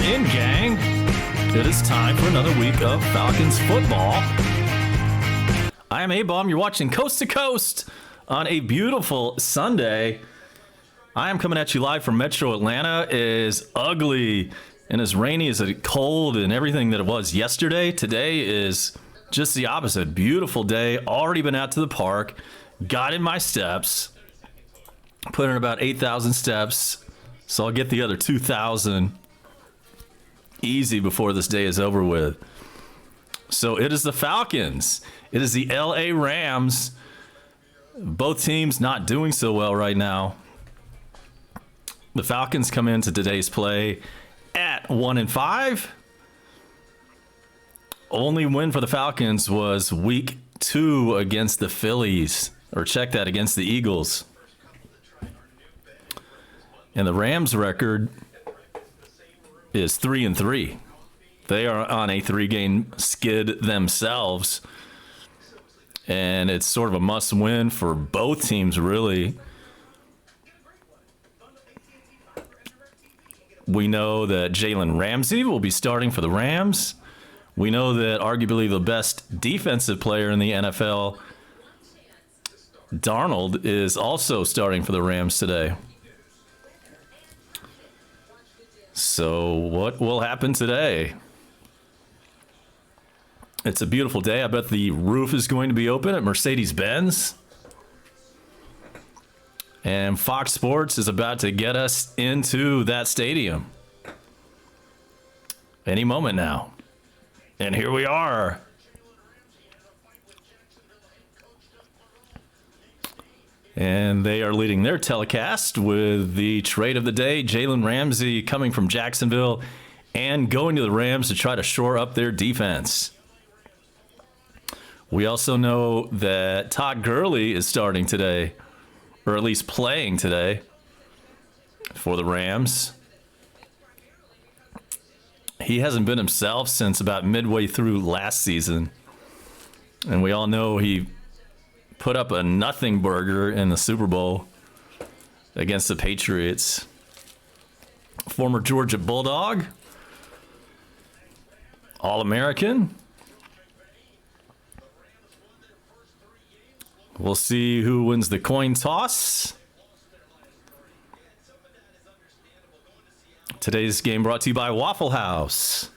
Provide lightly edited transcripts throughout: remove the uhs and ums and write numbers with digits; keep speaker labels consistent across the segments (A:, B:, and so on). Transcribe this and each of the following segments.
A: in, gang. It is time for another week of Falcons football. I am A-Bomb. You're watching Coast to Coast on a beautiful Sunday. I am coming at you live from Metro Atlanta. It is ugly and as rainy as it cold and everything that it was yesterday. Today is just the opposite. Beautiful day. Already been out to the park. Got in my steps. Put in about 8,000 steps. So I'll get the other 2,000 easy before this day is over with. So it is the Falcons. It is the LA Rams. Both teams not doing so well right now. The Falcons come into today's play at 1-5. Only win for the Falcons was week 2 against the Phillies. Or check that, against the Eagles. And the Rams' record is 3-3. They are on a 3-game skid themselves. And it's sort of a must-win for both teams, really. We know that Jalen Ramsey will be starting for the Rams. We know that arguably the best defensive player in the NFL, Darnold, is also starting for the Rams today. So what will happen today? It's a beautiful day. I bet the roof is going to be open at Mercedes-Benz. And Fox Sports is about to get us into that stadium any moment now. And here we are. And they are leading their telecast with the trade of the day. Jalen Ramsey coming from Jacksonville and going to the Rams to try to shore up their defense. We also know that Todd Gurley is starting today, or at least playing today for the Rams. He hasn't been himself since about midway through last season. And we all know he put up a nothing burger in the Super Bowl against the Patriots. Former Georgia Bulldog. All-American. We'll see who wins the coin toss. Today's game brought to you by Waffle House.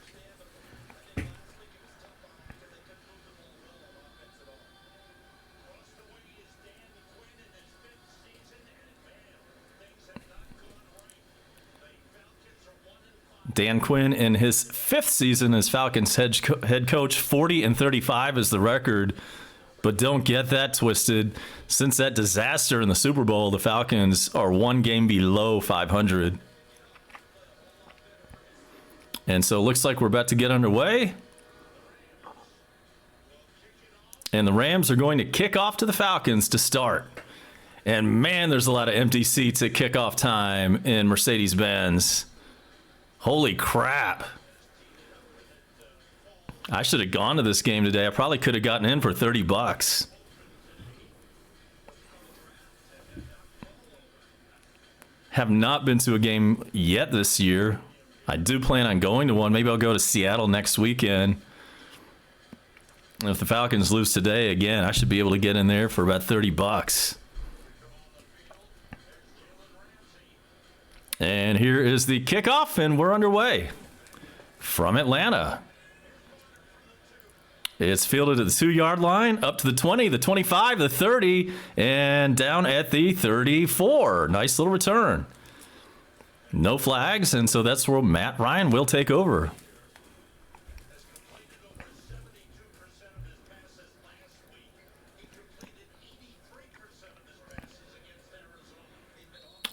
A: Dan Quinn in his 5th season as Falcons head coach. 40-35 is the record. But don't get that twisted. Since that disaster in the Super Bowl, the Falcons are 1 game below 500. And so it looks like we're about to get underway. And the Rams are going to kick off to the Falcons to start. And man, there's a lot of empty seats at kickoff time in Mercedes-Benz. Holy crap. I should have gone to this game today. I probably could have gotten in for $30. Have not been to a game yet this year. I do plan on going to one. Maybe I'll go to Seattle next weekend. And if the Falcons lose today, again, I should be able to get in there for about $30. And here is the kickoff, and we're underway from Atlanta. It's fielded at the 2-yard line, up to the 20, the 25, the 30, and down at the 34. Nice little return. No flags, and so that's where Matt Ryan will take over.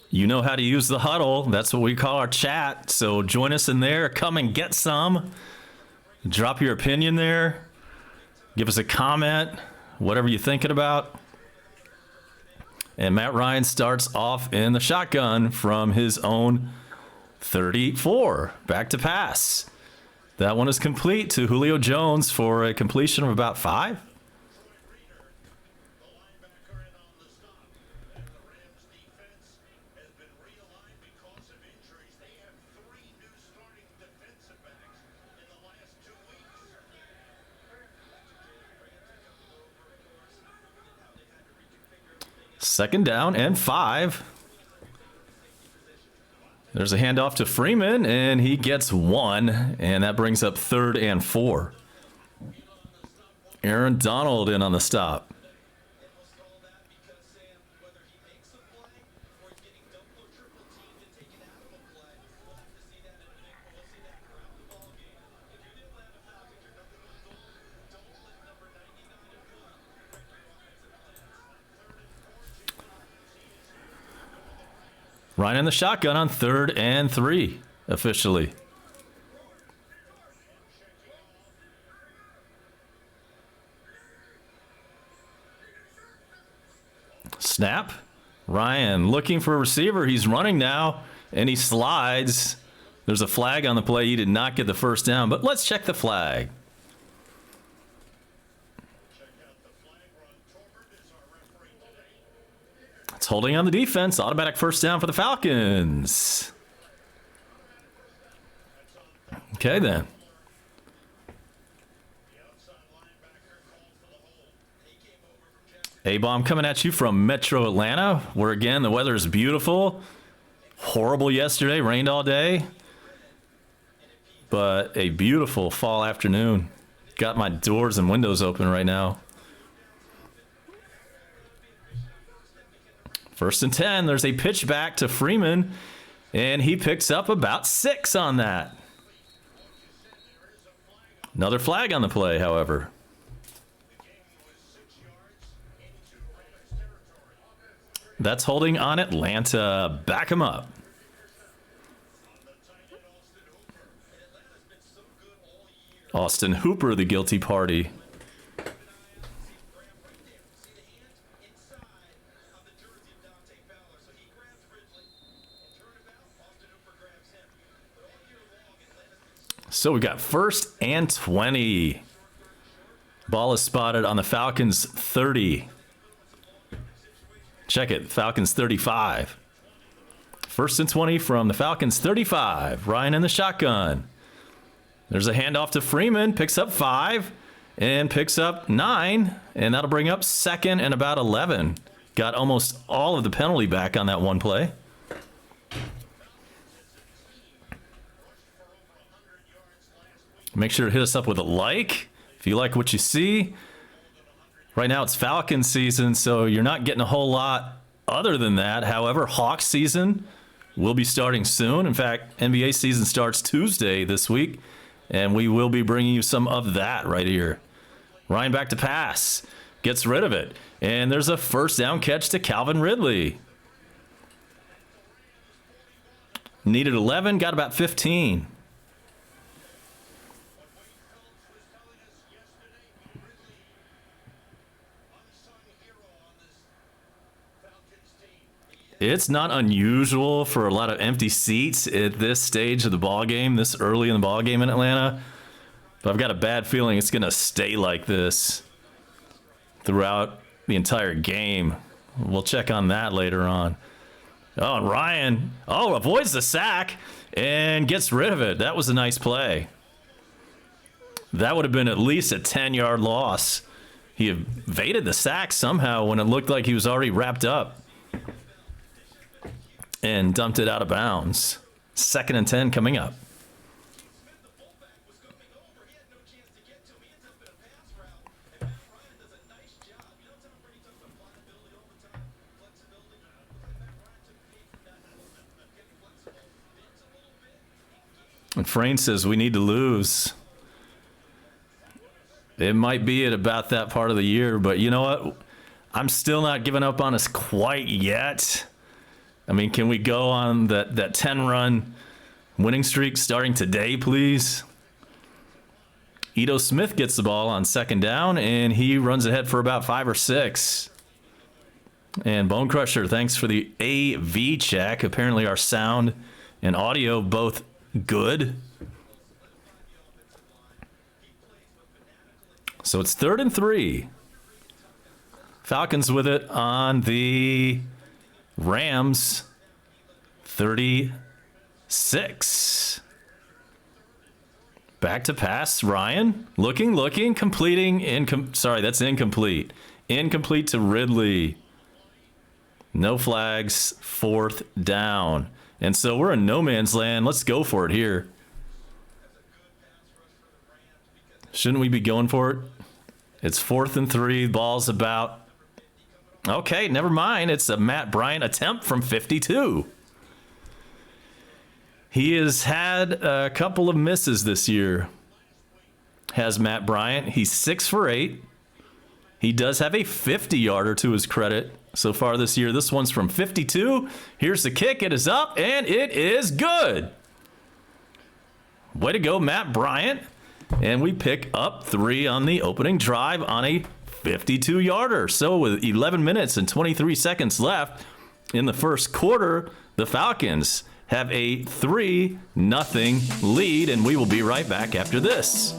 A: You know how to use the huddle. That's what we call our chat. So join us in there. Come and get some. Drop your opinion there. Give us a comment, whatever you're thinking about. And Matt Ryan starts off in the shotgun from his own 34. Back to pass. That one is complete to Julio Jones for a completion of about 5. Second down and 5. There's a handoff to Freeman, and he gets 1, and that brings up 3rd and 4. Aaron Donald in on the stop. Ryan in the shotgun on 3rd and 3, officially. Snap. Ryan looking for a receiver. He's running now, and he slides. There's a flag on the play. He did not get the first down, but let's check the flag. It's holding on the defense. Automatic first down for the Falcons. Okay, then. A-Bomb coming at you from Metro Atlanta, where, again, the weather is beautiful. Horrible yesterday. Rained all day. But a beautiful fall afternoon. Got my doors and windows open right now. 1st and 10. There's a pitch back to Freeman, and he picks up about 6 on that. Another flag on the play, however. That's holding on Atlanta. Back him up. Austin Hooper, the guilty party. So we got 1st and 20. Ball is spotted on the Falcons 30. Check it, Falcons 35. 1st and 20 from the Falcons 35. Ryan in the shotgun. There's a handoff to Freeman, picks up 5 and picks up 9, and that'll bring up 2nd and about 11. Got almost all of the penalty back on that one play. Make sure to hit us up with a like if you like what you see. Right now it's Falcons season, so you're not getting a whole lot other than that. However, Hawks season will be starting soon. In fact, NBA season starts Tuesday this week, and we will be bringing you some of that right here. Ryan back to pass. Gets rid of it. And there's a first down catch to Calvin Ridley. Needed 11, got about 15. It's not unusual for a lot of empty seats at this stage of the ball game, this early in the ball game in Atlanta. But I've got a bad feeling it's going to stay like this throughout the entire game. We'll check on that later on. Oh, and Ryan, avoids the sack and gets rid of it. That was a nice play. That would have been at least a 10-yard loss. He evaded the sack somehow when it looked like he was already wrapped up. And dumped it out of bounds. 2nd and 10 coming up. And Frayne says we need to lose. It might be at about that part of the year, but you know what? I'm still not giving up on us quite yet. I mean, can we go on that 10-run winning streak starting today, please? Ito Smith gets the ball on 2nd down, and he runs ahead for about 5 or 6. And Bone Crusher, thanks for the AV check. Apparently our sound and audio both good. So it's 3rd and 3. Falcons with it on the Rams 36. Back to pass. Ryan looking, completing. Sorry, that's incomplete. Incomplete to Ridley. No flags, 4th down. And so we're in no man's land. Let's go for it here. Shouldn't we be going for it? It's 4th and 3. Ball's about... Okay, never mind. It's a Matt Bryant attempt from 52. He has had a couple of misses this year. Has Matt Bryant. He's 6 for 8. He does have a 50-yarder to his credit so far this year. This one's from 52. Here's the kick. It is up, and it is good. Way to go, Matt Bryant. And we pick up 3 on the opening drive on a 52-yarder. So with 11 minutes and 23 seconds left in the first quarter, the Falcons have a 3-0 lead, and we will be right back after this.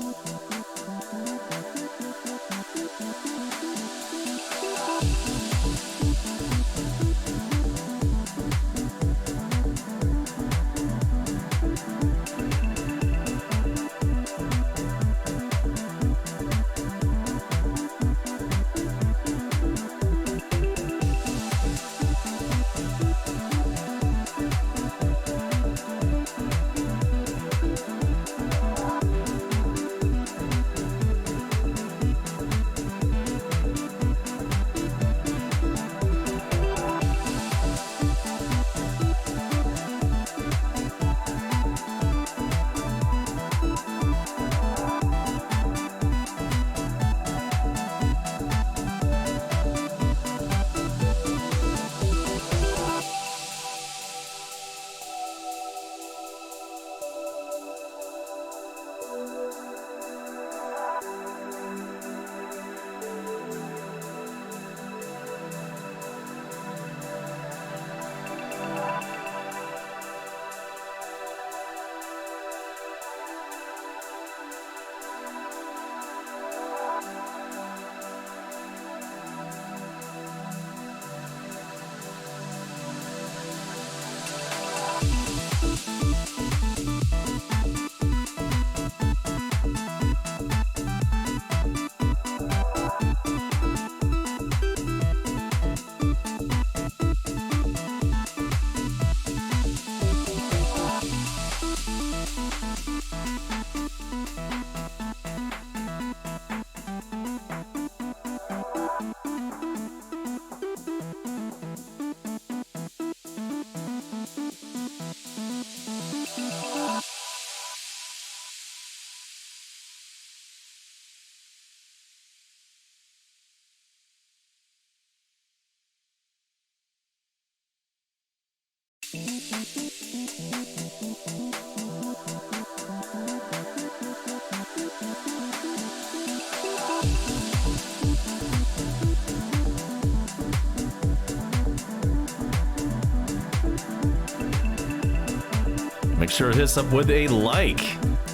A: Make sure to hit us up with a like.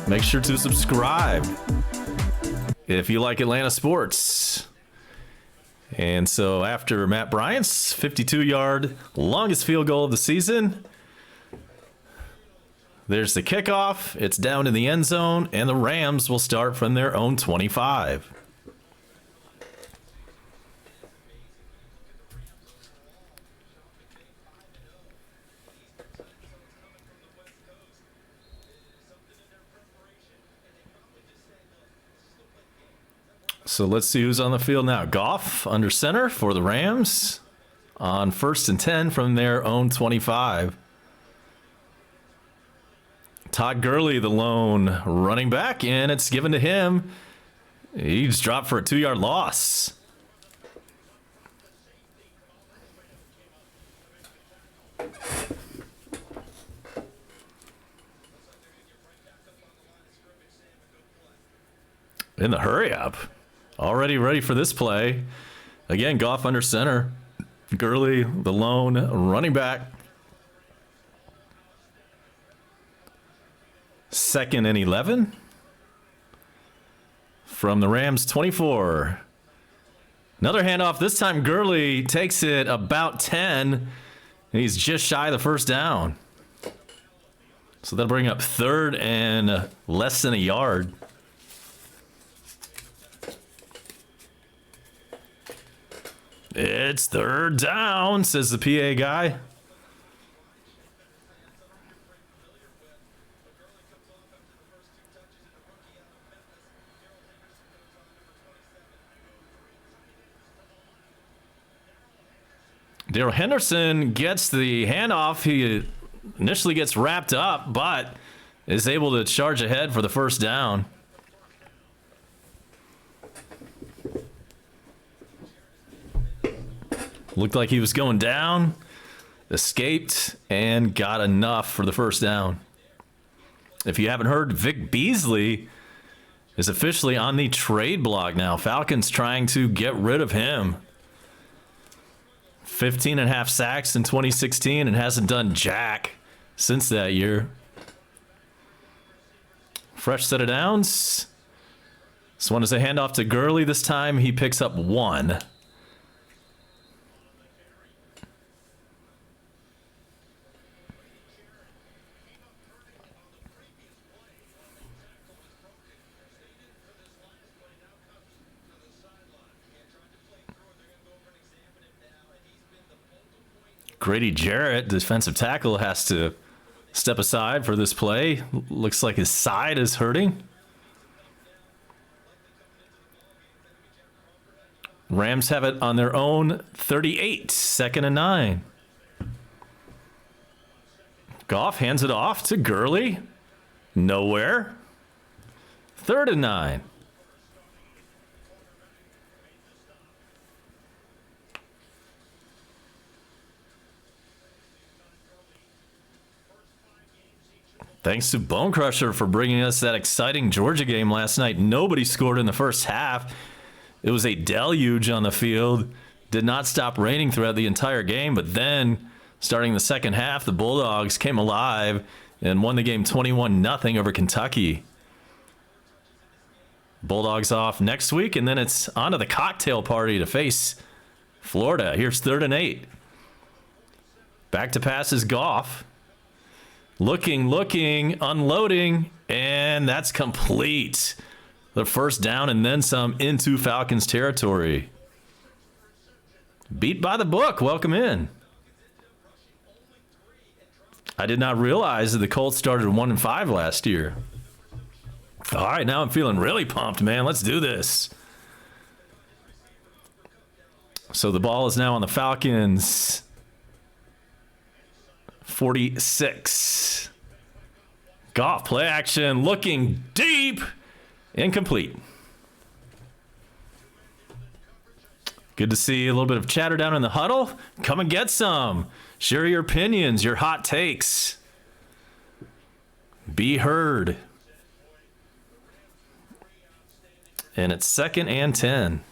A: Make sure to subscribe if you like Atlanta sports. And so after Matt Bryant's 52-yard longest field goal of the season, there's the kickoff. It's down in the end zone, and the Rams will start from their own 25. So let's see who's on the field now. Goff under center for the Rams on 1st and 10 from their own 25. Todd Gurley, the lone running back, and it's given to him. He's dropped for a 2-yard loss. In the hurry up. Already ready for this play. Again, Goff under center. Gurley, the lone running back. 2nd and 11 from the Rams 24. Another handoff. This time Gurley takes it about 10. And he's just shy of the first down. So that'll bring up 3rd and less than a yard. It's third down, says the PA guy. Daryl Henderson gets the handoff. He initially gets wrapped up, but is able to charge ahead for the first down. Looked like he was going down, escaped, and got enough for the first down. If you haven't heard, Vic Beasley is officially on the trade block now. Falcons trying to get rid of him. 15 and a half sacks in 2016 and hasn't done jack since that year. Fresh set of downs. This one is a handoff to Gurley. This time he picks up one. Grady Jarrett, defensive tackle, has to step aside for this play. Looks like his side is hurting. Rams have it on their own 38, 2nd and 9. Goff hands it off to Gurley. Nowhere. 3rd and 9. Thanks to Bone Crusher for bringing us that exciting Georgia game last night. Nobody scored in the first half. It was a deluge on the field. Did not stop raining throughout the entire game, but then starting the second half, the Bulldogs came alive and won the game 21-0 over Kentucky. Bulldogs off next week, and then it's on to the cocktail party to face Florida. Here's 3rd and 8. Back to pass is Goff. Looking, unloading, and that's complete. The first down and then some into Falcons territory. Beat by the book. Welcome in. I did not realize that the Colts started 1-5 last year. All right, now I'm feeling really pumped, man. Let's do this. So the ball is now on the Falcons. 46. Goff, play action, looking deep. Incomplete. Good to see a little bit of chatter down in the huddle. Come and get some. Share your opinions, your hot takes. Be heard. And it's 2nd and 10.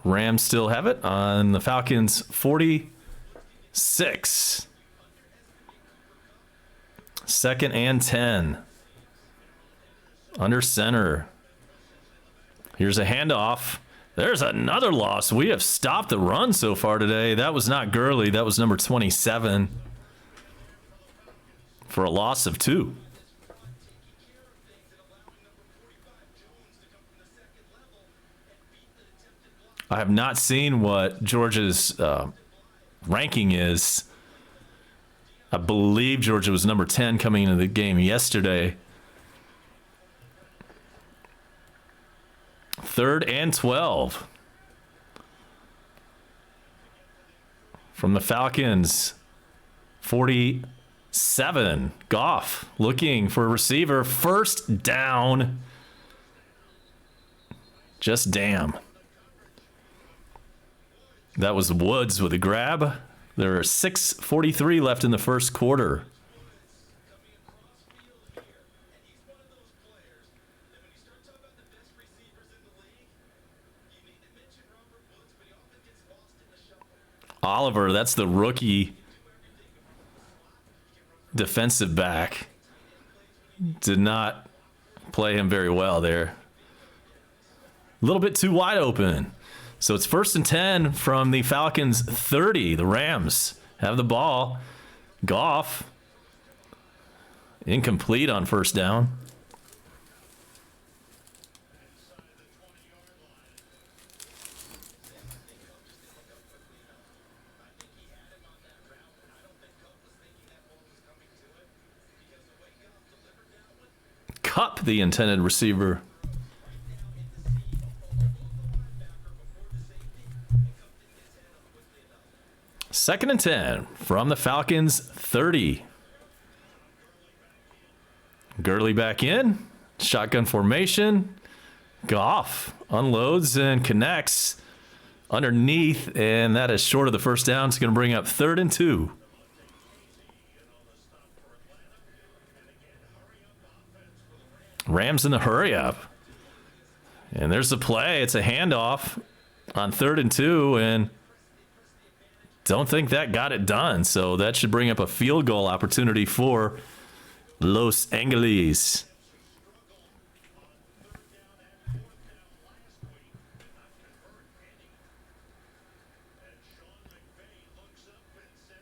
A: Rams still have it on the Falcons 46. 2nd and 10. Under center. Here's a handoff. There's another loss. We have stopped the run so far today. That was not Gurley. That was number 27. For a loss of 2. I have not seen what Georgia's ranking is. I believe Georgia was number 10 coming into the game yesterday. 3rd and 12. From the Falcons, 47. Goff looking for a receiver. First down. Just damn. That was Woods with a grab. There are 6:43 left in the first quarter. Oliver, that's the rookie defensive back. Did not play him very well there. A little bit too wide open. So it's 1st and 10 from the Falcons 30. The Rams have the ball. Goff incomplete on first down. Cup, the intended receiver. Second and 10 from the Falcons 30. Gurley back in. Shotgun formation. Goff unloads and connects underneath, and that is short of the first down. It's going to bring up 3rd and 2. Rams in the hurry up. And there's the play. It's a handoff on 3rd and 2, and don't think that got it done. So that should bring up a field goal opportunity for Los Angeles.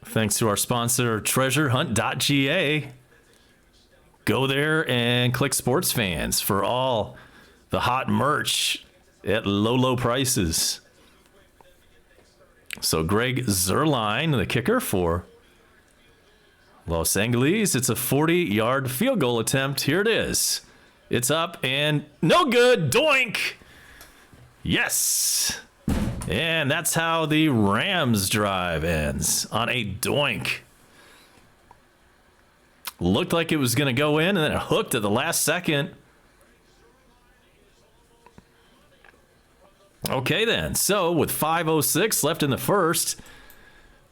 A: Thanks to our sponsor, treasurehunt.ga. Go there and click Sports Fans for all the hot merch at low, low prices. So Greg Zuerlein, the kicker for Los Angeles. It's a 40-yard field goal attempt. Here it is. It's up and no good. Doink! Yes! And that's how the Rams drive ends, on a doink. Looked like it was going to go in, and then it hooked at the last second. Okay, then. So with 5:06 left in the first,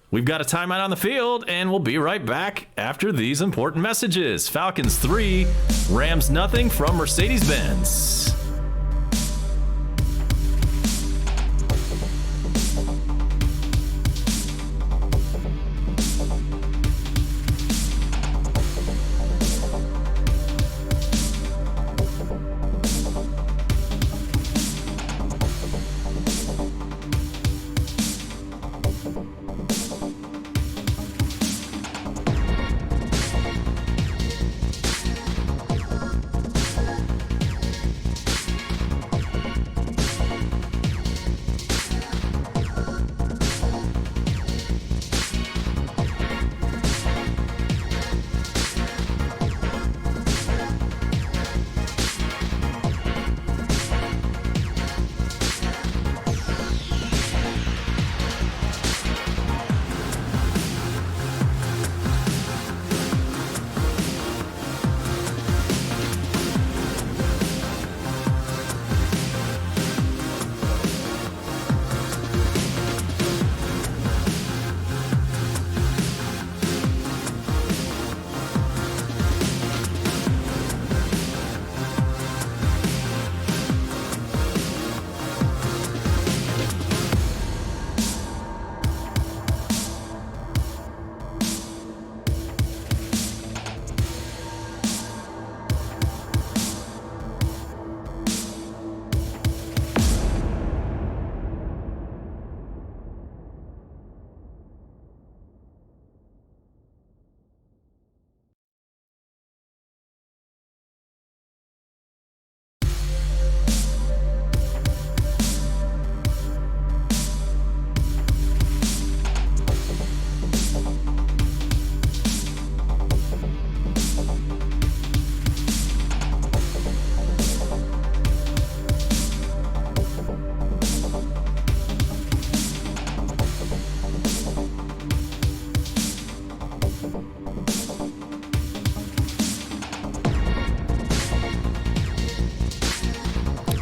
A: we've got a timeout on the field, and we'll be right back after these important messages. Falcons 3, Rams nothing from Mercedes-Benz.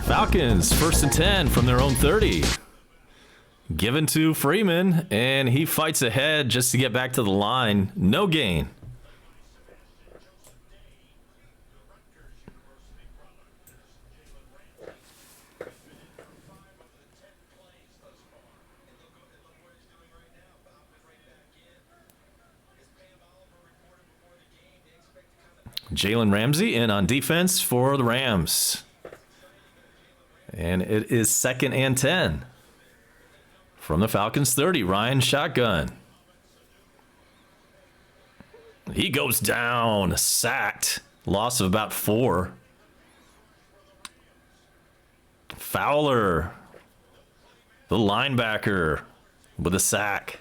A: Falcons, 1st and 10 from their own 30. Given to Freeman, and he fights ahead just to get back to the line. No gain. Jalen Ramsey in on defense for the Rams. And it is 2nd and 10 from the Falcons 30. Ryan shotgun. He goes down, sacked. Loss of about 4. Fowler, the linebacker, with a sack.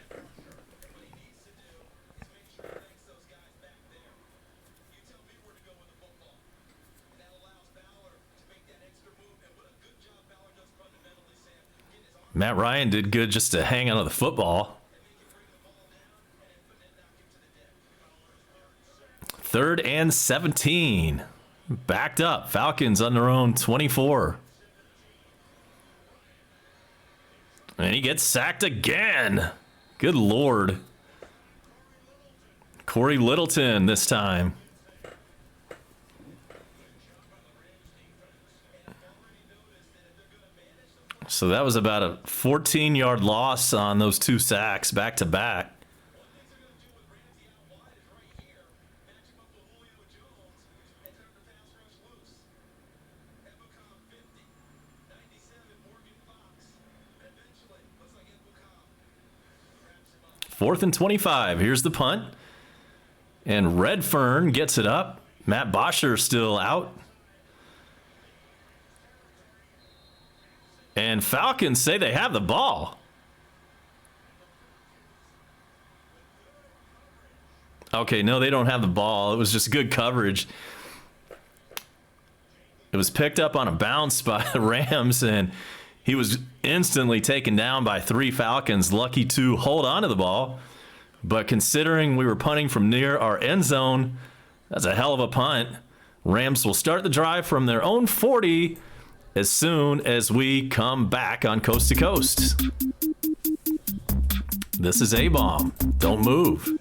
A: Matt Ryan did good just to hang onto the football. 3rd and 17. Backed up. Falcons on their own 24. And he gets sacked again. Good Lord. Corey Littleton this time. So that was about a 14-yard loss on those 2 sacks back to back. Fourth and 25. Here's the punt. And Redfern gets it up. Matt Bosher still out. And Falcons say they have the ball. Okay, no, they don't have the ball. It was just good coverage. It was picked up on a bounce by the Rams, and he was instantly taken down by 3 Falcons, lucky to hold on to the ball. But considering we were punting from near our end zone, that's a hell of a punt. Rams will start the drive from their own 40 as soon as we come back on Coast to Coast. This is A-Bomb. Don't move.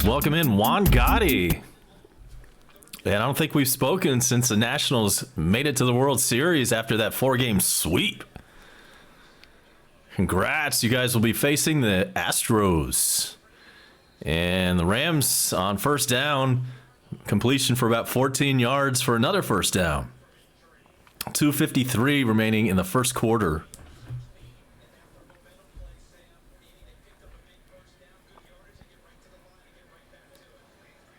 A: Welcome in Juan Gotti. And I don't think we've spoken since the Nationals made it to the World Series after that 4-game sweep. Congrats. You guys will be facing the Astros. And the Rams on first down, completion for about 14 yards for another first down. 2:53 remaining in the first quarter.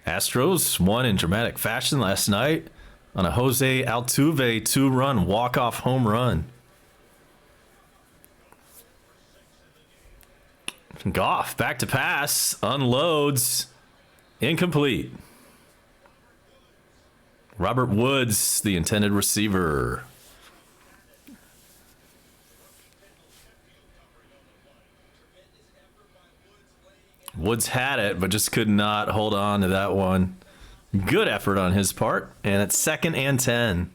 A: Astros won in dramatic fashion last night on a Jose Altuve 2-run walk-off home run. Goff back to pass, unloads, incomplete. Robert Woods, the intended receiver. Woods had it, but just could not hold on to that one. Good effort on his part, and it's 2nd and 10.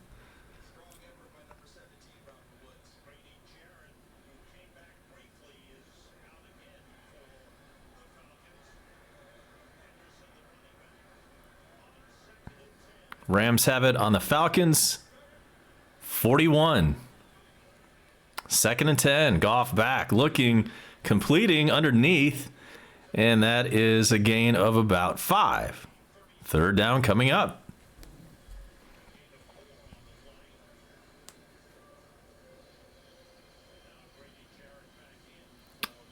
A: Rams have it on the Falcons. 41. 2nd and 10. Goff back, completing underneath. And that is a gain of about 5. 3rd down coming up.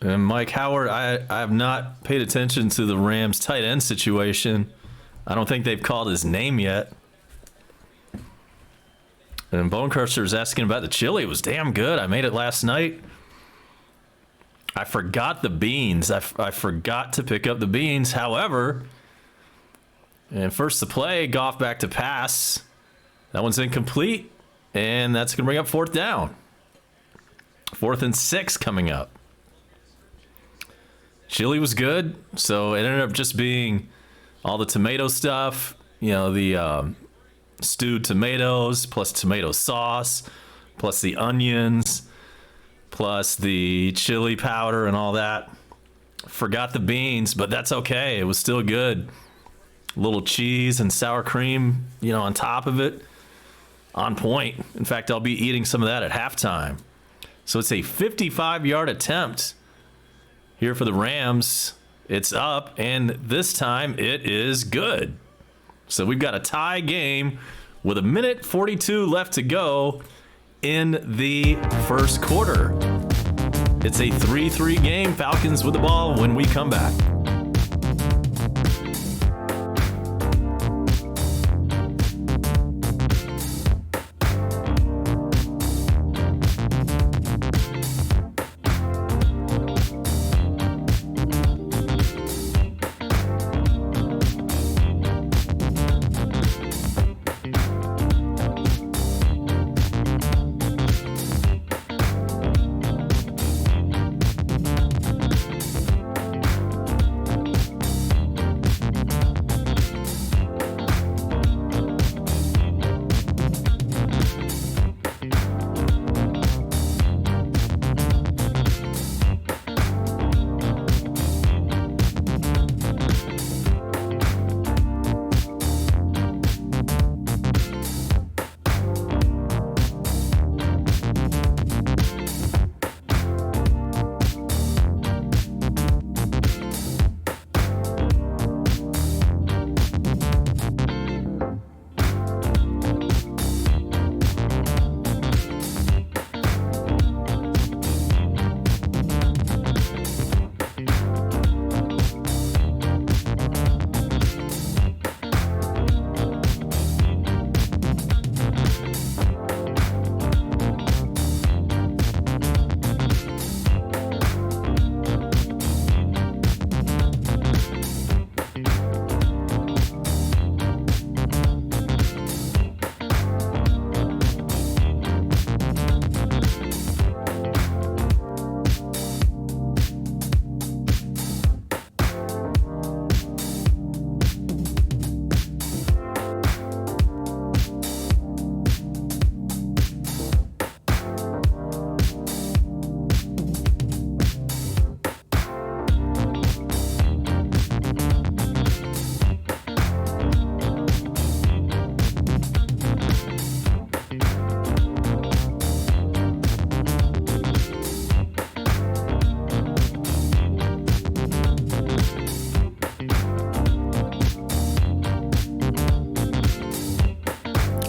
A: And Mike Howard, I have not paid attention to the Rams tight end situation. I don't think they've called his name yet. And Bone Crusher is asking about the chili. It was damn good. I made it last night. I forgot the beans. I forgot to pick up the beans. However, and first to play, Goff back to pass. That one's incomplete. And that's going to bring up 4th down. 4th and 6 coming up. Chili was good, so it ended up just being all the tomato stuff, the stewed tomatoes plus tomato sauce plus the onions plus the chili powder and all that. Forgot the beans, but that's okay. It was still good. A little cheese and sour cream, on top of it. On point. In fact, I'll be eating some of that at halftime. So it's a 55-yard attempt. Here for the Rams, it's up, and this time it is good. So we've got a tie game with 1:42 left to go in the first quarter. It's a 3-3 game. Falcons with the ball when we come back.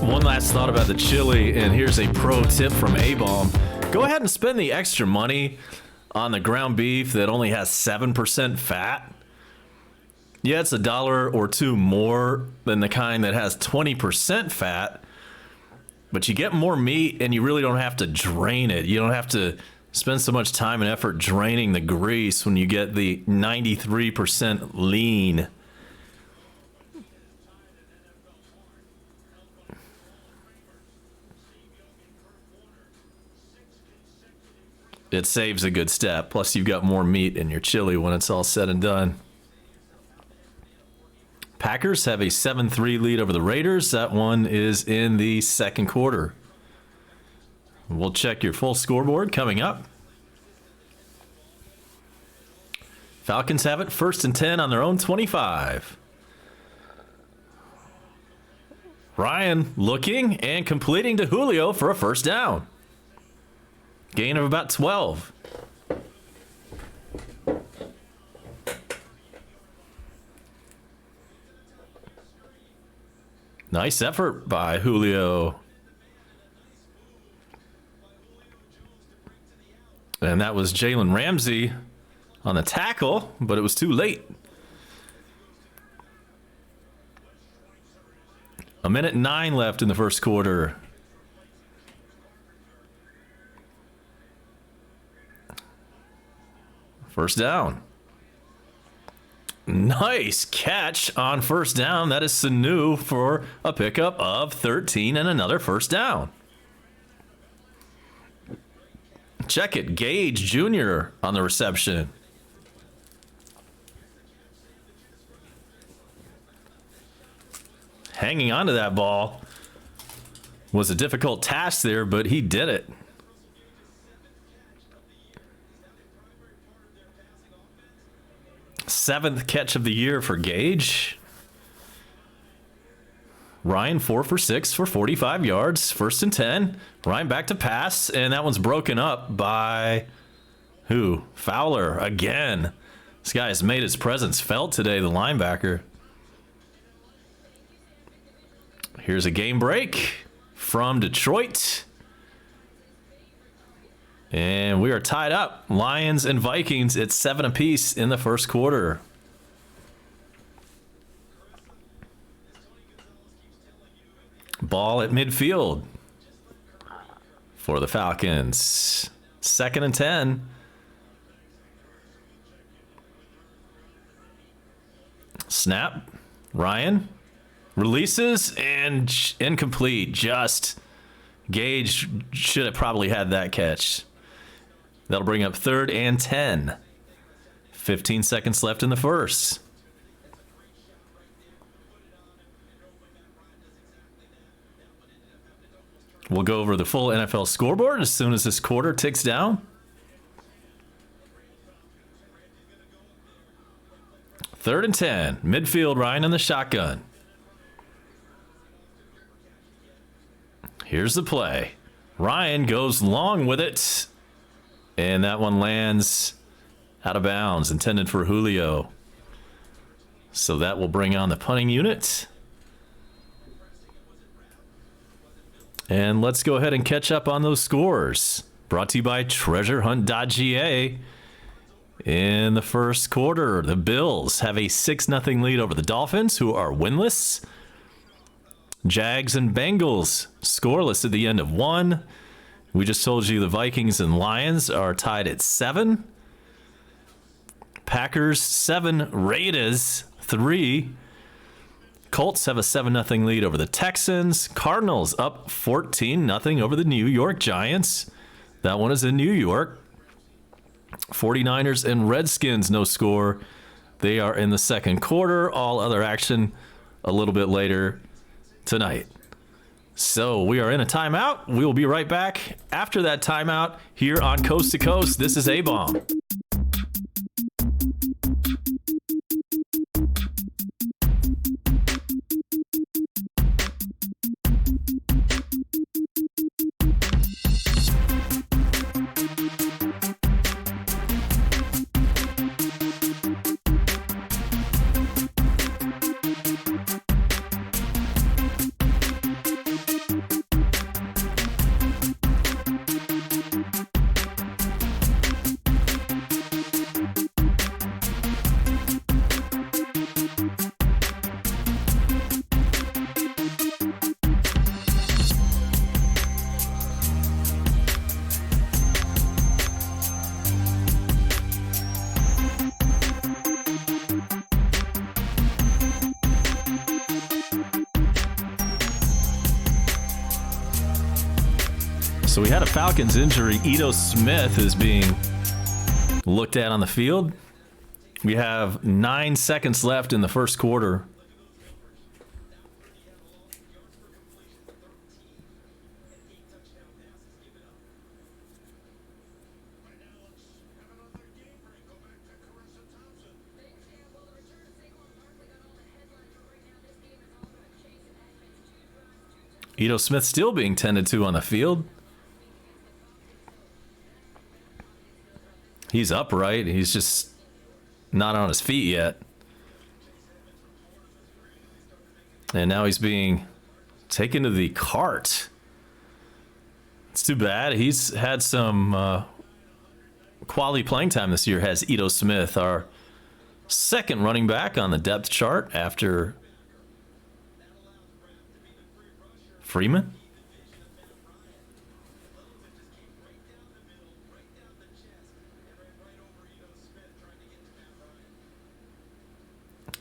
A: One last thought about the chili, and here's a pro tip from A-Bomb. Go ahead and spend the extra money on the ground beef that only has 7% fat. Yeah, it's $1 or $2 more than the kind that has 20% fat, but you get more meat and you really don't have to drain it. You don't have to spend so much time and effort draining the grease when you get the 93% lean. It saves a good step. Plus, you've got more meat in your chili when it's all said and done. Packers have a 7-3 lead over the Raiders. That one is in the second quarter. We'll check your full scoreboard coming up. Falcons have it 1st and 10 on their own 25. Ryan looking and completing to Julio for a first down. Gain of about 12. Nice effort by Julio. And that was Jalen Ramsey on the tackle, but it was too late. A minute 9 left in the first quarter. First down. Nice catch on first down. That is Sanu for a pickup of 13 and another first down. Check it. Gage Jr. on the reception. Hanging onto that ball was a difficult task there, but he did it. Seventh catch of the year for Gage. Ryan 4 for 6 for 45 yards. First and 10. Ryan back to pass, and that one's broken up by who? Fowler again. This guy has made his presence felt today, the linebacker. Here's a game break from Detroit. And we are tied up. Lions and Vikings at 7 apiece in the first quarter. Ball at midfield for the Falcons. 2nd and 10. Snap. Ryan releases and incomplete. Just Gage should have probably had that catch. That'll bring up 3rd and 10. 15 seconds left in the first. We'll go over the full NFL scoreboard as soon as this quarter ticks down. 3rd and 10. Midfield, Ryan in the shotgun. Here's the play. Ryan goes long with it. And that one lands out of bounds, intended for Julio. So that will bring on the punting unit. And let's go ahead and catch up on those scores. Brought to you by TreasureHunt.ga. In the first quarter, the Bills have a 6-0 lead over the Dolphins, who are winless. Jags and Bengals scoreless at the end of 1. We just told you the Vikings and Lions are tied at 7. Packers 7, Raiders 3. Colts have a 7-0 lead over the Texans. Cardinals up 14-0 over the New York Giants. That one is in New York. 49ers and Redskins, no score. They are in the second quarter. All other action a little bit later tonight. So we are in a timeout. We will be right back after that timeout here on Coast to Coast. This is A-Bomb. So we had a Falcons injury. Ito Smith is being looked at on the field. We have 9 seconds left in the first quarter. Ito Smith still being tended to on the field. He's upright. He's just not on his feet yet. And now he's being taken to the cart. It's too bad. He's had some quality playing time this year, has Ito Smith, our second running back on the depth chart after Freeman.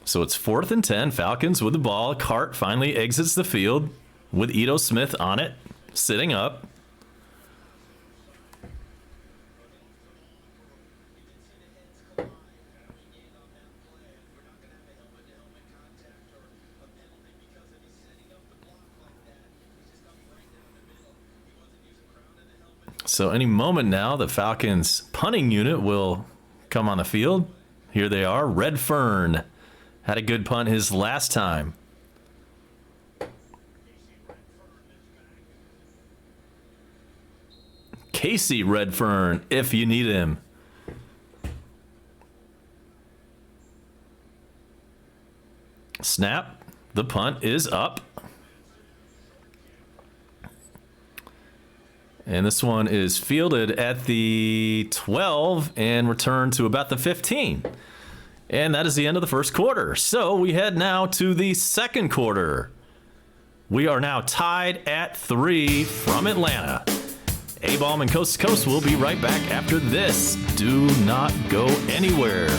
A: So it's 4th and 10. Falcons with the ball. Cart finally exits the field with Ito Smith on it, sitting up. So any moment now, the Falcons punting unit will come on the field. Here they are. Redfern had a good punt his last time. Casey Redfern, if you need him. Snap. The punt is up. And this one is fielded at the 12 and returned to about the 15. And that is the end of the first quarter. So we head now to the second quarter. We are now tied at 3 from Atlanta. A-Bomb and Coast to Coast will be right back after this. Do not go anywhere.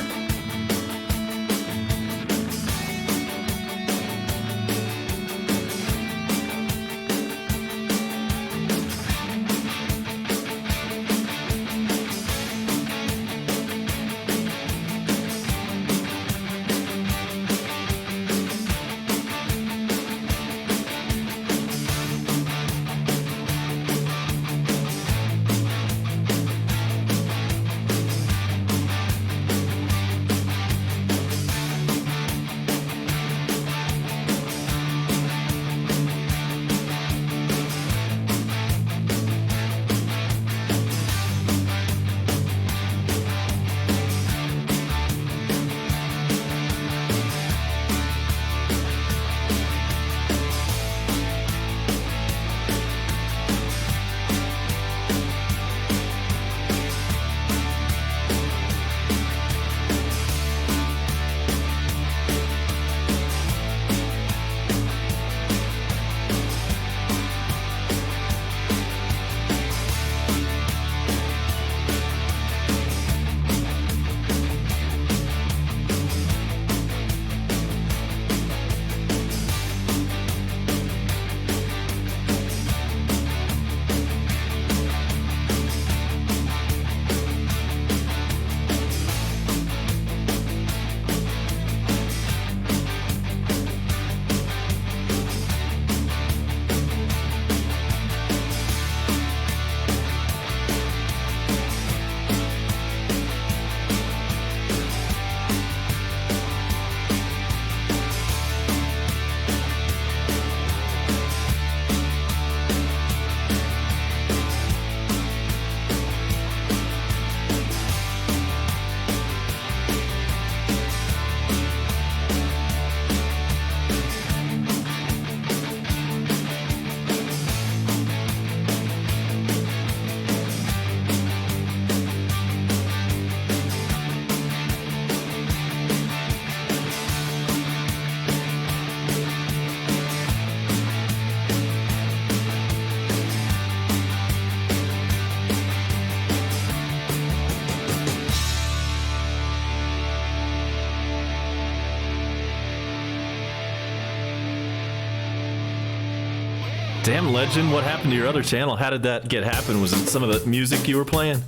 A: Damn, Legend, what happened to your other channel? How did that get happen? Was it some of the music you were playing?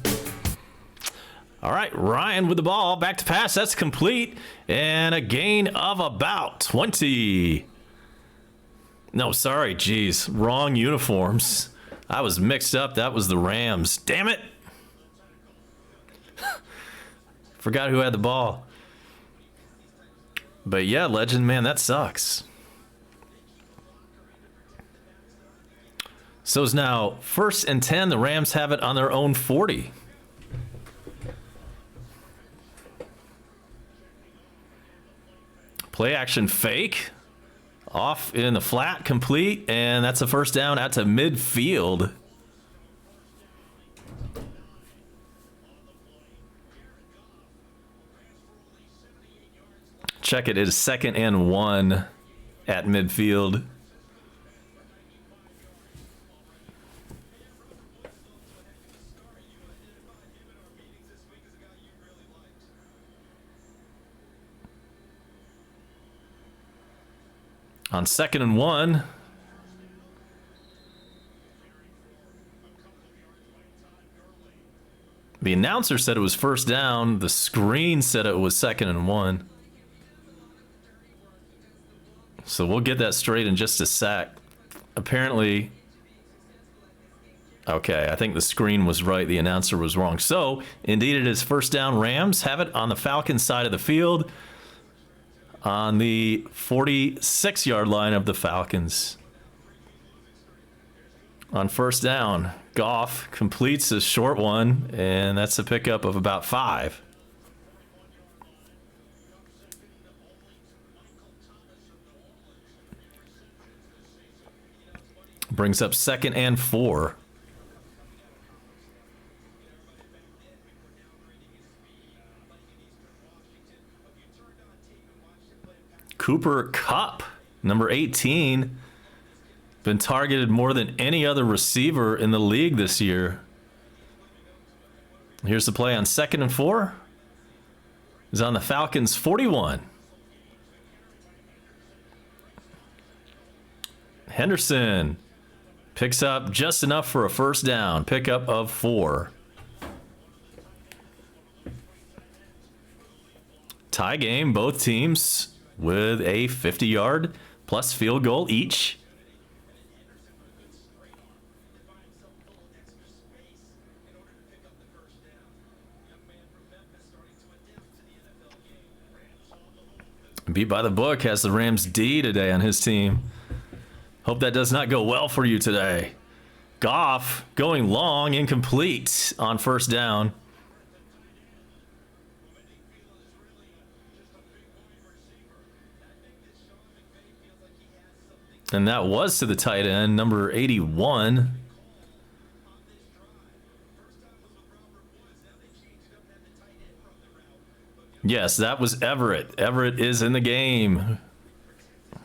A: All right, Ryan with the ball. Back to pass. That's complete. And a gain of about 20. No, sorry. Geez. Wrong uniforms. I was mixed up. That was the Rams. Damn it. Forgot who had the ball. But yeah, Legend, man, that sucks. So it's now 1st and 10. The Rams have it on their own 40. Play action fake. Off in the flat, complete, and that's a first down out to midfield. Check it is 2nd and 1 at midfield. On 2nd and 1. The announcer said it was first down. The screen said it was 2nd and 1. So we'll get that straight in just a sec. Apparently, okay, I think the screen was right. The announcer was wrong. So, indeed, it is first down. Rams have it on the Falcons side of the field, on the 46-yard line of the Falcons. On first down, Goff completes a short one, and that's a pickup of about 5. Brings up 2nd and 4. Cooper Kupp, number 18, been targeted more than any other receiver in the league this year. Here's the play on 2nd and 4. Is on the Falcons 41. Henderson picks up just enough for a first down. Pickup of 4. Tie game, both teams with a 50-yard plus field goal each. Beat by the book has the Rams D today on his team. Hope that does not go well for you today. Goff going long, incomplete on first down. And that was to the tight end, number 81. Yes, that was Everett. Everett is in the game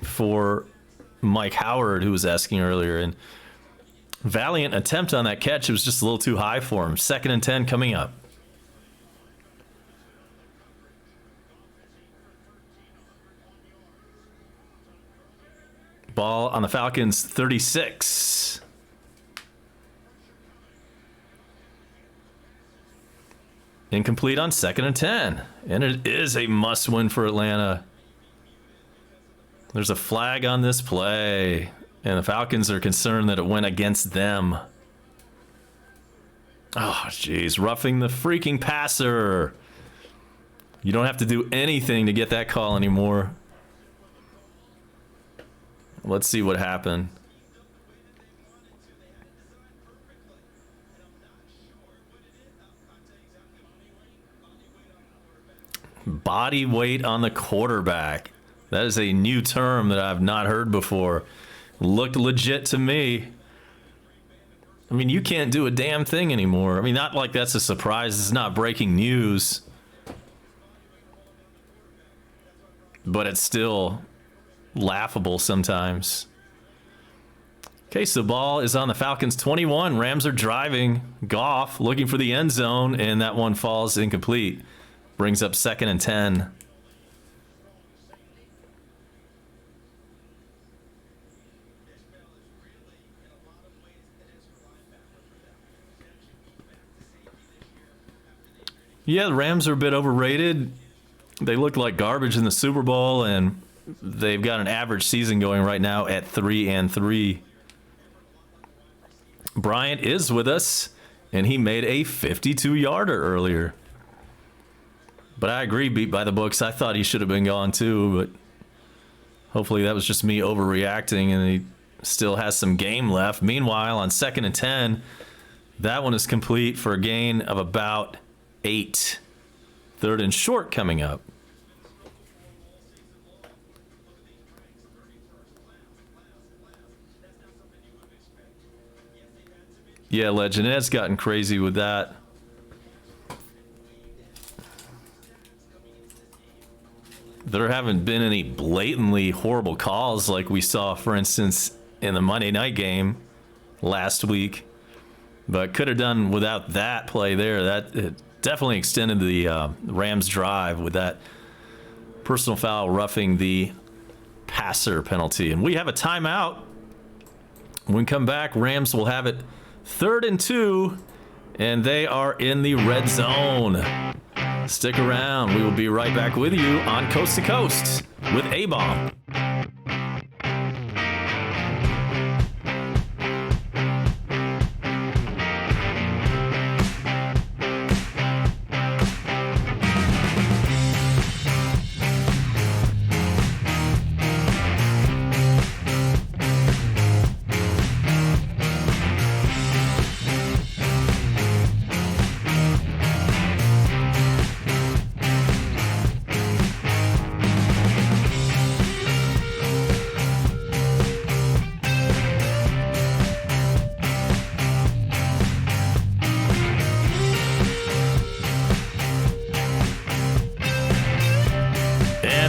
A: for Mike Howard, who was asking earlier. And valiant attempt on that catch. It was just a little too high for him. 2nd and 10 coming up. Ball on the Falcons 36. Incomplete on 2nd and 10. And it is a must win for Atlanta. There's a flag on this play, and the Falcons are concerned that it went against them. Oh, jeez. Roughing the freaking passer. You don't have to do anything to get that call anymore. Let's see what happened. Body weight on the quarterback. That is a new term that I've not heard before. Looked legit to me. I mean, you can't do a damn thing anymore. I mean, not like that's a surprise. It's not breaking news. But it's still laughable sometimes. Okay, so the ball is on the Falcons 21. Rams are driving. Goff looking for the end zone, and that one falls incomplete. Brings up 2nd and 10. Yeah, the Rams are a bit overrated. They look like garbage in the Super Bowl, and they've got an average season going right now at 3-3. Bryant is with us, and he made a 52-yarder earlier. But I agree, beat by the books. I thought he should have been gone too, but hopefully that was just me overreacting, and still has some game left. Meanwhile, on 2nd and 10, that one is complete for a gain of about 8. 3rd and short coming up. Yeah, Legend, it has gotten crazy with that. There haven't been any blatantly horrible calls like we saw, for instance, in the Monday night game last week. But could have done without that play there. That it definitely extended the Rams' drive with that personal foul roughing the passer penalty. And we have a timeout. When we come back, Rams will have it 3rd and 2, and they are in the red zone. Stick around. We will be right back with you on Coast to Coast with A-Bomb.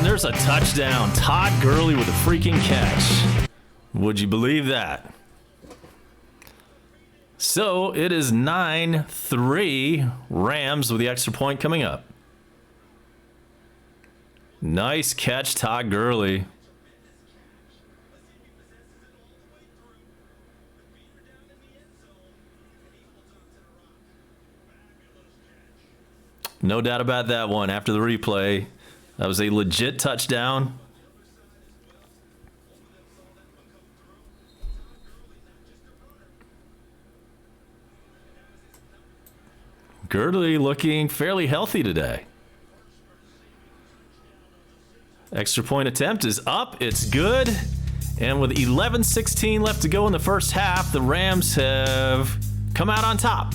A: There's a touchdown. Todd Gurley with a freaking catch. Would you believe that? So it is 9-3 Rams with the extra point coming up. Nice catch, Todd Gurley. No doubt about that one after the replay. That was a legit touchdown. Gurley looking fairly healthy today. Extra point attempt is up. It's good. And with 11:16 left to go in the first half, the Rams have come out on top.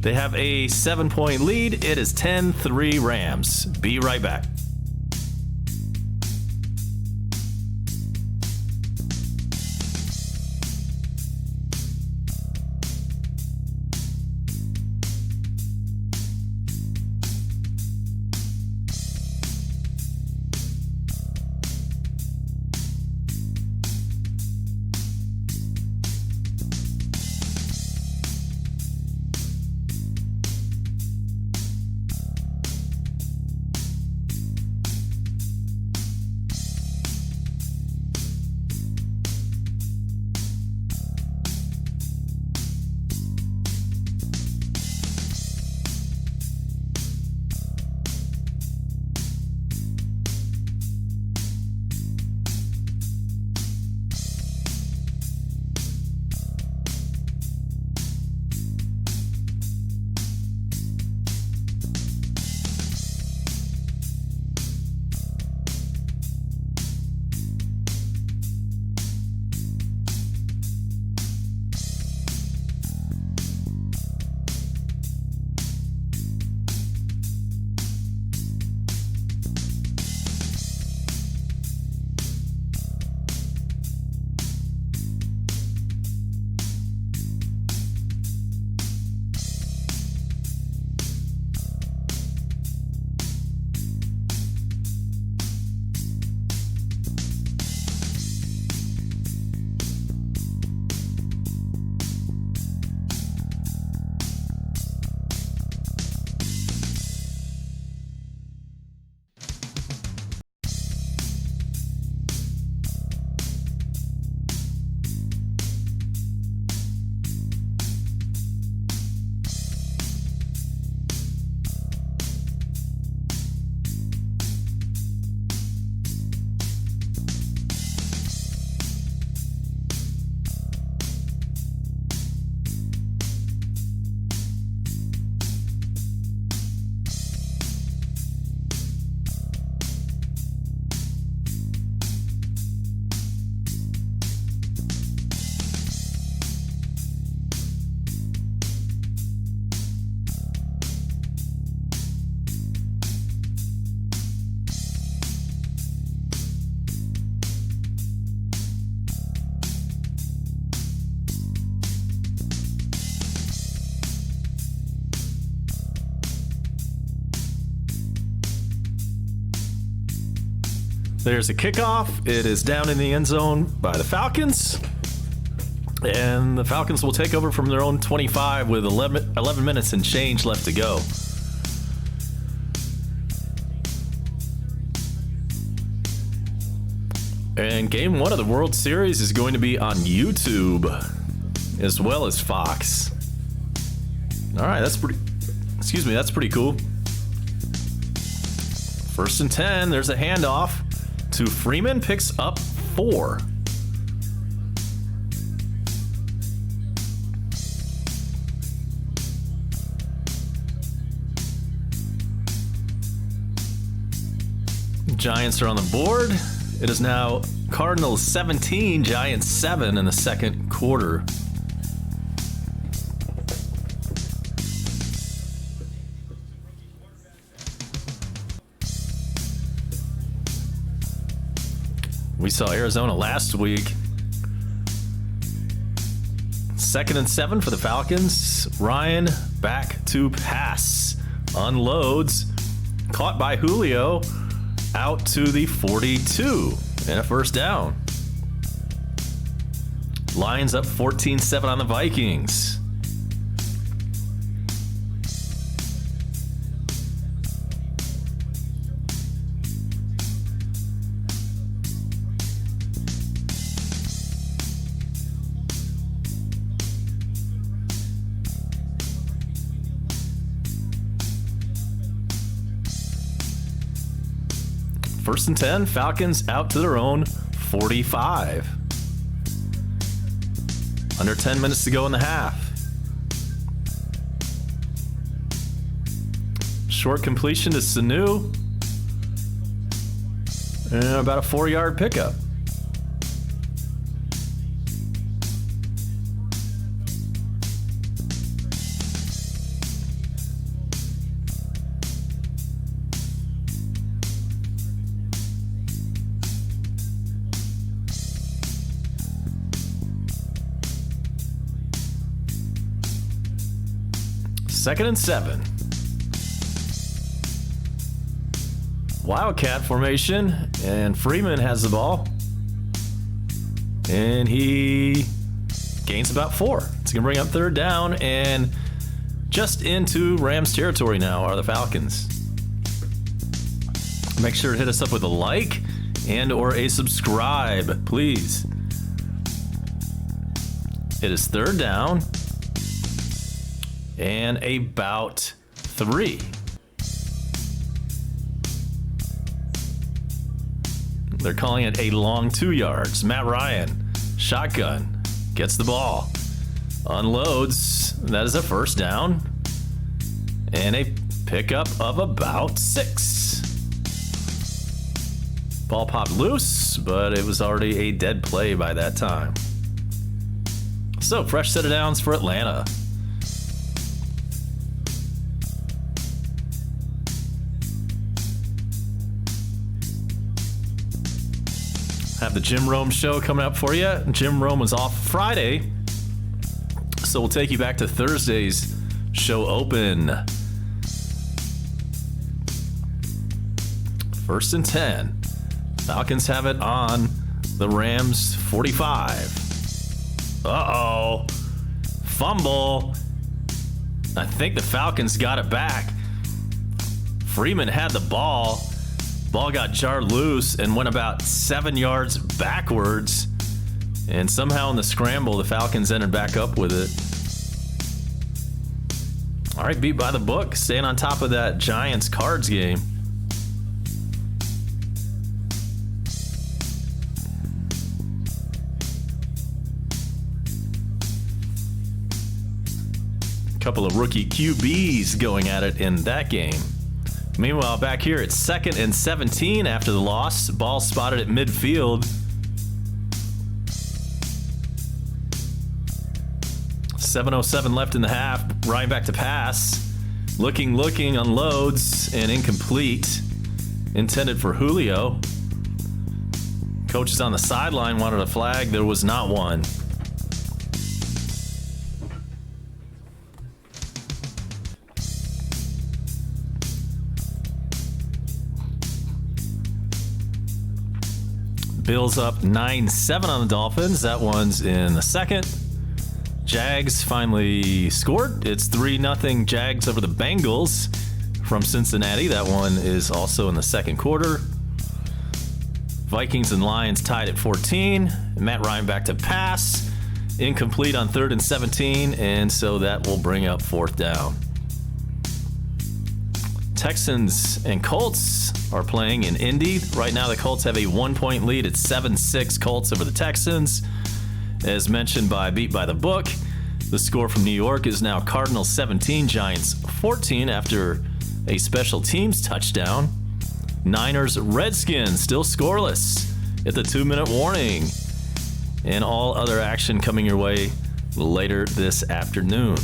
A: They have a 7-point lead. It is 10-3 Rams. Be right back. There's a kickoff. It is down in the end zone by the Falcons. And the Falcons will take over from their own 25 with 11 minutes and change left to go. And game 1 of the World Series is going to be on YouTube as well as Fox. All right, that's pretty cool. 1st and 10, there's a handoff to Freeman, picks up 4. Giants are on the board. It is now Cardinals 17, Giants 7 in the second quarter. We saw Arizona last week. 2nd and 7 for the Falcons. Ryan back to pass. Unloads. Caught by Julio. Out to the 42. And a first down. Lions up 14-7 on the Vikings. First and 10, Falcons out to their own 45. Under 10 minutes to go in the half. Short completion to Sanu. And about a 4-yard pickup. Second and 7. Wildcat formation, and Freeman has the ball. And he gains about 4. It's going to bring up 3rd down, and just into Rams territory now are the Falcons. Make sure to hit us up with a like and or a subscribe, please. It is 3rd down. And about 3. They're calling it a long 2 yards. Matt Ryan, shotgun, gets the ball, unloads. That is a first down. And a pickup of about 6. Ball popped loose, but it was already a dead play by that time. So, fresh set of downs for Atlanta. Have the Jim Rome show coming up for you. Jim Rome was off Friday, so we'll take you back to Thursday's show open. 1st and 10. Falcons have it on the Rams 45. Uh-oh. Fumble. I think the Falcons got it back. Freeman had the ball. Ball got jarred loose and went about 7 yards backwards. And somehow in the scramble, the Falcons ended back up with it. All right, beat by the book. Staying on top of that Giants-Cards game. A couple of rookie QBs going at it in that game. Meanwhile, back here, it's 2nd and 17 after the loss. Ball spotted at midfield. 7:07 left in the half. Ryan back to pass. Looking, unloads, and incomplete. Intended for Julio. Coaches on the sideline wanted a flag. There was not one. Bills up 9-7 on the Dolphins. That one's in the second. Jags finally scored. It's 3-0 Jags over the Bengals from Cincinnati. That one is also in the second quarter. Vikings and Lions tied at 14. Matt Ryan back to pass. Incomplete on 3rd and 17, and so that will bring up 4th down. Texans and Colts are playing in Indy. Right now, the Colts have a 1-point lead. It's 7-6 Colts over the Texans. As mentioned by Beat by the Book, the score from New York is now Cardinals 17, Giants 14 after a special teams touchdown. Niners, Redskins still scoreless at the 2-minute warning. And all other action coming your way later this afternoon.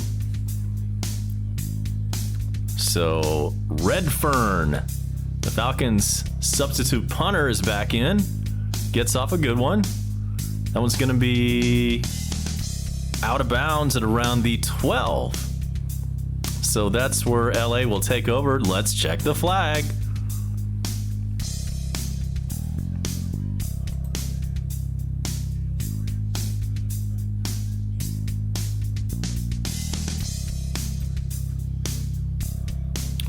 A: So, Redfern, the Falcons' substitute punter, is back in. Gets off a good one. That one's going to be out of bounds at around the 12. So that's where LA will take over. Let's check the flag.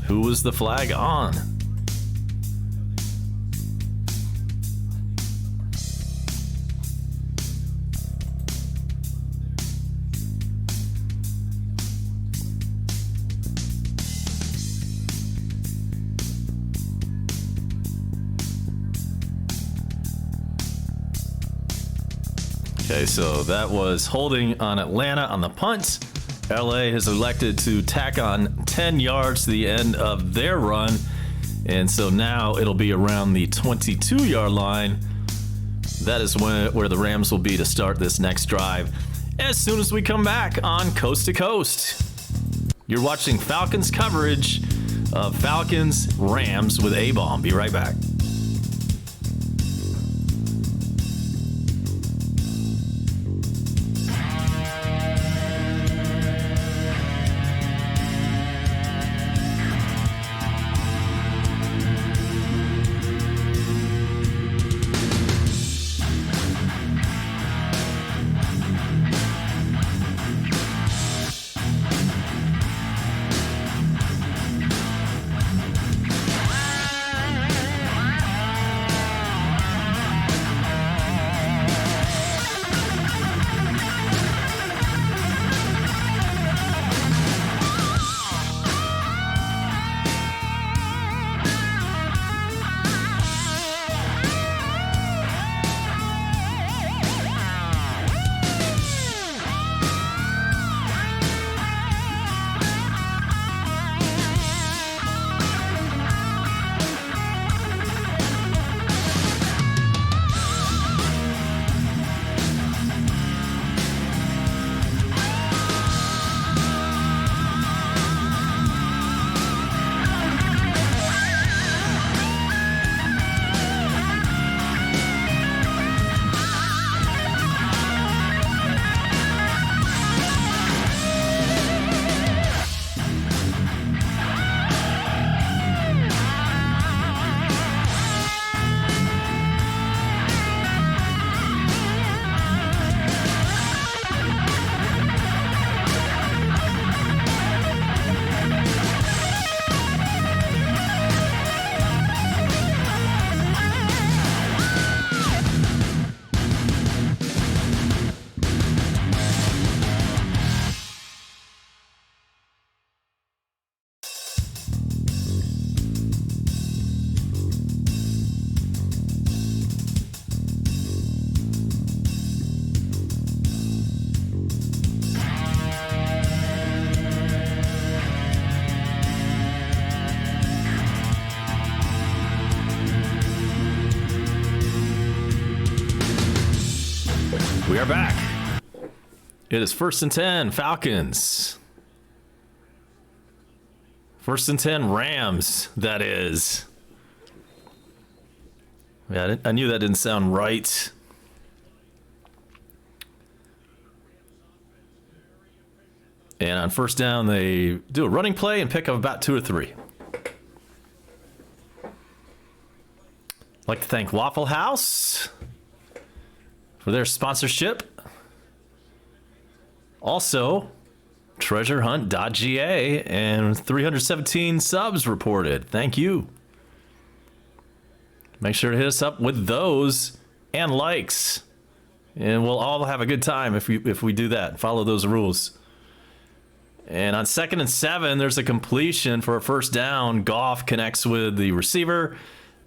A: Who was the flag on? Okay, so that was holding on Atlanta on the punt. LA has elected to tack on 10 yards to the end of their run, and so now it'll be around the 22-yard line. That is where the Rams will be to start this next drive as soon as we come back on Coast to Coast. You're watching Falcons coverage of Falcons Rams with A-Bomb. Be right back. We are back. It is 1st and 10, Falcons. 1st and 10, Rams, that is. Yeah, I knew that didn't sound right. And on 1st down, they do a running play and pick up about 2 or 3. I'd like to thank Waffle House for their sponsorship. Also, treasurehunt.ga and 317 subs reported. Thank you. Make sure to hit us up with those and likes. And we'll all have a good time if we do that. Follow those rules. And on 2nd and 7, there's a completion for a first down. Goff connects with the receiver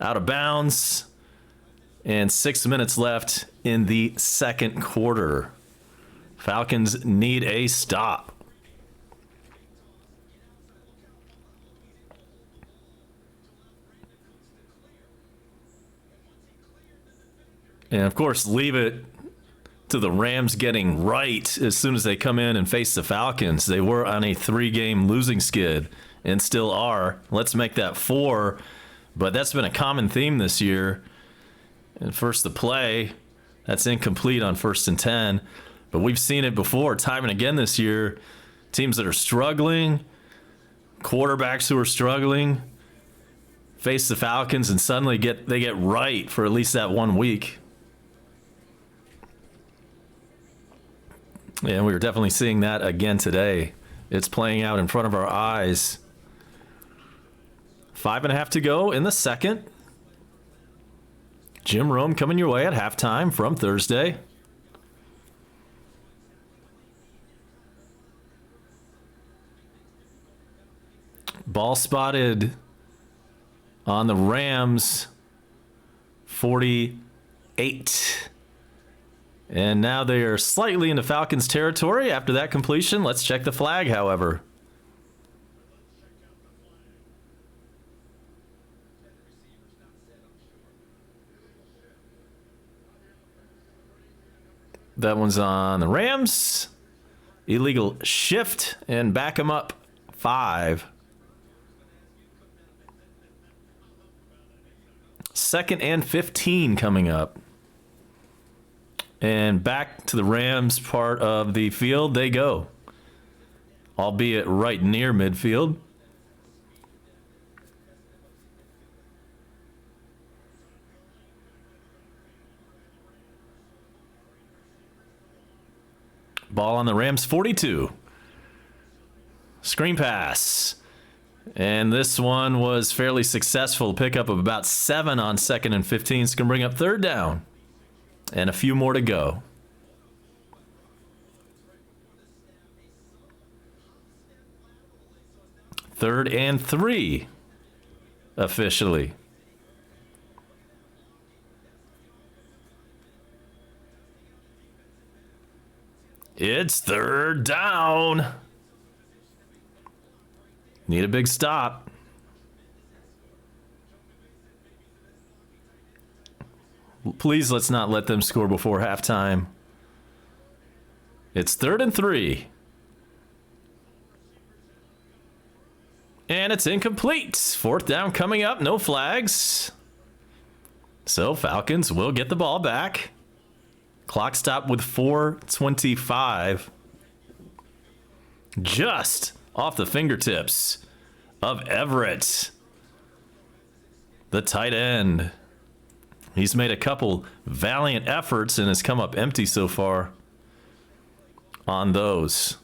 A: out of bounds. And 6 minutes left in the second quarter. Falcons need a stop. And of course, leave it to the Rams getting right as soon as they come in and face the Falcons. They were on a 3-game losing skid and still are. Let's make that 4. But that's been a common theme this year. And first the play, that's incomplete on 1st and 10. But we've seen it before, time and again this year. Teams that are struggling, quarterbacks who are struggling, face the Falcons and suddenly they get right for at least that 1 week. And we're definitely seeing that again today. It's playing out in front of our eyes. 5.5 to go in the second. Jim Rome coming your way at halftime from Thursday. Ball spotted on the Rams 48. And now they are slightly into Falcons territory after that completion. Let's check the flag, however. That one's on the Rams. Illegal shift and back them up 5. 2nd and 15 coming up. And back to the Rams part of the field they go, albeit right near midfield. Ball on the Rams 42. Screen pass. And this one was fairly successful. Pickup of about 7 on 2nd and 15. It's going to bring up 3rd down. And a few more to go. Third and 3 officially. It's 3rd down. Need a big stop. Please let's not let them score before halftime. It's 3rd and 3. And it's incomplete. 4th down coming up. No flags. So Falcons will get the ball back. Clock stop with 4:25. Just off the fingertips of Everett, the tight end. He's made a couple valiant efforts and has come up empty so far on those.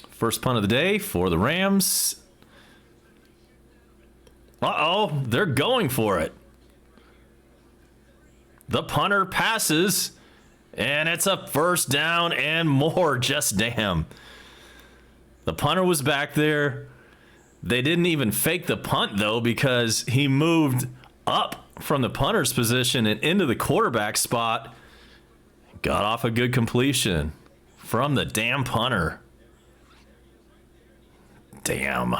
A: First punt of the day for the Rams. Uh-oh, they're going for it. The punter passes, and it's a 1st down and more. Just damn. The punter was back there. They didn't even fake the punt, though, because he moved up from the punter's position and into the quarterback spot. Got off a good completion from the damn punter. Damn.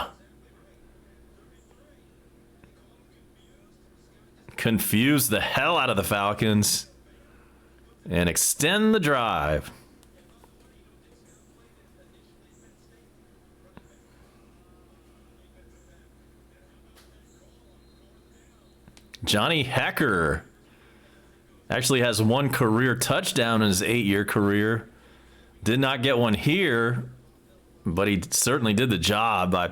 A: Confuse the hell out of the Falcons and extend the drive. Johnny Hecker actually has 1 career touchdown in his 8-year career. Did not get one here, but he certainly did the job by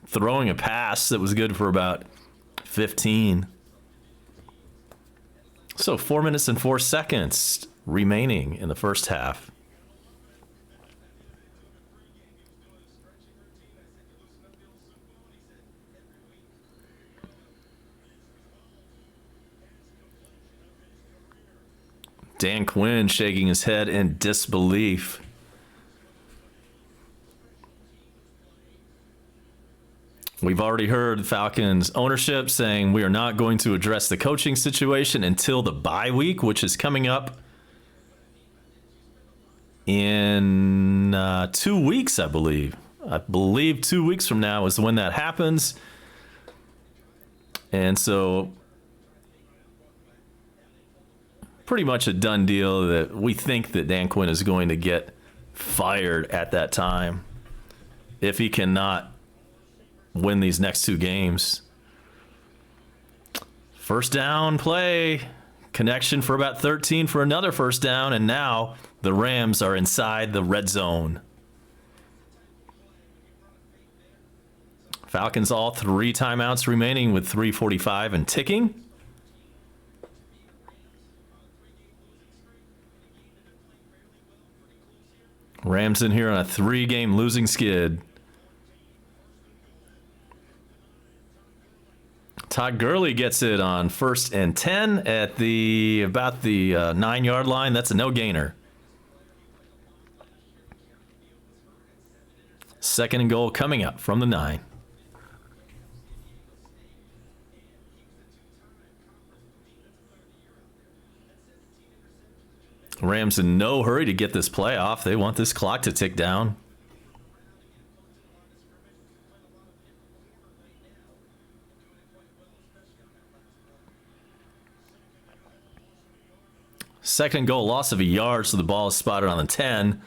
A: throwing a pass that was good for about 15. So 4 minutes and 4 seconds remaining in the first half. Dan Quinn shaking his head in disbelief. We've already heard Falcons ownership saying we are not going to address the coaching situation until the bye week, which is coming up in 2 weeks, I believe. I believe 2 weeks from now is when that happens. And so pretty much a done deal that we think that Dan Quinn is going to get fired at that time if he cannot win these next 2 games. First down play, connection for about 13 for another first down, and now the Rams are inside the red zone. Falcons all 3 timeouts remaining with 3:45 and ticking. Rams in here on a 3-game losing skid. Todd Gurley gets it on 1st and 10 at about the 9-yard line. That's a no-gainer. 2nd and goal coming up from the 9. Rams in no hurry to get this play off. They want this clock to tick down. Second goal, loss of a yard, so the ball is spotted on the 10.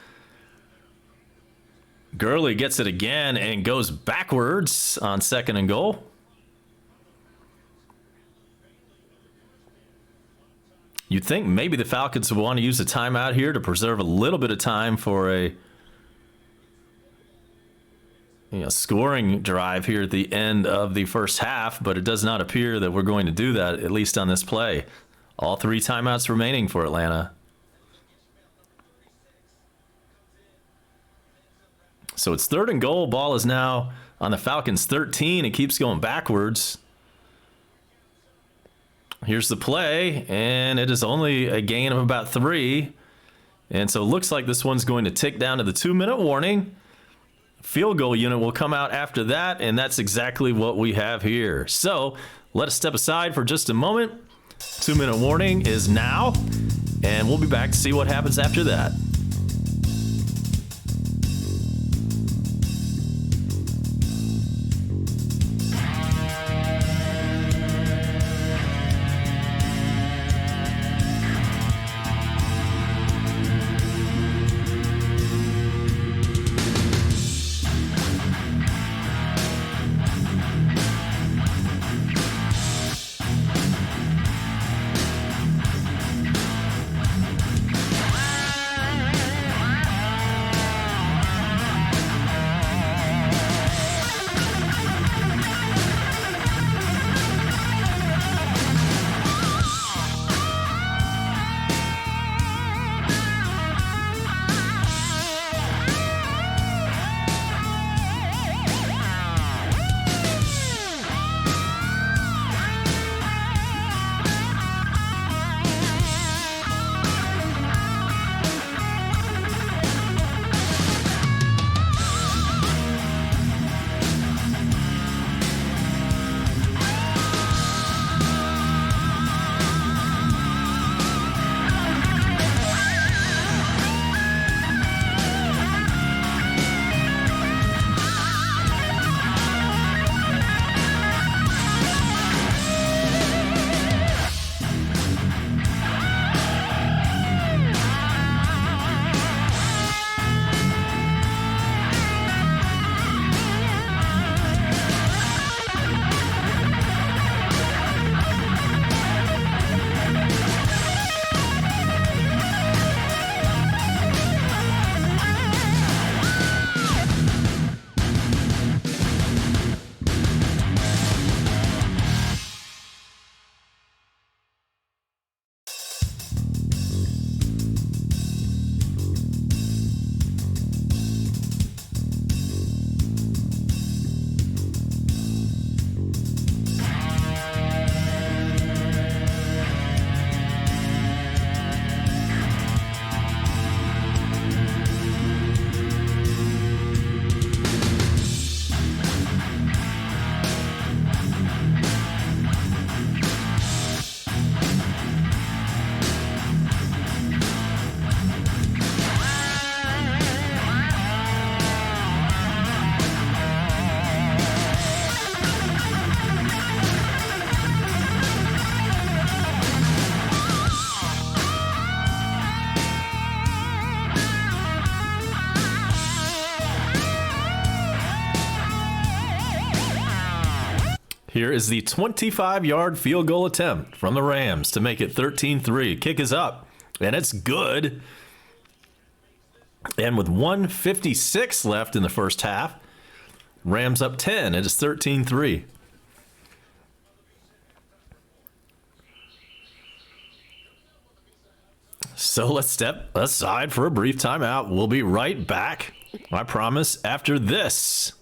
A: Gurley gets it again and goes backwards on 2nd and goal. You'd think maybe the Falcons would want to use a timeout here to preserve a little bit of time for a scoring drive here at the end of the first half, but it does not appear that we're going to do that, at least on this play. All 3 timeouts remaining for Atlanta. So it's 3rd and goal. Ball is now on the Falcons 13. It keeps going backwards. Here's the play, and it is only a gain of about 3. And so it looks like this one's going to tick down to the 2-minute warning. Field goal unit will come out after that, and that's exactly what we have here. So let us step aside for just a moment. 2-minute warning is now, and we'll be back to see what happens after that. Here is the 25-yard field goal attempt from the Rams to make it 13-3. Kick is up, and it's good. And with 1:56 left in the first half, Rams up 10. It is 13-3. So let's step aside for a brief timeout. We'll be right back, I promise, after this.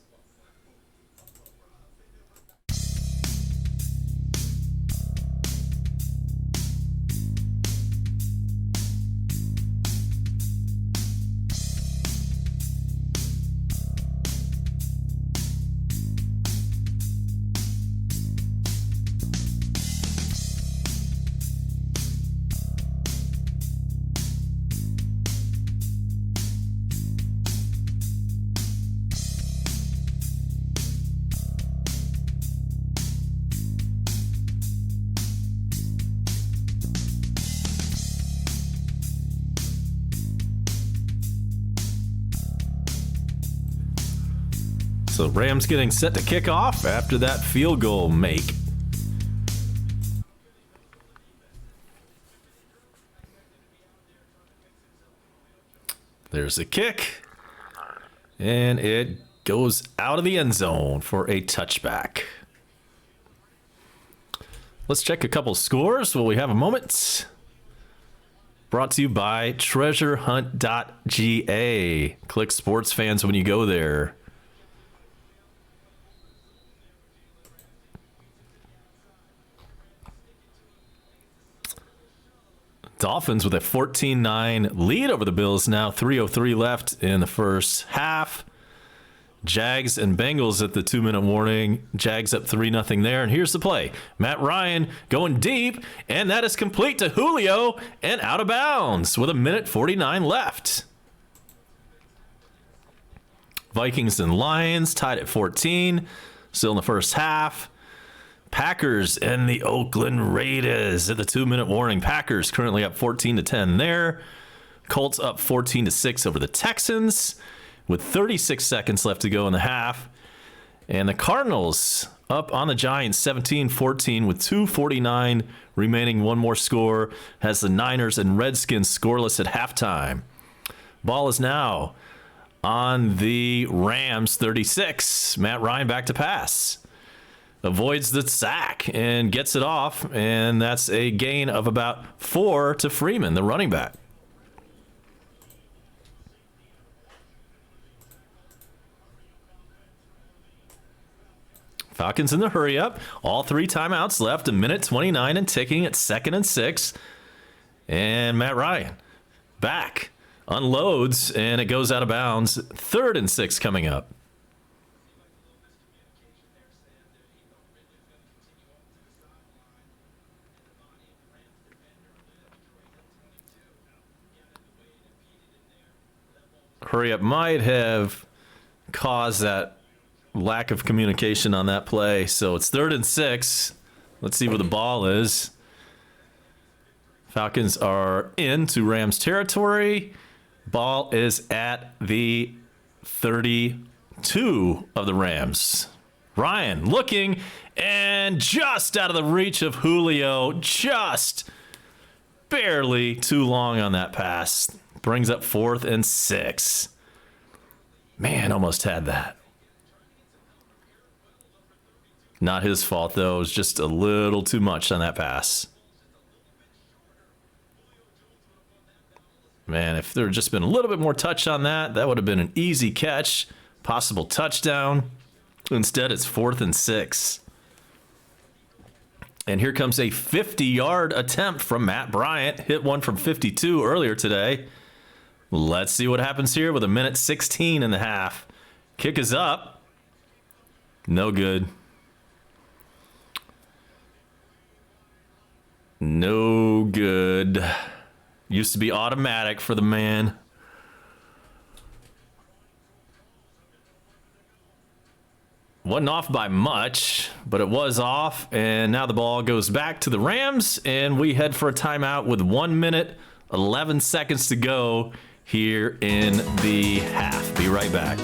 A: So Rams getting set to kick off after that field goal make. There's a kick. And it goes out of the end zone for a touchback. Let's check a couple scores while we have a moment. Brought to you by treasurehunt.ga. Click sports fans when you go there. Dolphins with a 14-9 lead over the Bills now. 3:03 left in the first half. Jags and Bengals at the 2-minute warning. Jags up 3-0 there. And here's the play. Matt Ryan going deep, and that is complete to Julio and out of bounds with 1:49 left. Vikings and Lions tied at 14. Still in the first half. Packers and the Oakland Raiders at the 2-minute warning. Packers currently up 14-10 there. Colts up 14-6 over the Texans with 36 seconds left to go in the half. And the Cardinals up on the Giants 17-14 with 2:49 remaining. One more score has the Niners and Redskins scoreless at halftime. Ball is now on the Rams 36. Matt Ryan back to pass. Avoids the sack and gets it off, and that's a gain of about 4 to Freeman, the running back. Falcons in the hurry up. All 3 timeouts left, 1:29 and ticking at 2nd and 6. And Matt Ryan back, unloads, and it goes out of bounds. 3rd and 6 coming up. Hurry up might have caused that lack of communication on that play. So it's 3rd and 6. Let's see where the ball is. Falcons are into Rams territory. Ball is at the 32 of the Rams. Ryan looking, and just out of the reach of Julio. Just barely too long on that pass. Brings up 4th and 6. Man, almost had that. Not his fault, though. It was just a little too much on that pass. Man, if there had just been a little bit more touch on that, that would have been an easy catch. Possible touchdown. Instead, it's 4th and 6. And here comes a 50-yard attempt from Matt Bryant. Hit one from 52 earlier today. Let's see what happens here with 1:16 in the half. Kick is up. No good. No good. Used to be automatic for the man. Wasn't off by much, but it was off. And now the ball goes back to the Rams, and we head for a timeout with 1 minute, 11 seconds to go here in the half. Be right back.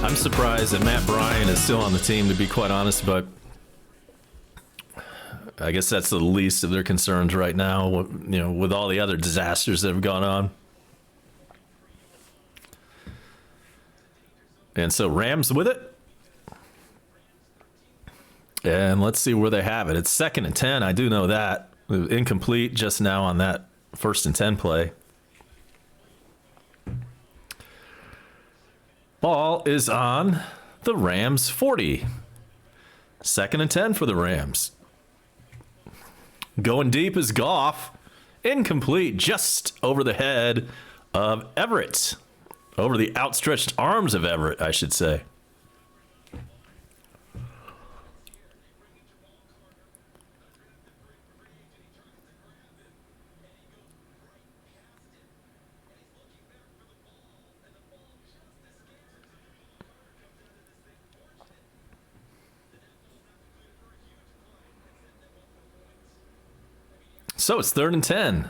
A: I'm surprised that Matt Bryan is still on the team, to be quite honest, but I guess that's the least of their concerns right now, with all the other disasters that have gone on. And so Rams with it. And let's see where they have it. It's 2nd and 10. I do know that. Incomplete just now on that 1st and 10 play. Ball is on the Rams 40. 2nd and 10 for the Rams. Going deep is Goff. Incomplete, just over the head of Everett. Over the outstretched arms of Everett, I should say. So it's 3rd and 10.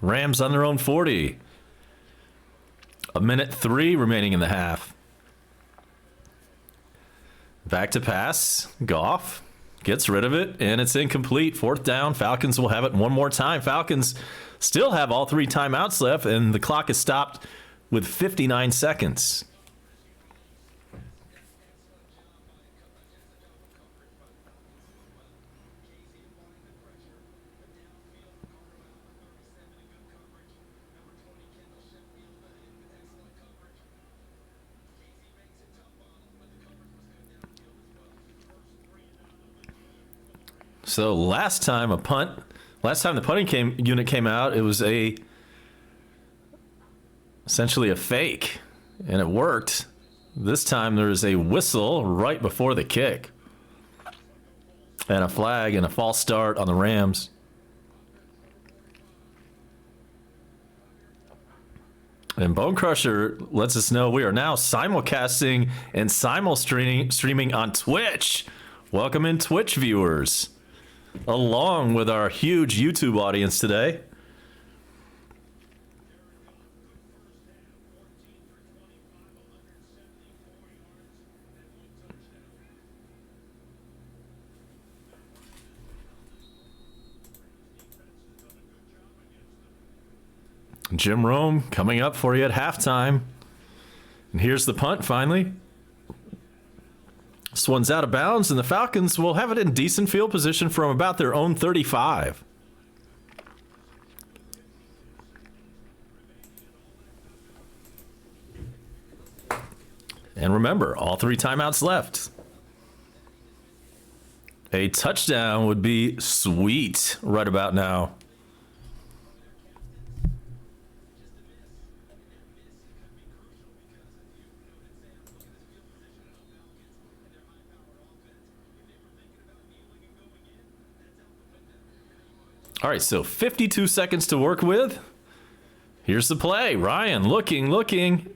A: Rams on their own 40. 1:03 remaining in the half. Back to pass. Goff gets rid of it, and it's incomplete. 4th down. Falcons will have it one more time. Falcons still have all 3 timeouts left, and the clock is stopped with 59 seconds. So last time the punting unit came out, it was essentially a fake, and it worked. This time there is a whistle right before the kick, and a flag and a false start on the Rams. And Bone Crusher lets us know we are now simulcasting and streaming on Twitch. Welcome in, Twitch viewers, along with our huge YouTube audience today. Jim Rome coming up for you at halftime. And here's the punt finally. This one's out of bounds, and the Falcons will have it in decent field position from about their own 35. And remember, all 3 timeouts left. A touchdown would be sweet right about now. All right, so 52 seconds to work with. Here's the play. Ryan looking,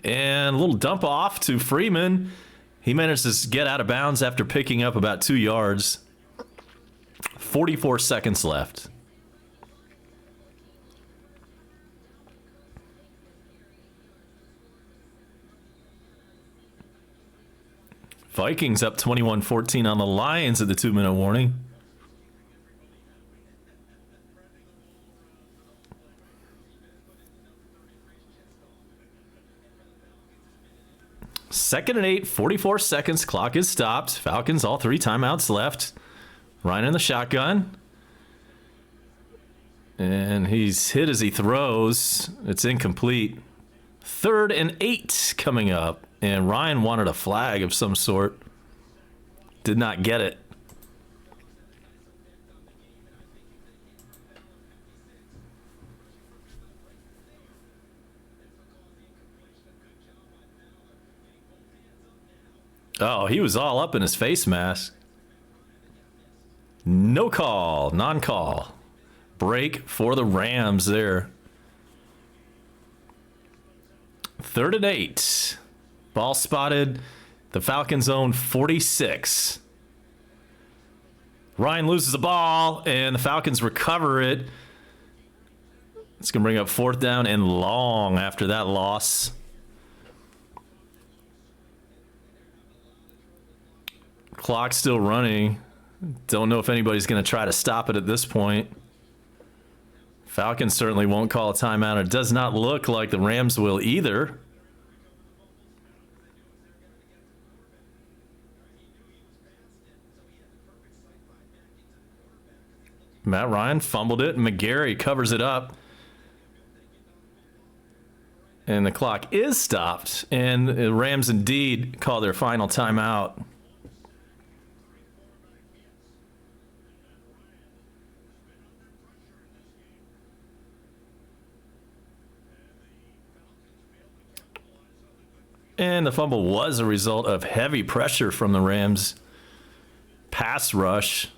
A: and a little dump off to Freeman. He managed to get out of bounds after picking up about 2 yards. 44 seconds left. Vikings up 21-14 on the Lions at the 2-minute warning. Second and 8, 44 seconds. Clock is stopped. Falcons, all 3 timeouts left. Ryan in the shotgun. And he's hit as he throws. It's incomplete. 3rd and 8 coming up. And Ryan wanted a flag of some sort. Did not get it. Oh, he was all up in his face mask. No call, non-call. Break for the Rams there. 3rd and 8. Ball spotted. The Falcons own 46. Ryan loses the ball, and the Falcons recover it. It's going to bring up 4th down and long after that loss. Clock's still running. Don't know if anybody's going to try to stop it at this point. Falcons certainly won't call a timeout. It does not look like the Rams will either. Matt Ryan fumbled it, and McGarry covers it up. And the clock is stopped, and the Rams indeed call their final timeout. And the fumble was a result of heavy pressure from the Rams pass rush.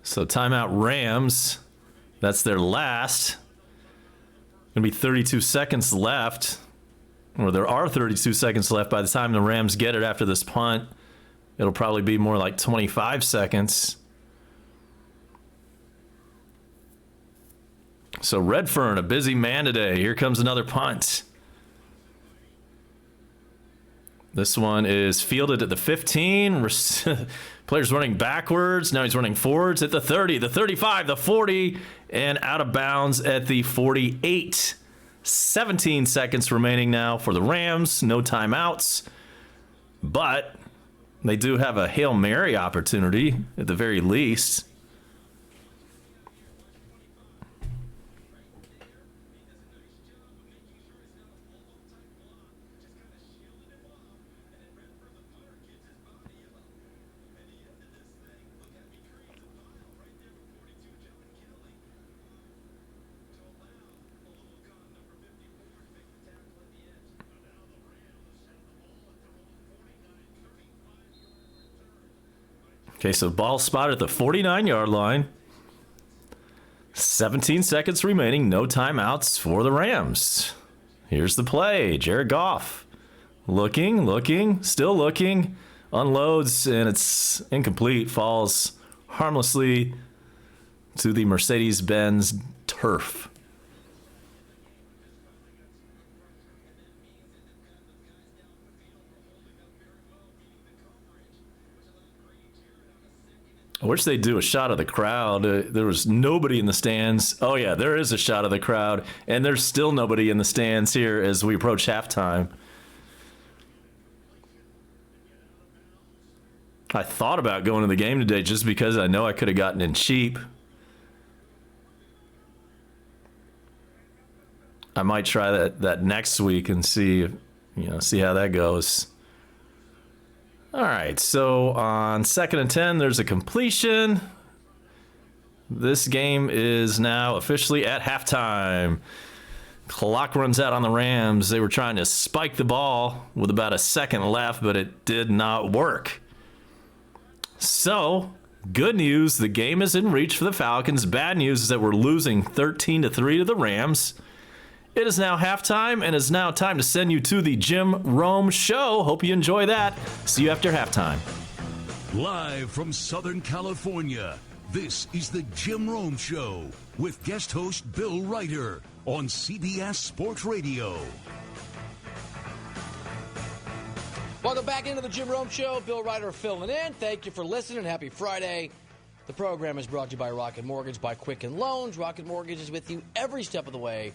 A: So timeout Rams. That's their last. Going to be 32 seconds left. Or there are 32 seconds left by the time the Rams get it after this punt. It'll probably be more like 25 seconds. So Redfern, a busy man today. Here comes another punt. This one is fielded at the 15. Player's running backwards. Now he's running forwards at the 30, the 35, the 40, and out of bounds at the 48. 17 seconds remaining now for the Rams. No timeouts. But they do have a Hail Mary opportunity at the very least. Okay, so ball spotted at the 49-yard line. 17 seconds remaining. No timeouts for the Rams. Here's the play. Jared Goff looking, still looking. Unloads, and it's incomplete. Falls harmlessly to the Mercedes-Benz turf. I wish they'd do a shot of the crowd. There was nobody in the stands. Oh, yeah, there is a shot of the crowd. And there's still nobody in the stands here as we approach halftime. I thought about going to the game today just because I know I could have gotten in cheap. I might try that next week and see how that goes. All right, so on 2nd and 10, there's a completion. This game is now officially at halftime. Clock runs out on the Rams. They were trying to spike the ball with about a second left, but it did not work. So, good news, the game is in reach for the Falcons. Bad news is that we're losing 13-3 to the Rams. It is now halftime, and it's now time to send you to the Jim Rome Show. Hope you enjoy that. See you after halftime.
B: Live from Southern California, this is the Jim Rome Show with guest host Bill Ryder on CBS Sports Radio.
C: Welcome back into the Jim Rome Show. Bill Ryder filling in. Thank you for listening. Happy Friday. The program is brought to you by Rocket Mortgage by Quicken Loans. Rocket Mortgage is with you every step of the way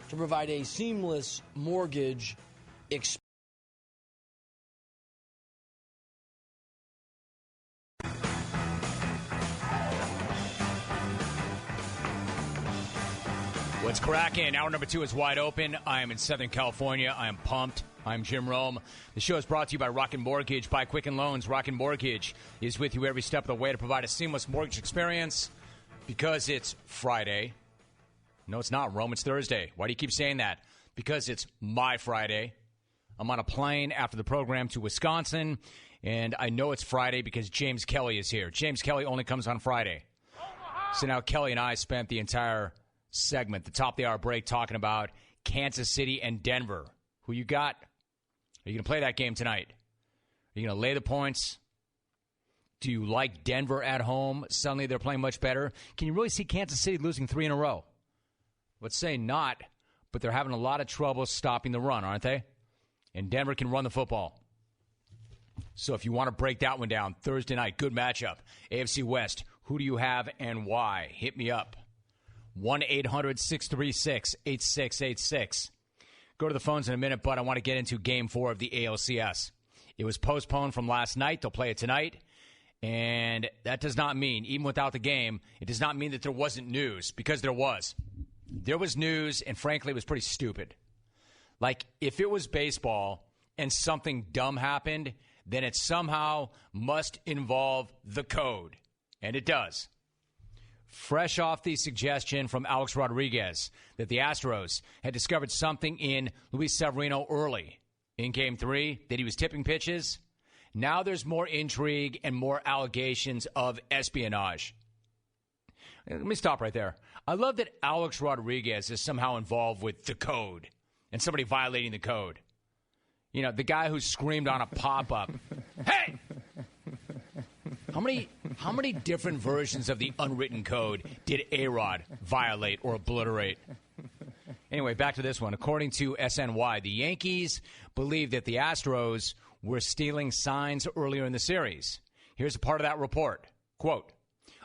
C: to provide a seamless mortgage experience.
D: What's cracking? Hour number 2 is wide open. I am in Southern California. I am pumped. I'm Jim Rome. The show is brought to you by Rocket Mortgage by Quicken Loans. Rocket Mortgage is with you every step of the way to provide a seamless mortgage experience because it's Friday. No, it's not, Rome. It's Thursday. Why do you keep saying that? Because it's my Friday. I'm on a plane after the program to Wisconsin, and I know it's Friday because James Kelly is here. James Kelly only comes on Friday. So now Kelly and I spent the entire segment, the top of the hour break, talking about Kansas City and Denver. Who you got? Are you going to play that game tonight? Are you going to lay the points? Do you like Denver at home? Suddenly they're playing much better. Can you really see Kansas City losing 3 in a row? Let's say not, but they're having a lot of trouble stopping the run, aren't they? And Denver can run the football. So if you want to break that one down, Thursday night, good matchup. AFC West, who do you have and why? Hit me up. 1-800-636-8686. Go to the phones in a minute, but I want to get into Game 4 of the ALCS. It was postponed from last night. They'll play it tonight. And that does not mean, even without the game, it does not mean that there wasn't news, because there was. There was news, and frankly, it was pretty stupid. Like, if it was baseball and something dumb happened, then it somehow must involve the code. And it does. Fresh off the suggestion from Alex Rodriguez that the Astros had discovered something in Luis Severino early in Game 3, that he was tipping pitches. Now there's more intrigue and more allegations of espionage. Let me stop right there. I love that Alex Rodriguez is somehow involved with the code and somebody violating the code. You know, the guy who screamed on a pop-up, "Hey!" How many different versions of the unwritten code did A-Rod violate or obliterate? Anyway, back to this one. According to SNY, the Yankees believe that the Astros were stealing signs earlier in the series. Here's a part of that report. Quote,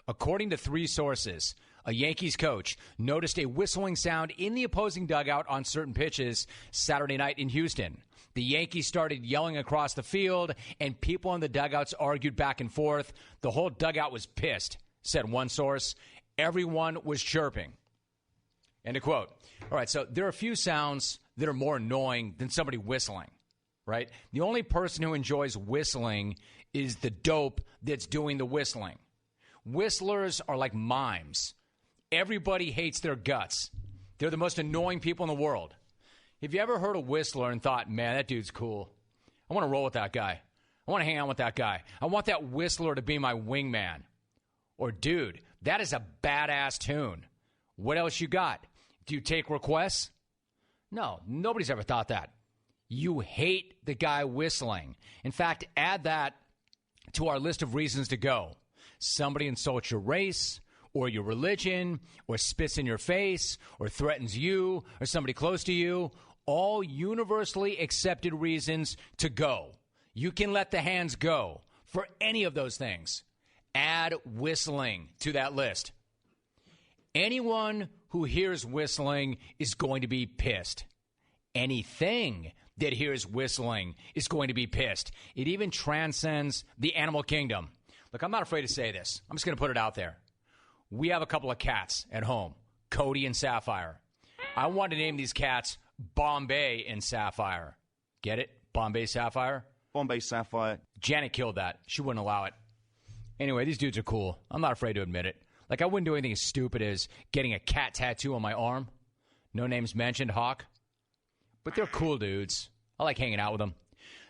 D: according to 3 sources, a Yankees coach noticed a whistling sound in the opposing dugout on certain pitches Saturday night in Houston. The Yankees started yelling across the field, and people in the dugouts argued back and forth. The whole dugout was pissed, said one source. Everyone was chirping. End of quote. All right, so there are a few sounds that are more annoying than somebody whistling, right? The only person who enjoys whistling is the dope that's doing the whistling. Whistlers are like mimes. Everybody hates their guts. They're the most annoying people in the world. Have you ever heard a whistler and thought, man, that dude's cool. I want to roll with that guy. I want to hang out with that guy. I want that whistler to be my wingman. Or, dude, that is a badass tune. What else you got? Do you take requests? No, nobody's ever thought that. You hate the guy whistling. In fact, add that to our list of reasons to go. Somebody insults your race, or your religion, or spits in your face, or threatens you, or somebody close to you. All universally accepted reasons to go. You can let the hands go for any of those things. Add whistling to that list. Anyone who hears whistling is going to be pissed. Anything that hears whistling is going to be pissed. It even transcends the animal kingdom. Look, I'm not afraid to say this. I'm just going to put it out there. We have a couple of cats at home, Cody and Sapphire. I want to name these cats Bombay and Sapphire. Get it? Bombay Sapphire?
E: Bombay Sapphire.
D: Janet killed that. She wouldn't allow it. Anyway, these dudes are cool. I'm not afraid to admit it. Like, I wouldn't do anything as stupid as getting a cat tattoo on my arm. No names mentioned, Hawk. But they're cool dudes. I like hanging out with them.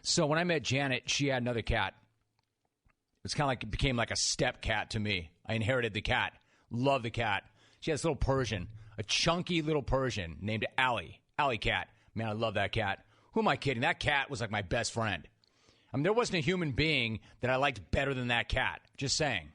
D: So when I met Janet, she had another cat. It's kind of like, it became like a step cat to me. I inherited the cat. Love the cat. She has a little Persian, a chunky little Persian named Allie. Allie cat. Man, I love that cat. Who am I kidding? That cat was like my best friend. I mean, there wasn't a human being that I liked better than that cat. Just saying.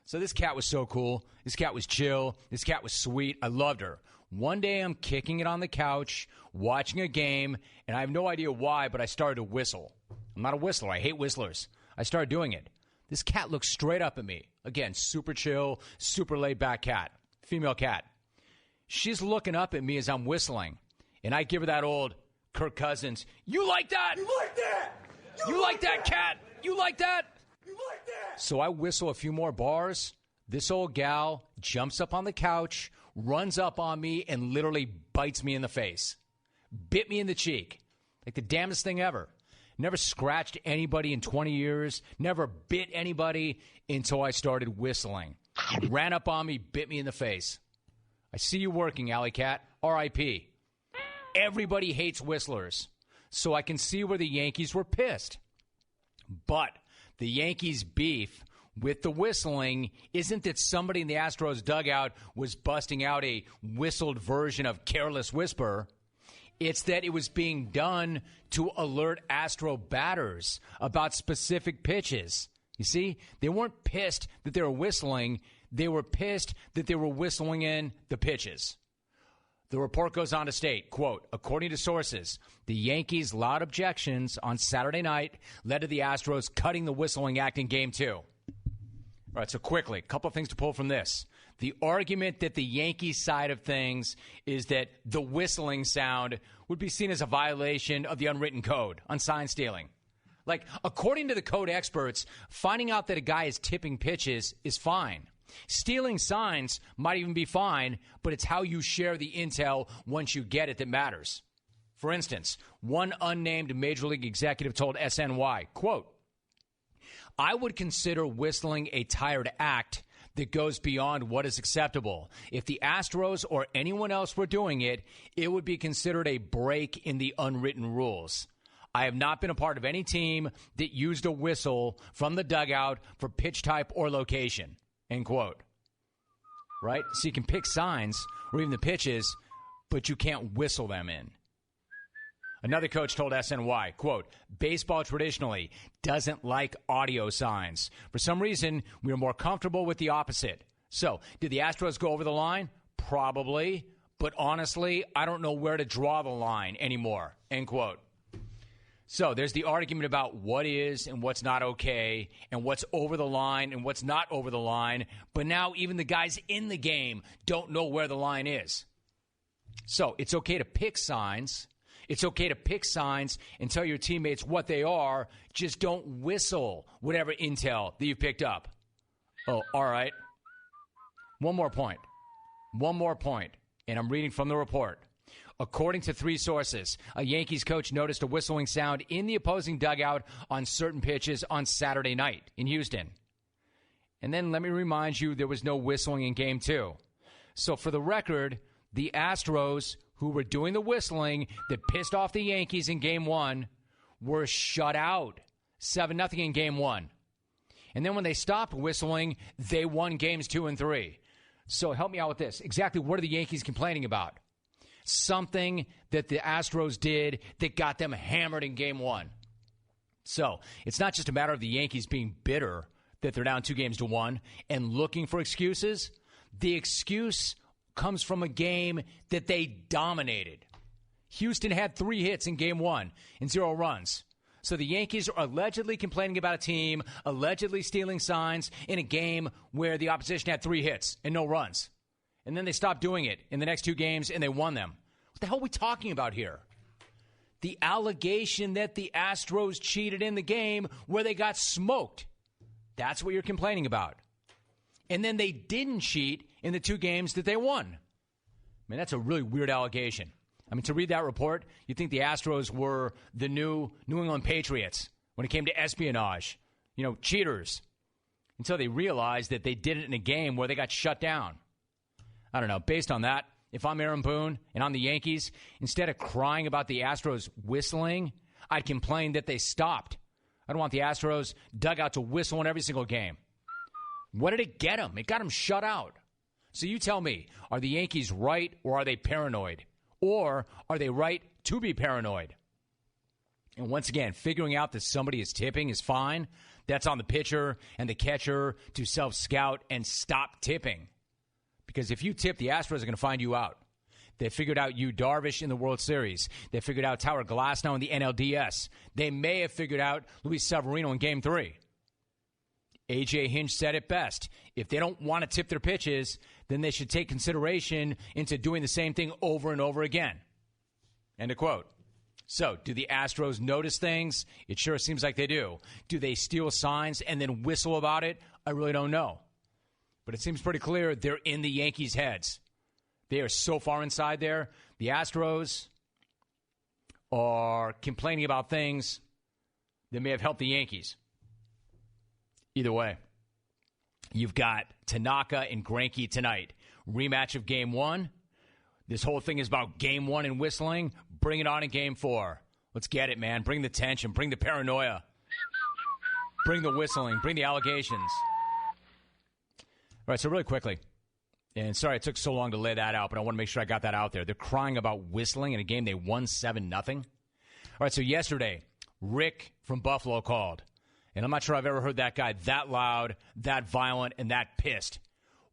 D: So this cat was so cool. This cat was chill. This cat was sweet. I loved her. One day I'm kicking it on the couch, watching a game, and I have no idea why, but I started to whistle. I'm not a whistler. I hate whistlers. I started doing it. This cat looks straight up at me. Again, super chill, super laid-back cat. Female cat. She's looking up at me as I'm whistling, and I give her that old Kirk Cousins, you like that?
F: You like that?
D: You like that, cat? You like that?
F: You like that?
D: So I whistle a few more bars. This old gal jumps up on the couch, runs up on me, and literally bites me in the face. Bit me in the cheek. Like the damnedest thing ever. Never scratched anybody in 20 years. Never bit anybody until I started whistling. Ran up on me, bit me in the face. I see you working, Alley Cat. R.I.P. Everybody hates whistlers, so I can see where the Yankees were pissed. But the Yankees' beef with the whistling isn't that somebody in the Astros dugout was busting out a whistled version of Careless Whisper. It's that it was being done to alert Astro batters about specific pitches. You see, they weren't pissed that they were whistling. They were pissed that they were whistling in the pitches. The report goes on to state, quote, according to sources, the Yankees' loud objections on Saturday night led to the Astros cutting the whistling act in Game 2. All right, so quickly, a couple of things to pull from this. The argument that the Yankees side of things is that the whistling sound would be seen as a violation of the unwritten code on sign stealing. Like, according to the code experts, finding out that a guy is tipping pitches is fine. Stealing signs might even be fine, but it's how you share the intel once you get it that matters. For instance, one unnamed Major League executive told SNY, quote, I would consider whistling a tired act that goes beyond what is acceptable. If the Astros or anyone else were doing it, it would be considered a break in the unwritten rules. I have not been a part of any team that used a whistle from the dugout for pitch type or location. End quote. Right? So you can pick signs or even the pitches, but you can't whistle them in. Another coach told SNY, quote, baseball traditionally doesn't like audio signs. For some reason, we are more comfortable with the opposite. So, did the Astros go over the line? Probably. But honestly, I don't know where to draw the line anymore. End quote. So there's the argument about what is and what's not okay and what's over the line and what's not over the line. But now even the guys in the game don't know where the line is. So it's okay to pick signs. It's okay to pick signs and tell your teammates what they are. Just don't whistle whatever intel that you picked up. Oh, all right. One more point. And I'm reading from the report. According to 3 sources, a Yankees coach noticed a whistling sound in the opposing dugout on certain pitches on Saturday night in Houston. And then let me remind you, there was no whistling in Game 2. So for the record, the Astros, who were doing the whistling that pissed off the Yankees in Game 1, were shut out 7-0 in Game 1. And then when they stopped whistling, they won Games 2 and 3. So help me out with this. Exactly what are the Yankees complaining about? Something that the Astros did that got them hammered in Game 1. So it's not just a matter of the Yankees being bitter that they're down 2-1 and looking for excuses. The excuse comes from a game that they dominated. Houston had 3 hits in Game 1 and 0 runs. So the Yankees are allegedly complaining about a team, allegedly stealing signs in a game where the opposition had 3 hits and no runs. And then they stopped doing it in the next 2 games, and they won them. What the hell are we talking about here? The allegation that the Astros cheated in the game where they got smoked. That's what you're complaining about. And then they didn't cheat in the 2 games that they won. I mean, that's a really weird allegation. I mean, to read that report, you'd think the Astros were the new New England Patriots when it came to espionage. You know, cheaters. Until they realized that they did it in a game where they got shut down. I don't know. Based on that, if I'm Aaron Boone and I'm the Yankees, instead of crying about the Astros whistling, I'd complain that they stopped. I don't want the Astros dugout to whistle in every single game. What did it get them? It got them shut out. So you tell me, are the Yankees right or are they paranoid? Or are they right to be paranoid? And once again, figuring out that somebody is tipping is fine. That's on the pitcher and the catcher to self-scout and stop tipping. Because if you tip, the Astros are going to find you out. They figured out Yu Darvish in the World Series. They figured out Tower Glasnow in the NLDS. They may have figured out Luis Severino in Game 3. A.J. Hinch said it best. If they don't want to tip their pitches, then they should take consideration into doing the same thing over and over again. End of quote. So, do the Astros notice things? It sure seems like they do. Do they steal signs and then whistle about it? I really don't know. But it seems pretty clear they're in the Yankees' heads. They are so far inside there. The Astros are complaining about things that may have helped the Yankees. Either way, you've got Tanaka and Greinke tonight. Rematch of Game 1. This whole thing is about Game 1 and whistling. Bring it on in Game 4. Let's get it, man. Bring the tension. Bring the paranoia. Bring the whistling. Bring the allegations. All right, so really quickly, and sorry it took so long to lay that out, but I want to make sure I got that out there. They're crying about whistling in a game they won 7-0. All right, so yesterday, Rick from Buffalo called. And I'm not sure I've ever heard that guy that loud, that violent, and that pissed.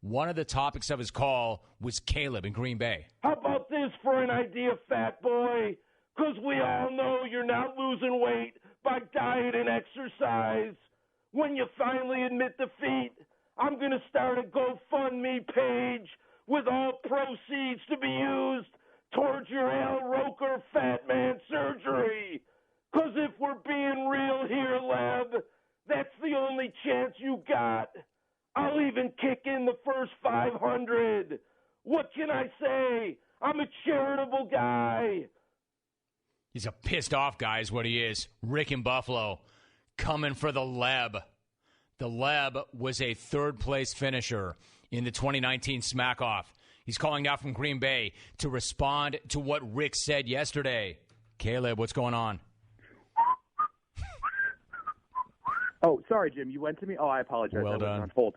D: One of the topics of his call was Caleb in Green Bay.
E: How about this? this for an idea, fat boy, because we all know you're not losing weight by diet and exercise. When you finally admit defeat, I'm going to start a GoFundMe page with all proceeds to be used towards your Al Roker fat man surgery. Because if we're being real here, Lev, that's the only chance you got. I'll even kick in the first 500. What can I say? I'm a charitable guy.
D: He's a pissed off guy is what he is. Rick in Buffalo coming for the Leb. The Leb was a third-place finisher in the 2019 Smack-Off. He's calling out from Green Bay to respond to what Rick said yesterday. Caleb, what's going on?
F: Oh, sorry, Jim. You went to me? Oh, I apologize.
D: Well
F: I
D: done.
F: wasn't on hold.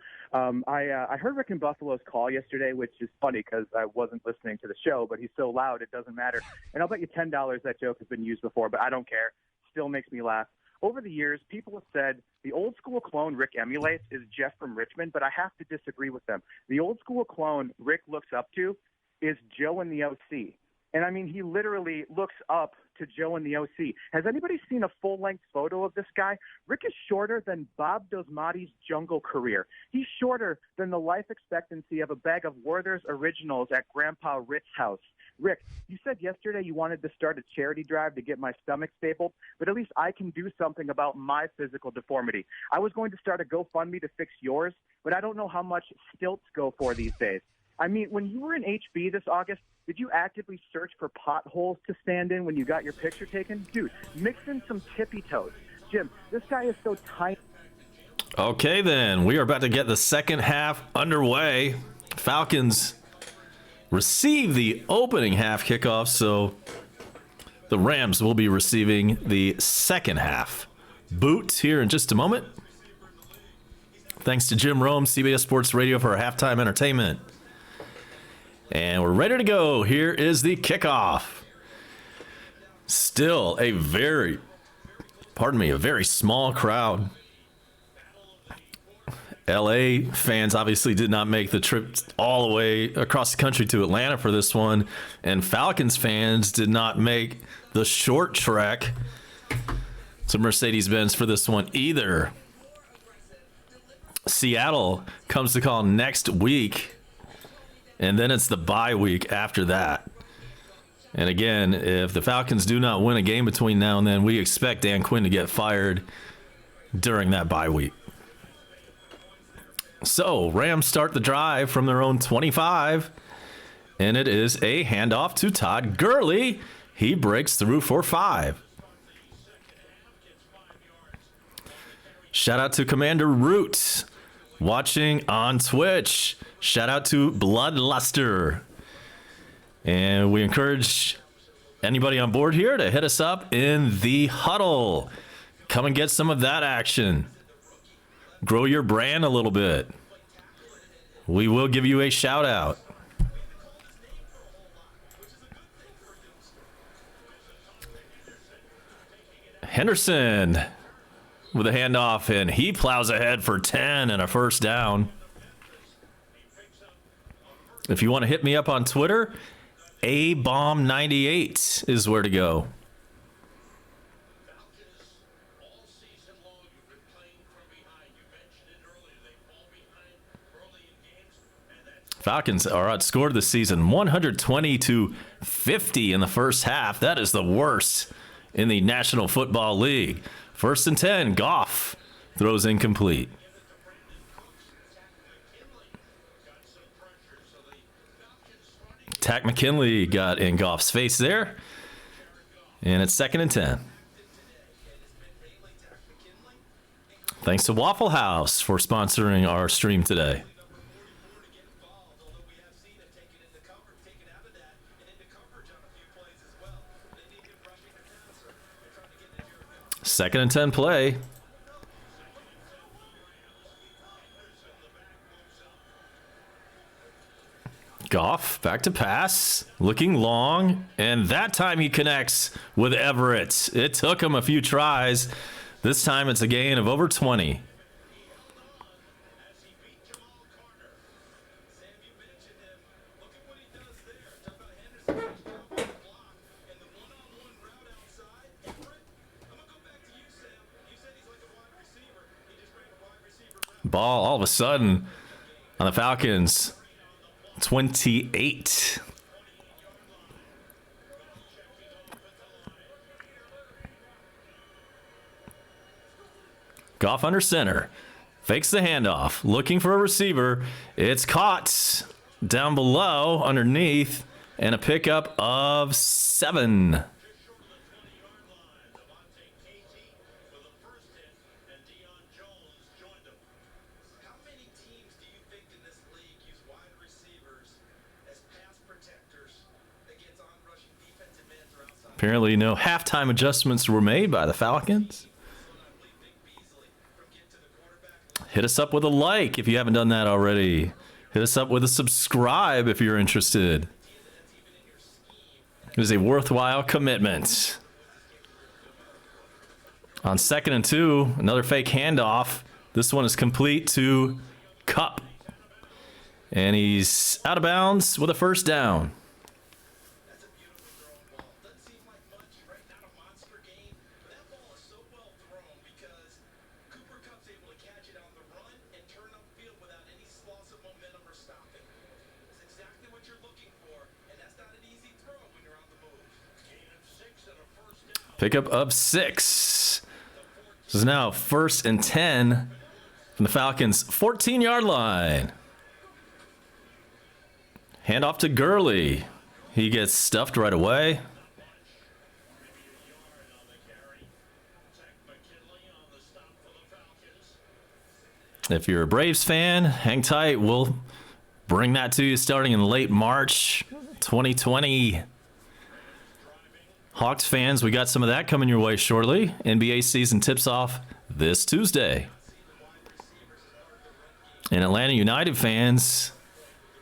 F: I heard Rick in Buffalo's call yesterday, which is funny because I wasn't listening to the show, but he's so loud it doesn't matter. And I'll bet you $10 that joke has been used before, but I don't care. Still makes me laugh. Over the years, people have said the old school clone Rick emulates is Jeff from Richmond, but I have to disagree with them. The old school clone Rick looks up to is Joe in the OC. And, I mean, he literally looks up to Joe in the OC. Has anybody seen a full-length photo of this guy? Rick is shorter than Bob Dosmati's jungle career. He's shorter than the life expectancy of a bag of Werther's Originals at Grandpa Rick's house. Rick, you said yesterday you wanted to start a charity drive to get my stomach stapled, but at least I can do something about my physical deformity. I was going to start a GoFundMe to fix yours, but I don't know how much stilts go for these days. I mean, when you were in HB this August, did you actively search for potholes to stand in when you got your picture taken? Dude, mix in some tippy toes. Jim, this guy is so tiny.
A: Okay, then. We are about to get the second half underway. Falcons receive the opening half kickoff, so the Rams will be receiving the second half. Boot here in just a moment. Thanks to Jim Rome, CBS Sports Radio, for our halftime entertainment. And we're ready to go. Here is the kickoff. Still a very small crowd. LA fans obviously did not make the trip all the way across the country to Atlanta for this one. And Falcons fans did not make the short trek to Mercedes-Benz for this one either. Seattle comes to call next week. And then it's the bye week after that. And again, if the Falcons do not win a game between now and then, we expect Dan Quinn to get fired during that bye week. So, Rams start the drive from their own 25. And it is a handoff to Todd Gurley. He breaks through for 5. Shout out to Commander Root watching on Twitch. Shout out to Bloodluster. And we encourage anybody on board here to hit us up in the huddle. Come and get some of that action. Grow your brand a little bit. We will give you a shout out. Henderson with a handoff, and he plows ahead for 10 and a first down. If you want to hit me up on Twitter, ABomb98 is where to go. Falcons are outscored this season 120-50 in the first half. That is the worst in the National Football League. 1st and 10, Goff throws incomplete. Tack McKinley got in Goff's face there. And it's 2nd and 10. Thanks to Waffle House for sponsoring our stream today. Second and 10 play. Goff back to pass, looking long, and that time he connects with Everett. It took him a few tries. This time it's a gain of over 20. Ball all of a sudden on the Falcons. 28. Goff under center. Fakes the handoff. Looking for a receiver. It's caught down below underneath. And a pickup of 7. Apparently no halftime adjustments were made by the Falcons. Hit us up with a like if you haven't done that already. Hit us up with a subscribe if you're interested. It is a worthwhile commitment. On 2nd and 2, another fake handoff. This one is complete to Kupp. And he's out of bounds with a first down. Pickup of 6. This is now 1st and 10 from the Falcons' 14-yard line. Hand off to Gurley. He gets stuffed right away. If you're a Braves fan, hang tight. We'll bring that to you starting in late March 2020. Hawks fans, we got some of that coming your way shortly. NBA season tips off this Tuesday. And Atlanta United fans,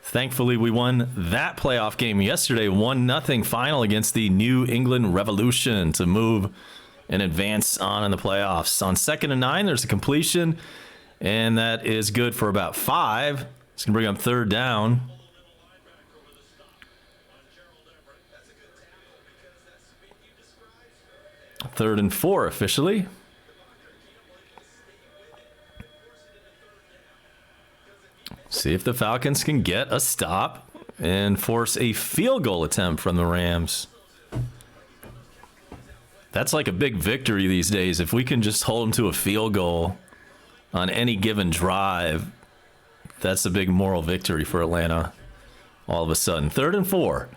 A: thankfully we won that playoff game yesterday. 1-0 final against the New England Revolution to move and advance on in the playoffs. On 2nd and 9, there's a completion, and that is good for about 5. It's going to bring up 3rd down. 3rd and 4 officially. See if the Falcons can get a stop and force a field goal attempt from the Rams. That's like a big victory these days. If we can just hold them to a field goal on any given drive, that's a big moral victory for Atlanta all of a sudden. 3rd and 4.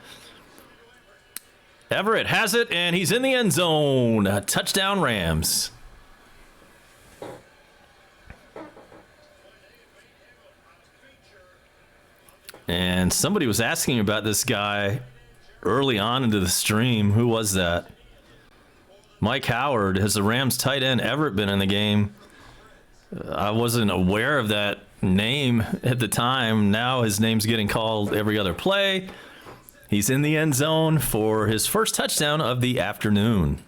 A: Everett has it, and he's in the end zone. Touchdown, Rams. And somebody was asking about this guy early on into the stream. Who was that? Mike Howard. Has the Rams tight end Everett been in the game? I wasn't aware of that name at the time. Now his name's getting called every other play. He's in the end zone for his first touchdown of the afternoon.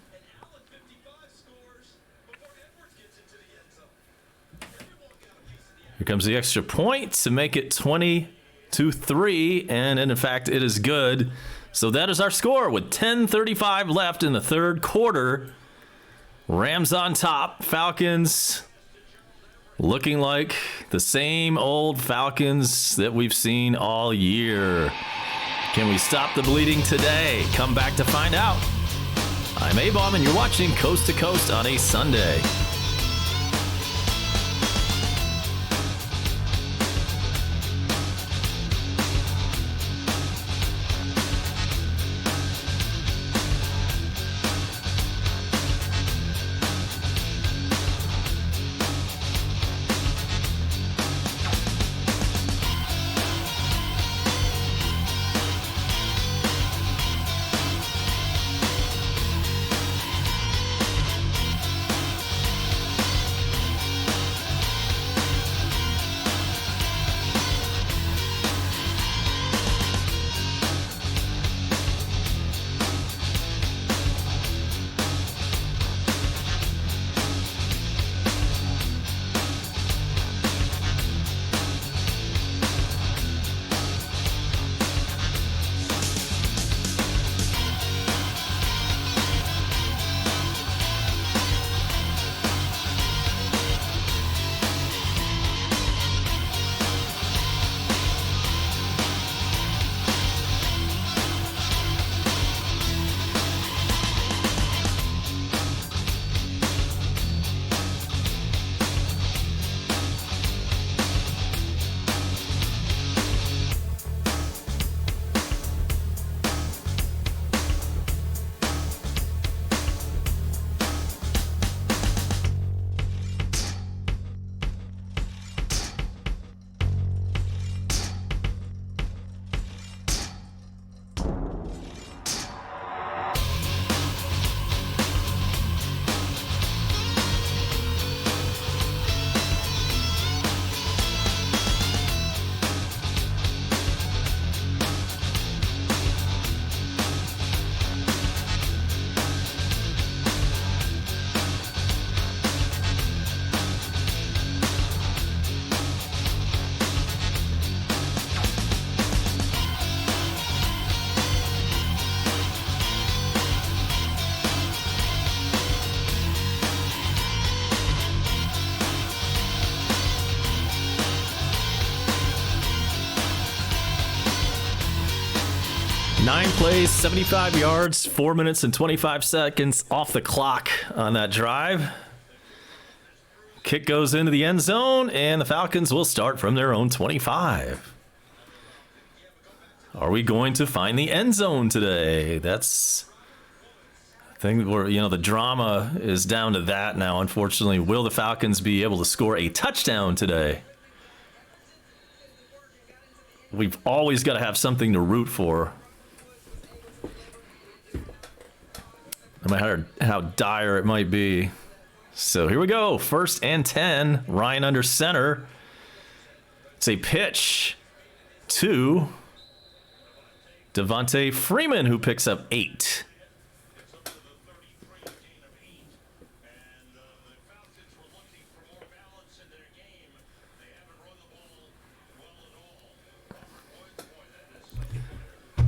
A: Here comes the extra point to make it 20-3, and in fact, it is good. So that is our score with 10:35 left in the 3rd quarter. Rams on top. Falcons looking like the same old Falcons that we've seen all year. Can we stop the bleeding today? Come back to find out. I'm A-Bomb, and you're watching Coast to Coast on a Sunday. 9 plays, 75 yards, 4 minutes and 25 seconds off the clock on that drive. Kick goes into the end zone, and the Falcons will start from their own 25. Are we going to find the end zone today? That's the thing where, the drama is down to that now, unfortunately. Will the Falcons be able to score a touchdown today? We've always got to have something to root for. No matter how dire it might be. So here we go. 1st and 10. Ryan under center. It's a pitch to Devontae Freeman, who picks up 8.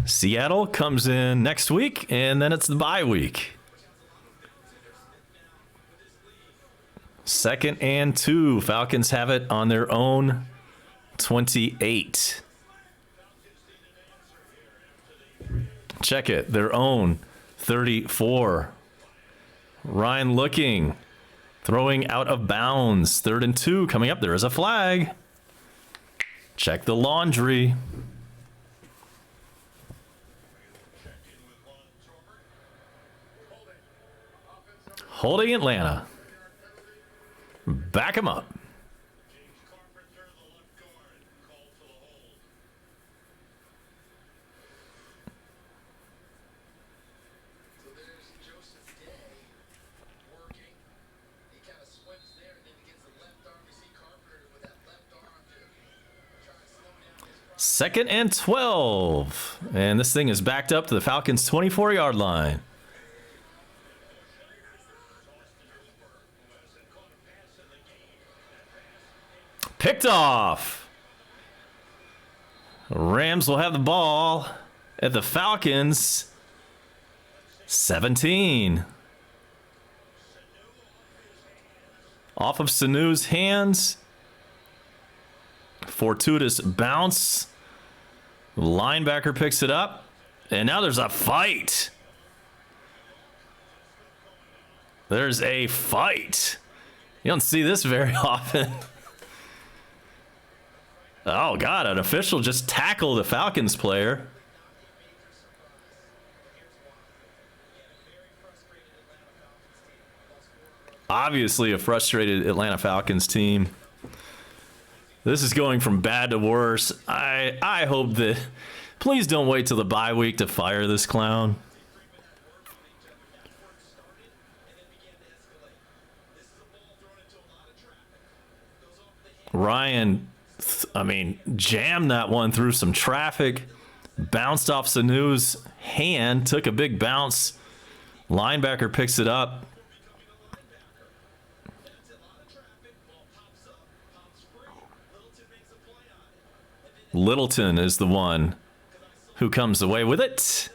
A: Seattle comes in next week, and then it's the bye week. 2nd and 2. Falcons have it on their own 28. Check it. Their own 34. Ryan looking. Throwing out of bounds. 3rd and 2 coming up. There is a flag. Check the laundry. Holding Atlanta. Back him up. Second and 12. And this thing is backed up to the Falcons' 24-yard line. Picked off. Rams will have the ball at the Falcons' 17. Off of Sanu's hands. Fortuitous bounce. Linebacker picks it up. And now there's a fight. There's a fight. You don't see this very often. Oh, God, an official just tackled a Falcons player. Obviously a frustrated Atlanta Falcons team. This is going from bad to worse. I hope that... Please don't wait till the bye week to fire this clown. Ryan... jammed that one through some traffic. Bounced off Sanu's hand. Took a big bounce. Linebacker picks it up. Littleton is the one who comes away with it.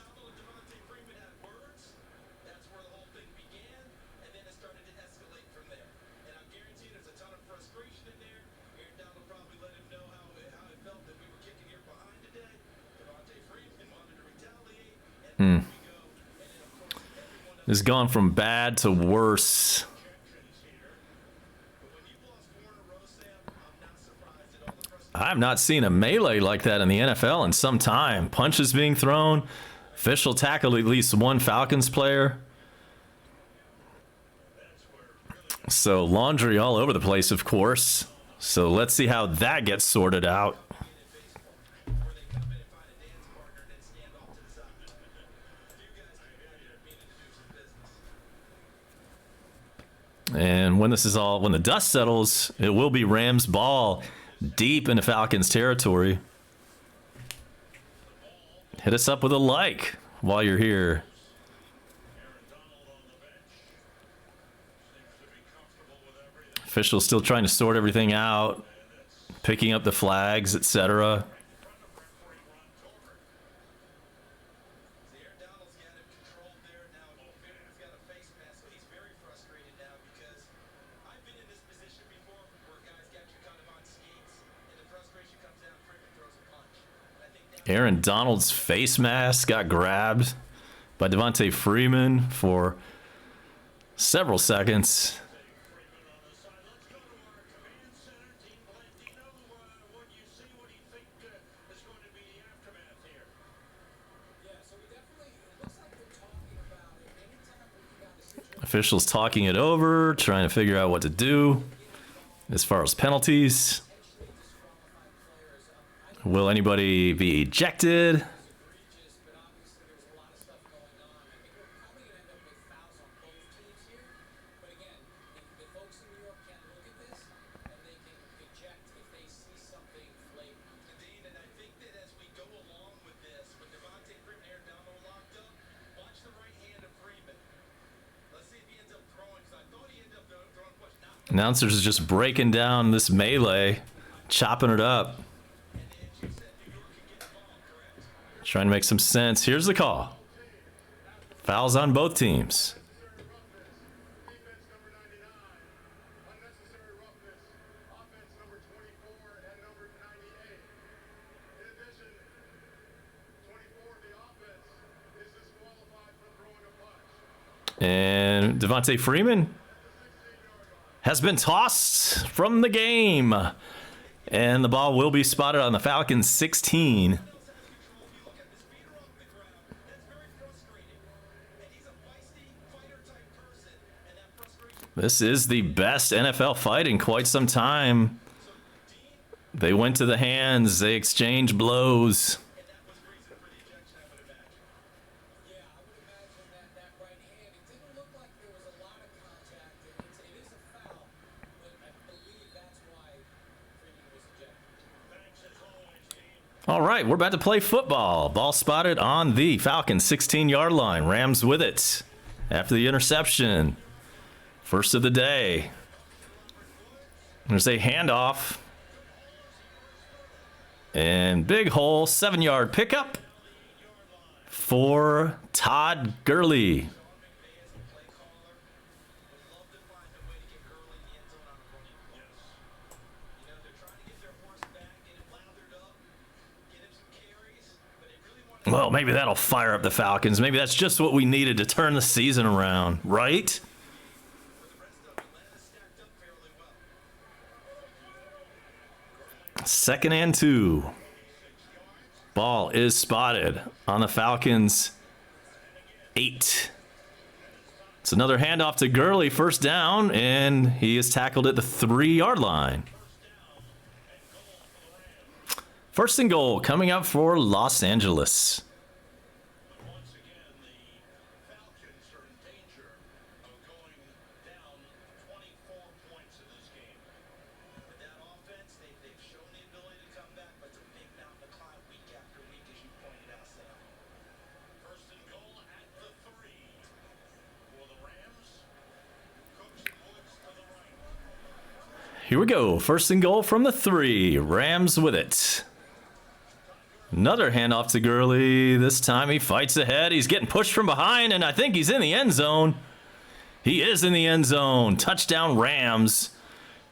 A: It's gone from bad to worse. I've not seen a melee like that in the NFL in some time. Punches being thrown. Official tackled at least one Falcons player. So laundry all over the place, of course. So let's see how that gets sorted out. And when the dust settles, it will be Rams ball deep into Falcons territory. Hit us up with a like while you're here. Officials still trying to sort everything out, picking up the flags, etc. Aaron Donald's face mask got grabbed by Devontae Freeman for several seconds. Officials talking it over, trying to figure out what to do as far as penalties. Will anybody be ejected? Announcers is just breaking down this melee, chopping it up. Trying to make some sense. Here's the call. Fouls on both teams. And Devontae Freeman has been tossed from the game. And the ball will be spotted on the Falcons 16. This is the best NFL fight in quite some time. They went to the hands. They exchanged blows. All right, we're about to play football. Ball spotted on the Falcons 16-yard line. Rams with it after the interception. First of the day. There's a handoff. And big hole, 7-yard pickup for Todd Gurley. Well, maybe that'll fire up the Falcons. Maybe that's just what we needed to turn the season around, right? Second and 2. Ball is spotted on the Falcons 8. It's another handoff to Gurley, first down, and he is tackled at the 3-yard line. First and goal coming up for Los Angeles. Here we go. First and goal from the 3. Rams with it. Another handoff to Gurley. This time he fights ahead. He's getting pushed from behind, and I think he's in the end zone. He is in the end zone. Touchdown Rams.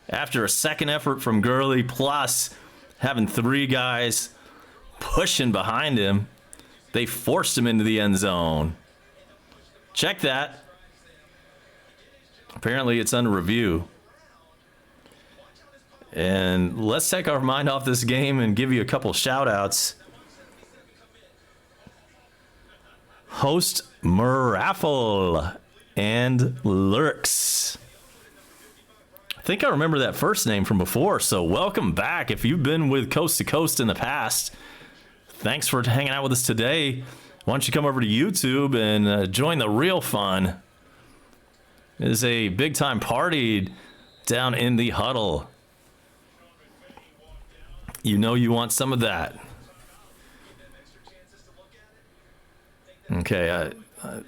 A: After a second effort from Gurley, plus having 3 guys pushing behind him, they forced him into the end zone. Check that. Apparently it's under review. And let's take our mind off this game and give you a couple shout-outs. Host Meraffle and Lurks. I think I remember that first name from before, so welcome back. If you've been with Coast to Coast in the past, thanks for hanging out with us today. Why don't you come over to YouTube and join the real fun. It is a big-time party down in the huddle. You know you want some of that. Okay,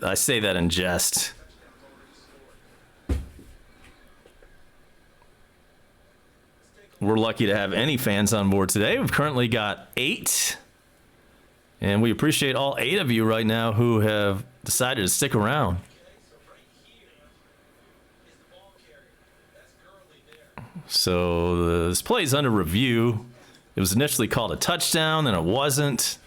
A: I say that in jest. We're lucky to have any fans on board today. We've currently got 8. And we appreciate all 8 of you right now who have decided to stick around. So this play is under review. It was initially called a touchdown, then it wasn't.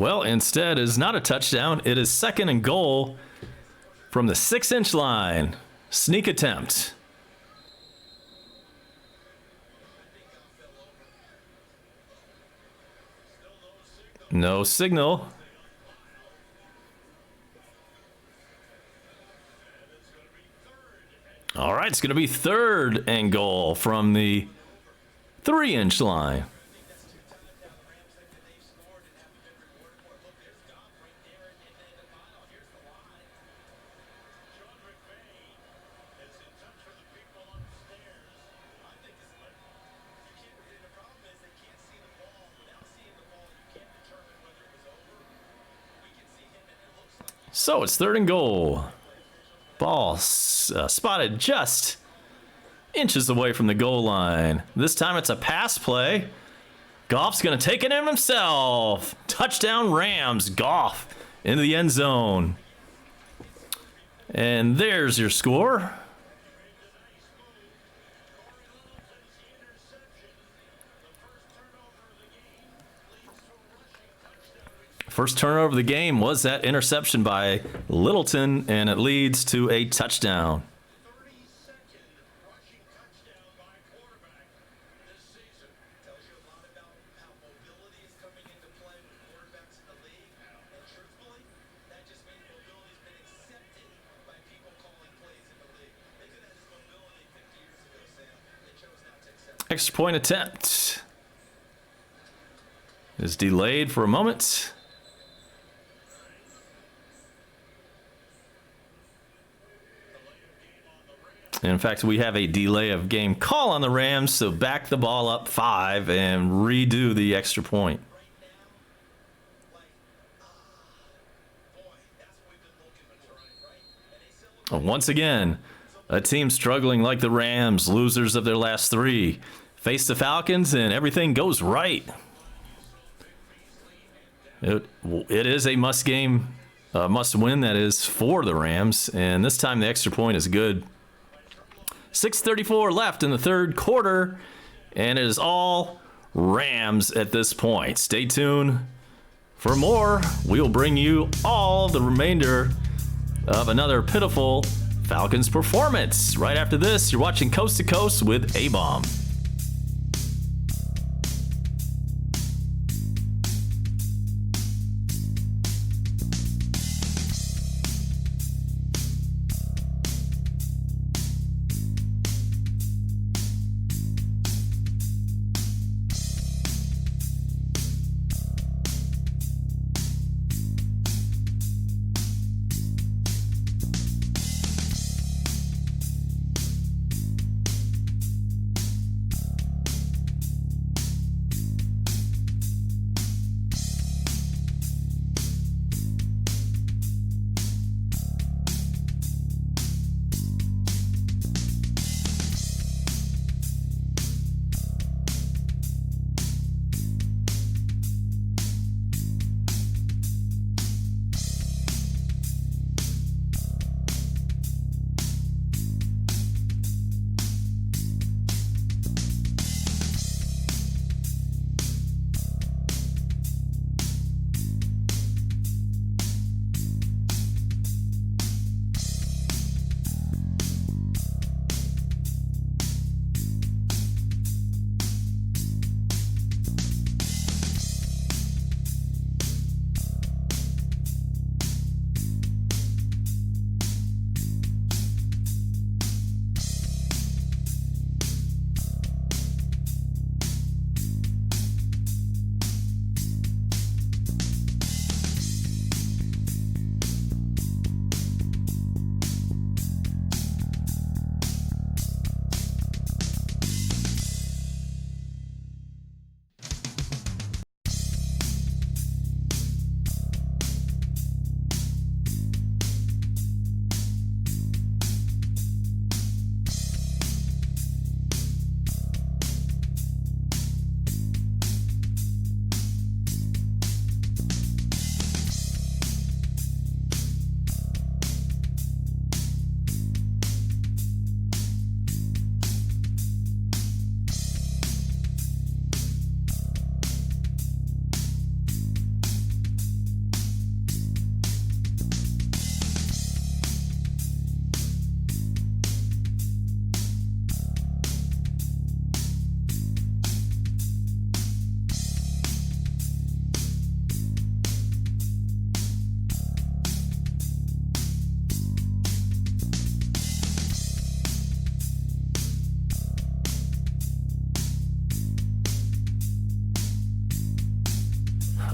A: Well, instead is not a touchdown. It is 2nd and goal from the 6-inch line. Sneak attempt. No signal. All right, it's going to be 3rd and goal from the 3-inch line. So it's 3rd and goal. Ball spotted just inches away from the goal line. This time it's a pass play. Goff's going to take it in himself. Touchdown Rams. Goff into the end zone. And there's your score. First turnover of the game was that interception by Littleton, and it leads to a touchdown. Extra point attempt is delayed for a moment. In fact, we have a delay of game call on the Rams, so back the ball up 5 and redo the extra point. Once again, a team struggling like the Rams, losers of their last 3, face the Falcons and everything goes right. It is a must-win, that is, for the Rams, and this time the extra point is good. 6:34 left in the 3rd quarter, and it is all Rams at this point. Stay tuned for more. We'll bring you all the remainder of another pitiful Falcons performance. Right after this, you're watching Coast to Coast with A-Bomb.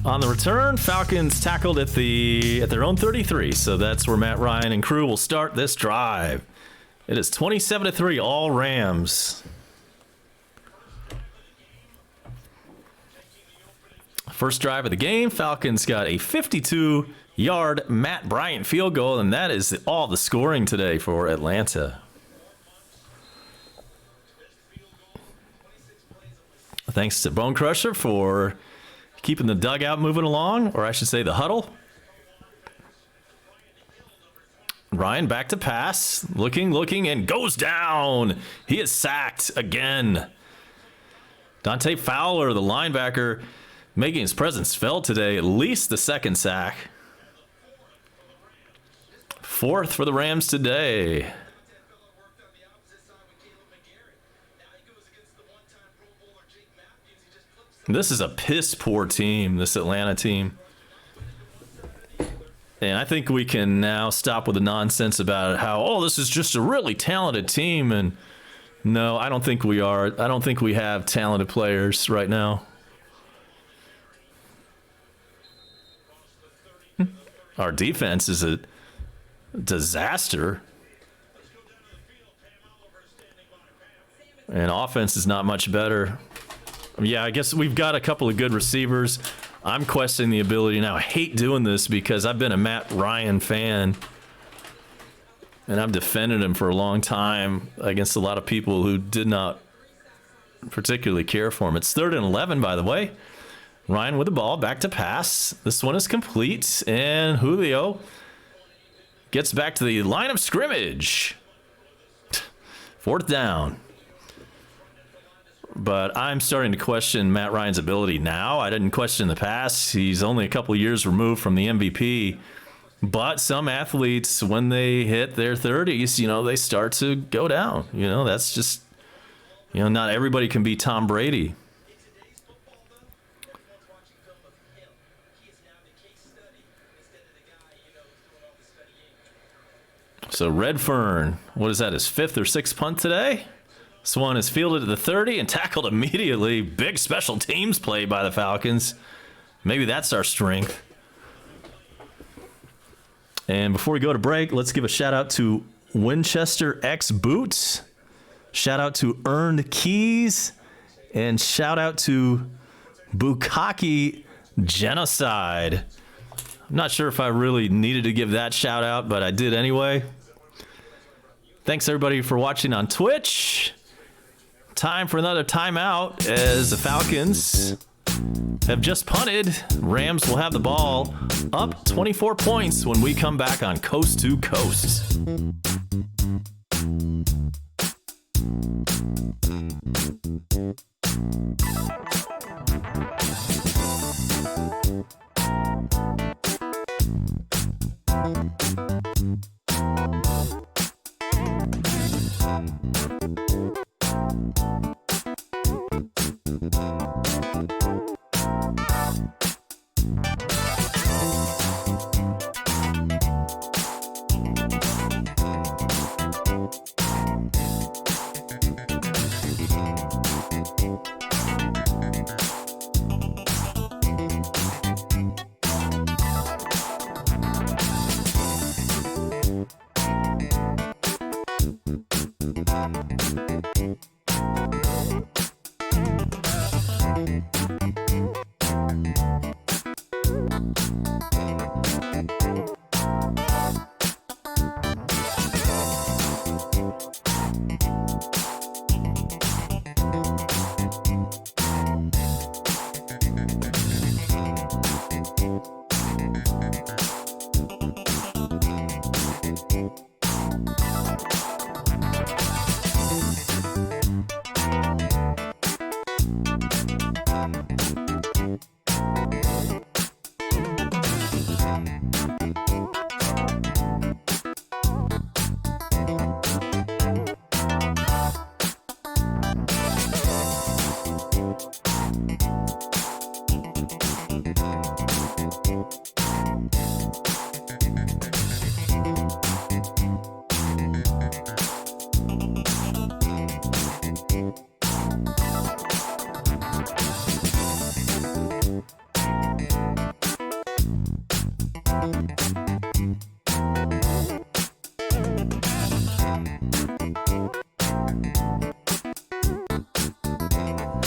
A: On the return, Falcons tackled at their own 33, so that's where Matt Ryan and crew will start this drive. It is 27-3, all Rams. First drive of the game, Falcons got a 52-yard Matt Bryant field goal, and that is all the scoring today for Atlanta. Thanks to Bone Crusher for keeping the dugout moving along, or I should say the huddle. Ryan back to pass, looking, and goes down. He is sacked again. Dante Fowler, the linebacker, making his presence felt today, at least the second sack. Fourth for the Rams today. This is a piss-poor team, this Atlanta team. And I think we can now stop with the nonsense about how, this is just a really talented team. And no, I don't think we are. I don't think we have talented players right now. Our defense is a disaster. And offense is not much better. Yeah, I guess we've got a couple of good receivers. I'm questioning the ability now. I hate doing this because I've been a Matt Ryan fan. And I've defended him for a long time against a lot of people who did not particularly care for him. It's 3rd and 11, by the way. Ryan with the ball, back to pass. This one is complete. And Julio gets back to the line of scrimmage. 4th down. But I'm starting to question Matt Ryan's ability now. I didn't question the past. He's only a couple of years removed from the MVP. But some athletes, when they hit their 30s, they start to go down. That's just, not everybody can be Tom Brady. So Redfern, what is that, his 5th or 6th punt today? This one is fielded at the 30 and tackled immediately. Big special teams play by the Falcons. Maybe that's our strength. And before we go to break, let's give a shout out to Winchester X Boots. Shout out to Earned Keys. And shout out to Bukkake Genocide. I'm not sure if I really needed to give that shout out, but I did anyway. Thanks everybody for watching on Twitch. Time for another timeout as the Falcons have just punted. Rams will have the ball up 24 points when we come back on Coast to Coast.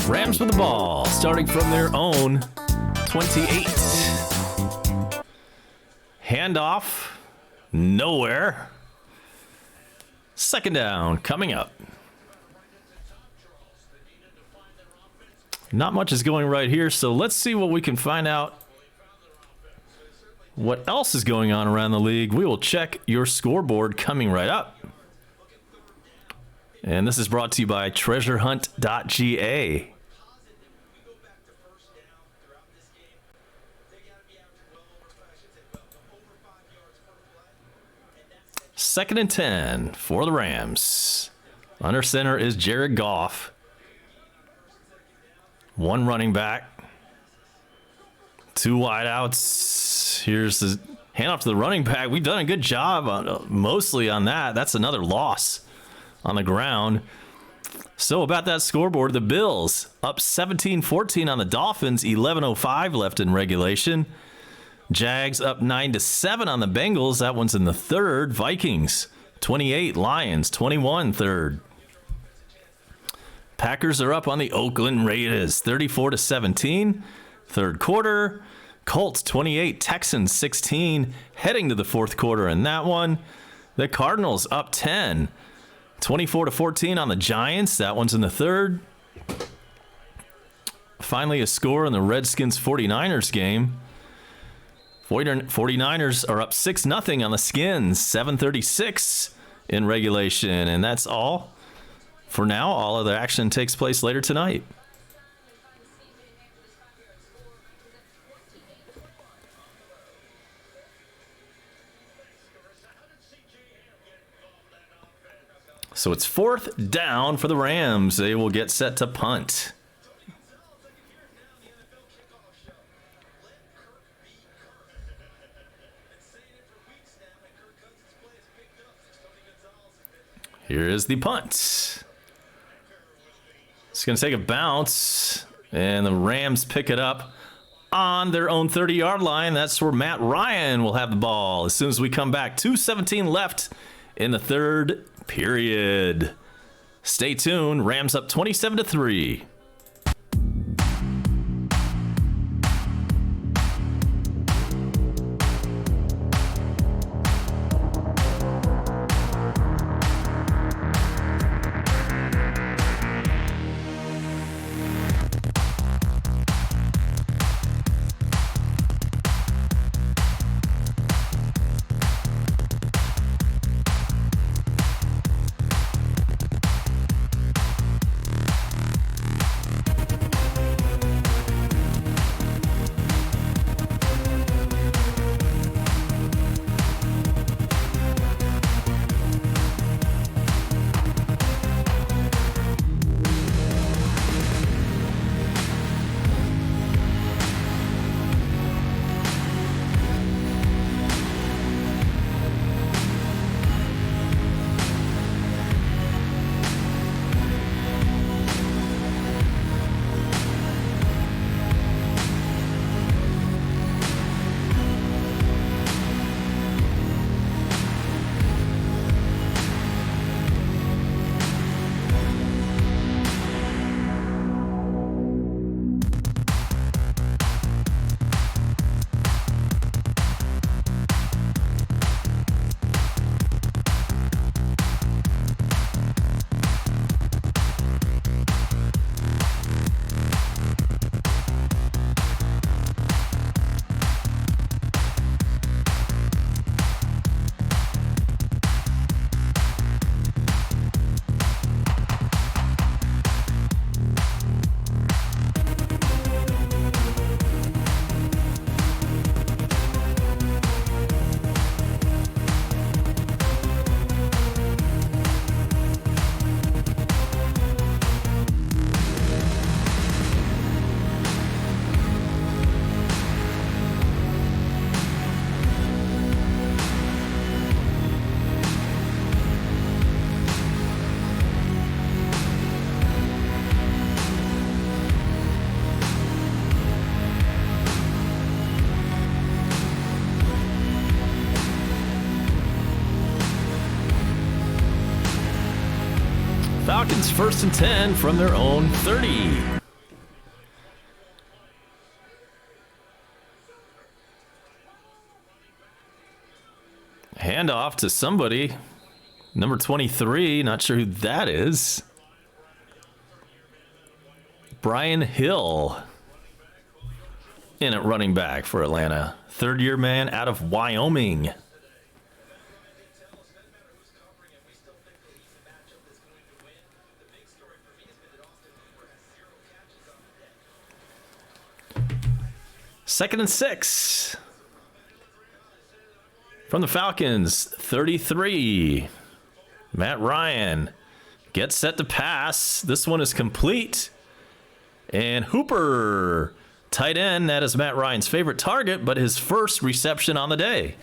A: Rams with the ball, starting from their own 28. Handoff, nowhere. Second down, coming up. Not much is going right here, so let's see what we can find out. What else is going on around the league? We will check your scoreboard coming right up. And this is brought to you by treasurehunt.ga. Second and 10 for the Rams. Under center is Jared Goff. One running back. Two wideouts. Here's the handoff to the running back. We've done a good job mostly on that. That's another loss on the ground. So about that scoreboard, the Bills up 17-14 on the Dolphins. 11:05 left in regulation. Jags up 9-7 on the Bengals. That one's in the third. Vikings 28, Lions 21, third. Packers are up on the Oakland Raiders 34-17. Third quarter. Colts 28, Texans 16. Heading to the fourth quarter in that one. The Cardinals up 10. 24-14 on the Giants. That one's in the third. Finally, a score in the Redskins-49ers game. 49ers are up 6-0 on the Skins. 7:36 in regulation. And that's all for now. All of the action takes place later tonight. So it's fourth down for the Rams. They will get set to punt. Here is the punt. It's going to take a bounce, and the Rams pick it up on their own 30-yard line. That's where Matt Ryan will have the ball as soon as we come back. 2:17 left in the third period. Stay tuned. Rams up 27-3. Falcons 1st and 10 from their own 30. Handoff to somebody. Number 23, not sure who that is. Brian Hill in at running back for Atlanta. Third-year man out of Wyoming. Second and 6. From the Falcons, 33. Matt Ryan gets set to pass. This one is complete. And Hooper, tight end, that is Matt Ryan's favorite target, but his first reception on the day.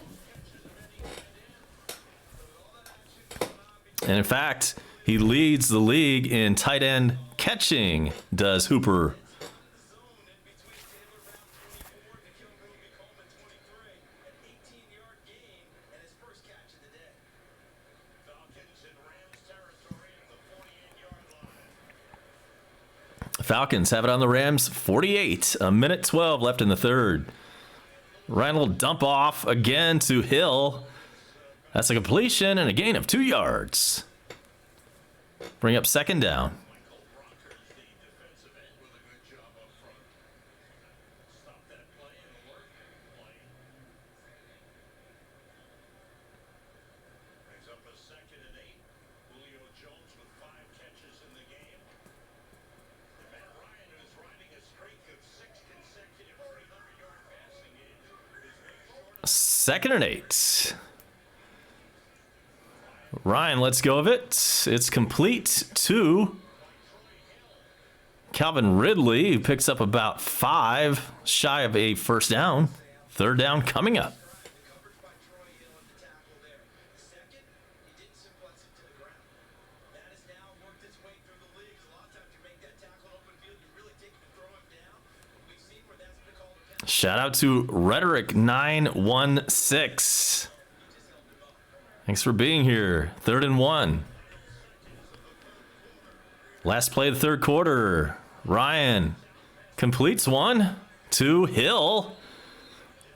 A: And in fact, he leads the league in tight end catching, does Hooper. Falcons have it on the Rams, 48. A minute 12 left in the third. Ryan will dump off again to Hill. That's a completion and a gain of 2 yards. Bring up second down. Second and 8. Ryan lets go of it. It's complete to Calvin Ridley, who picks up about 5, shy of a first down. Third down coming up. Shout out to Rhetoric916. Thanks for being here. 3rd and 1. Last play of the third quarter. Ryan completes one to Hill.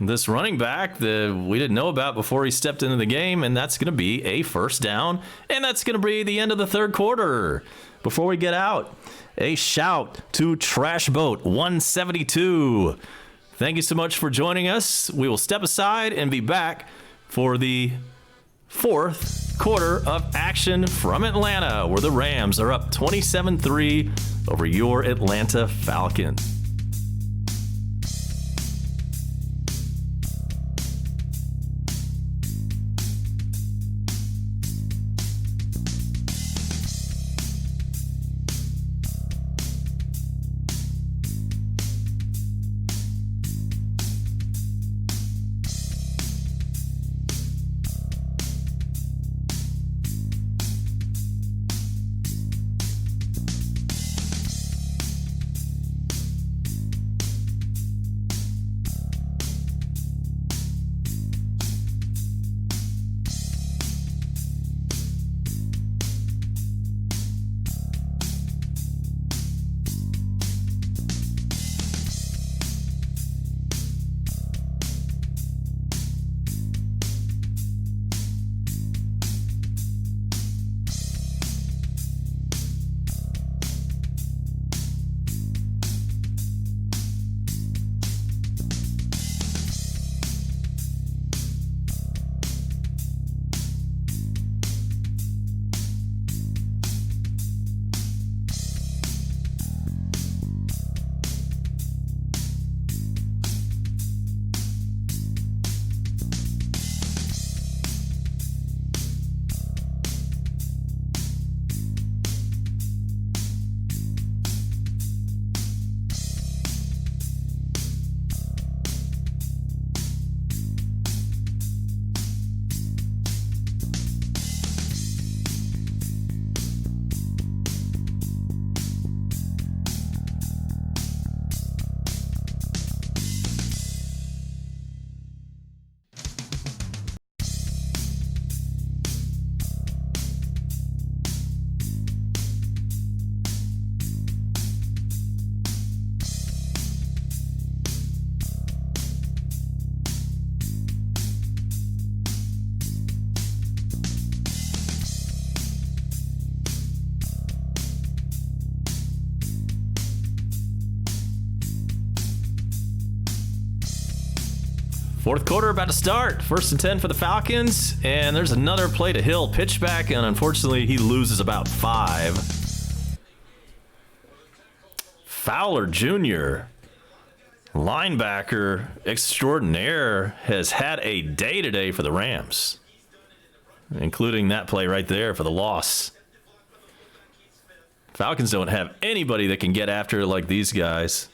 A: This running back that we didn't know about before he stepped into the game, and that's going to be a first down, and that's going to be the end of the third quarter. Before we get out, a shout to Trash Boat 172. Thank you so much for joining us. We will step aside and be back for the fourth quarter of action from Atlanta, where the Rams are up 27-3 over your Atlanta Falcons. Fourth quarter about to start. 1st and 10 for the Falcons. And there's another play to Hill. Pitch back, and unfortunately he loses about 5. Fowler Jr., linebacker extraordinaire, has had a day today for the Rams, including that play right there for the loss. Falcons don't have anybody that can get after it like these guys.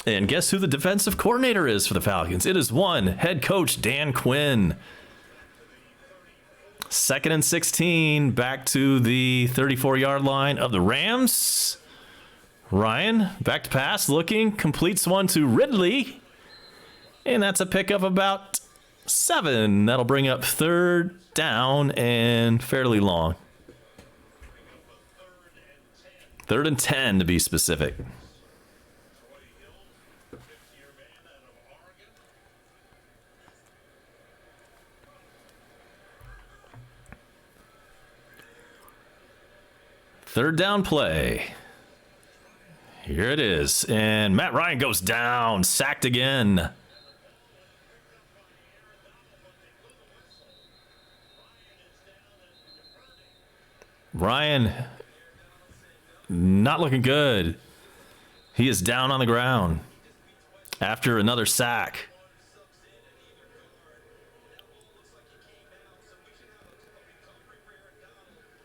A: And guess who the defensive coordinator is for the Falcons? It is one head coach Dan Quinn. 2nd and 16, back to the 34-yard line of the Rams. Ryan, back to pass, looking, completes one to Ridley. And that's a pickup about 7. That'll bring up 3rd down and fairly long. 3rd and 10 to be specific. Third down play. Here it is. And Matt Ryan goes down, sacked again. Ryan, not looking good. He is down on the ground after another sack.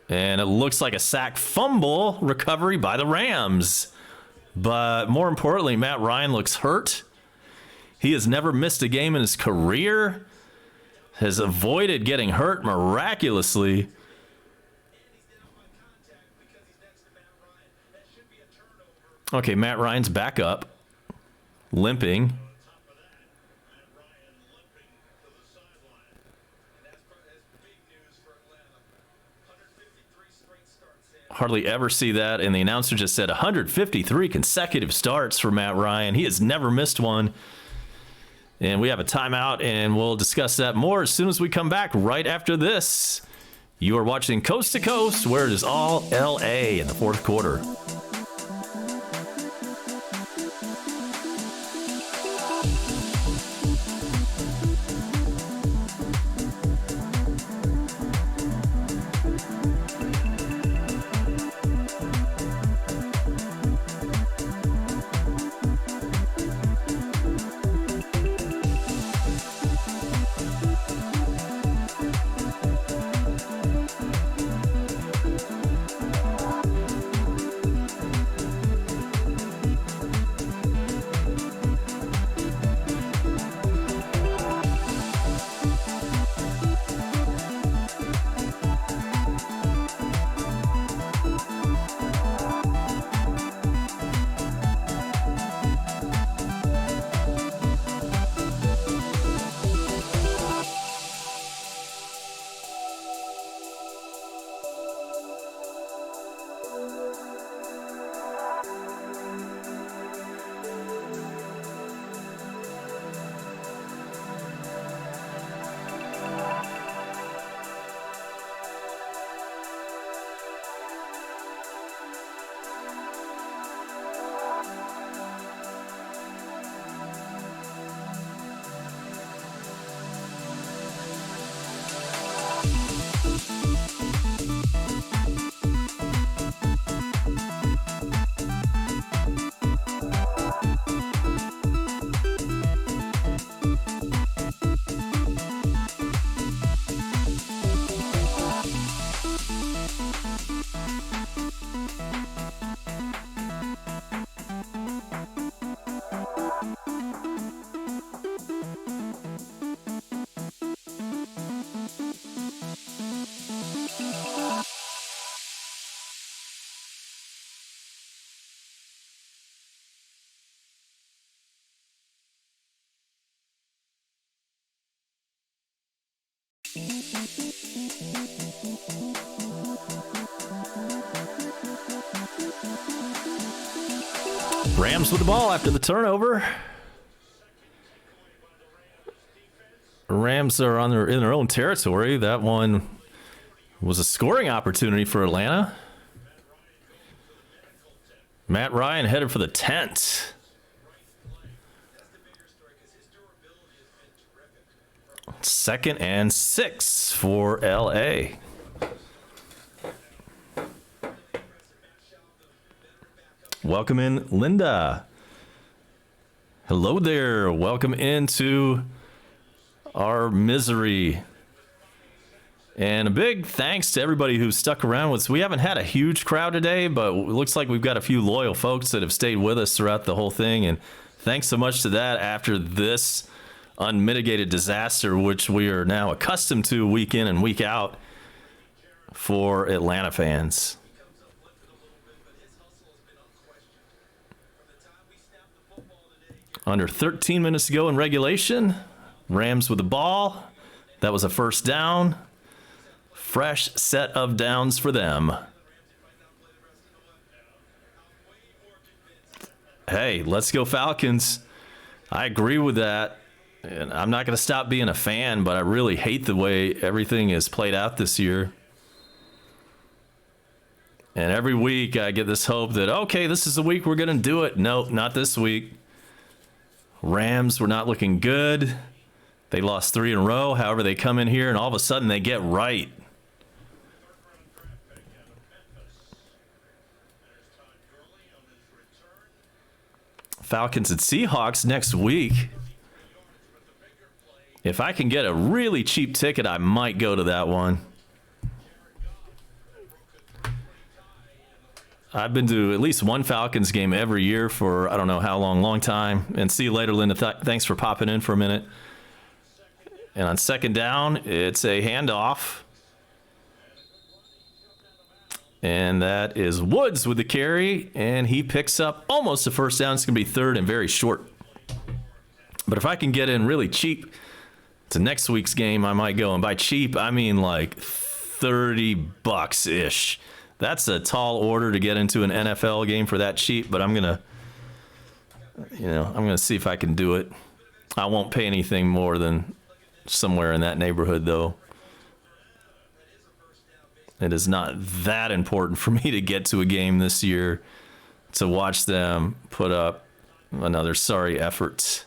A: And it looks like a sack fumble recovery by the Rams. But more importantly, Matt Ryan looks hurt. He has never missed a game in his career. Has avoided getting hurt miraculously. Okay, Matt Ryan's back up, limping. Hardly ever see that, and the announcer just said 153 consecutive starts for Matt Ryan. He has never missed one. And we have a timeout, and we'll discuss that more as soon as we come back right after this. You are watching Coast to Coast, where it is all L.A. in the fourth quarter. Rams with the ball after the turnover. Rams are in their own territory. That one was a scoring opportunity for Atlanta. Matt Ryan headed for the tent. 2nd and 6 for LA. Welcome in, Linda. Hello there. Welcome into our misery. And a big thanks to everybody who stuck around with us. We haven't had a huge crowd today, but it looks like we've got a few loyal folks that have stayed with us throughout the whole thing. And thanks so much to that after this unmitigated disaster, which we are now accustomed to week in and week out for Atlanta fans. Under 13 minutes to go in regulation. Rams with the ball. That was a first down. Fresh set of downs for them. Hey, let's go Falcons. I agree with that. And I'm not going to stop being a fan, but I really hate the way everything is played out this year. And every week I get this hope that, okay, this is the week we're going to do it. No, not this week. Rams were not looking good. They lost 3 in a row. However, they come in here and all of a sudden they get right. Falcons and Seahawks next week. If I can get a really cheap ticket, I might go to that one. I've been to at least one Falcons game every year for I don't know how long time. And see you later, Linda. Thanks for popping in for a minute. And on second down, it's a handoff. And that is Woods with the carry. And he picks up almost a first down. It's going to be third and very short. But if I can get in really cheap to next week's game, I might go. And by cheap, I mean like $30-ish. That's a tall order to get into an NFL game for that cheap, but I'm going to see if I can do it. I won't pay anything more than somewhere in that neighborhood, though. It is not that important for me to get to a game this year to watch them put up another sorry effort.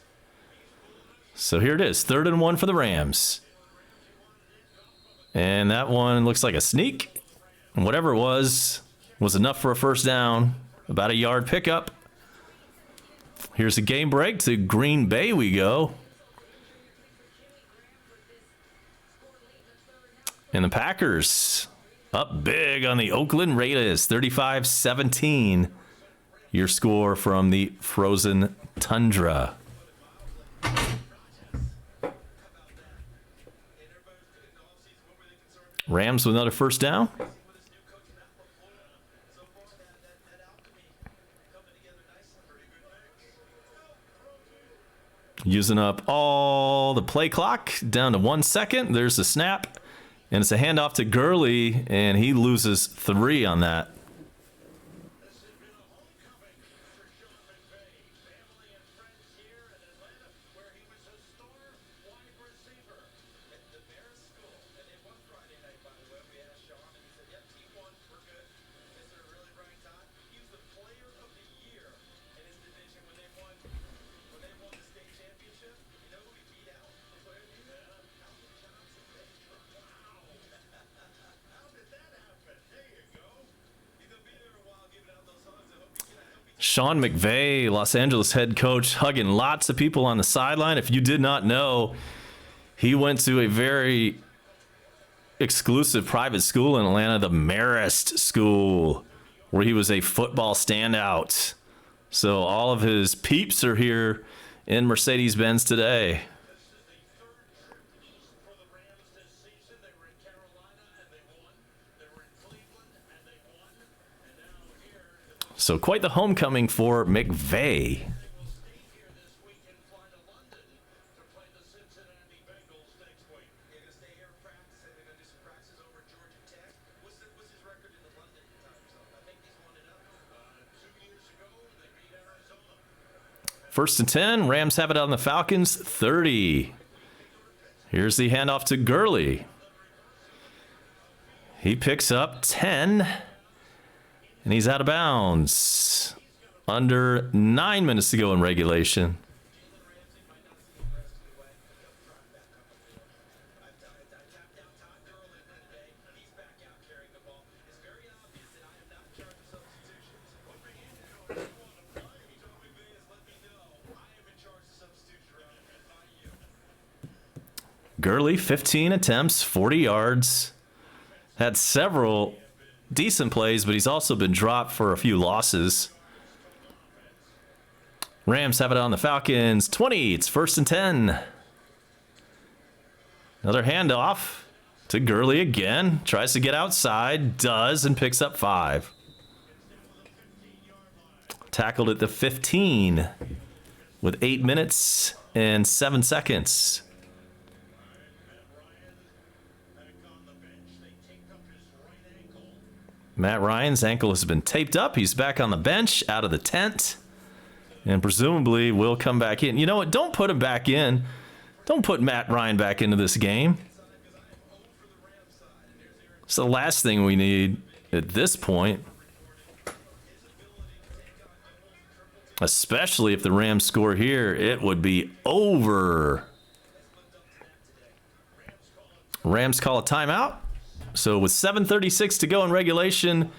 A: So here it is, 3rd and 1 for the Rams. And that one looks like a sneak. And whatever it was enough for a first down. About a yard pickup. Here's a game break. To Green Bay we go. And the Packers up big on the Oakland Raiders. 35-17. Your score from the frozen tundra. Rams with another first down. Using up all the play clock, down to 1 second. There's the snap, and it's a handoff to Gurley, and he loses 3 on that. Sean McVay, Los Angeles head coach, hugging lots of people on the sideline. If you did not know, he went to a very exclusive private school in Atlanta, the Marist School, where he was a football standout. So all of his peeps are here in Mercedes-Benz today. So quite the homecoming for McVay. First and 10, Rams have it on the Falcons 30. Here's the handoff to Gurley. He picks up 10. And he's out of bounds. Under 9 minutes to go in regulation. Gurley, 15 attempts, 40 yards. Had several decent plays, but he's also been dropped for a few losses. Rams have it on the Falcons. 20. It's 1st and 10. Another handoff to Gurley again. Tries to get outside. Does, and picks up 5. Tackled at the 15 with 8 minutes and 7 seconds. Matt Ryan's ankle has been taped up. He's back on the bench, out of the tent, and presumably will come back in. You know what? Don't put him back in. Don't put Matt Ryan back into this game. It's the last thing we need at this point. Especially if the Rams score here, it would be over. Rams call a timeout. So with 7:36 to go in regulation,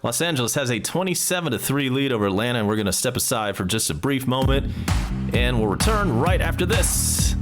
A: Los Angeles has a 27-3 lead over Atlanta, and we're going to step aside for just a brief moment, and we'll return right after this.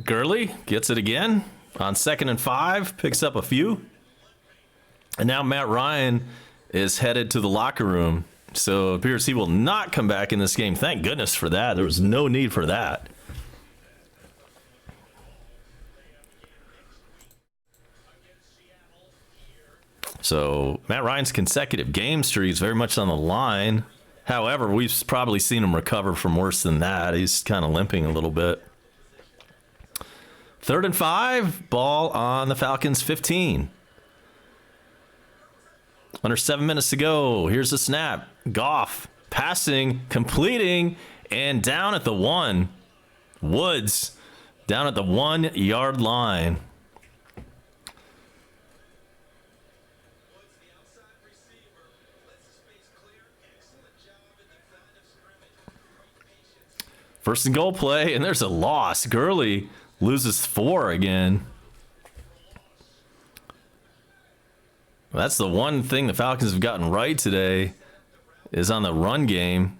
A: Gurley gets it again on 2nd and 5, picks up a few. And now Matt Ryan is headed to the locker room. So it appears he will not come back in this game. Thank goodness for that. There was no need for that. So Matt Ryan's consecutive game streak is very much on the line. However, we've probably seen him recover from worse than that. He's kind of limping a little bit. 3rd and 5, ball on the Falcons 15. Under 7 minutes to go. Here's the snap. Goff passing, completing, and down at the 1. Woods down at the 1-yard line. First and goal play, and there's a loss. Gurley loses 4 again. That's the one thing the Falcons have gotten right today is on the run game.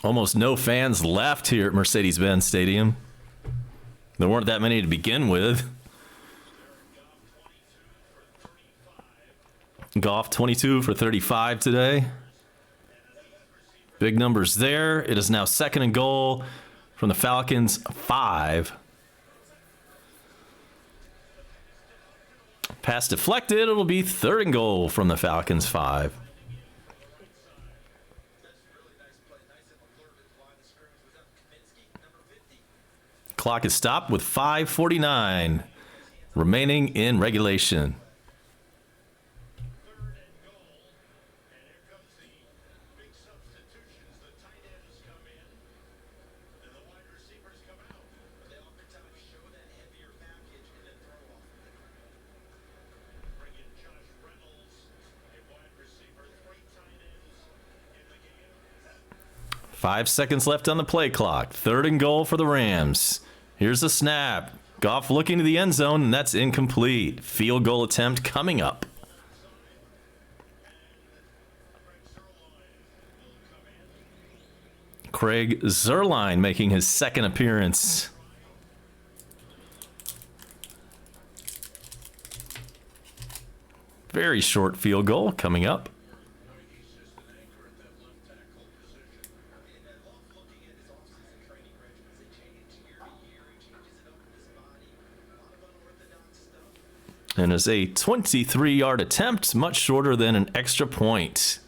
A: Almost no fans left here at Mercedes-Benz Stadium. There weren't that many to begin with. Goff 22 for 35 today. Big numbers there. It is now second and goal from the Falcons 5. Pass deflected. It'll be third and goal from the Falcons 5. Clock is stopped with 5:49 remaining in regulation. Five seconds left on the play clock. Third and goal for the Rams. Here's the snap. Goff looking to the end zone, and that's incomplete. Field goal attempt coming up. Craig Zerline making his second appearance. Very short field goal coming up. And it's a 23-yard attempt, much shorter than an extra point.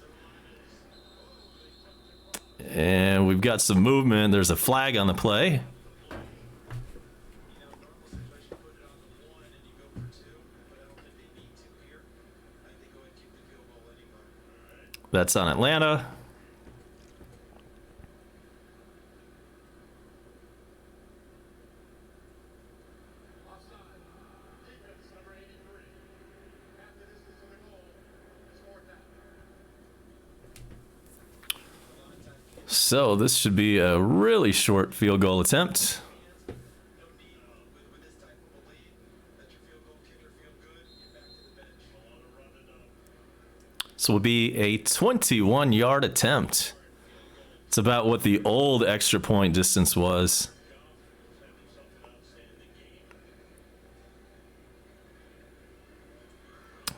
A: And we've got some movement. There's a flag on the play. That's on Atlanta. So this should be a really short field goal attempt. So it will be a 21-yard attempt. It's about what the old extra point distance was.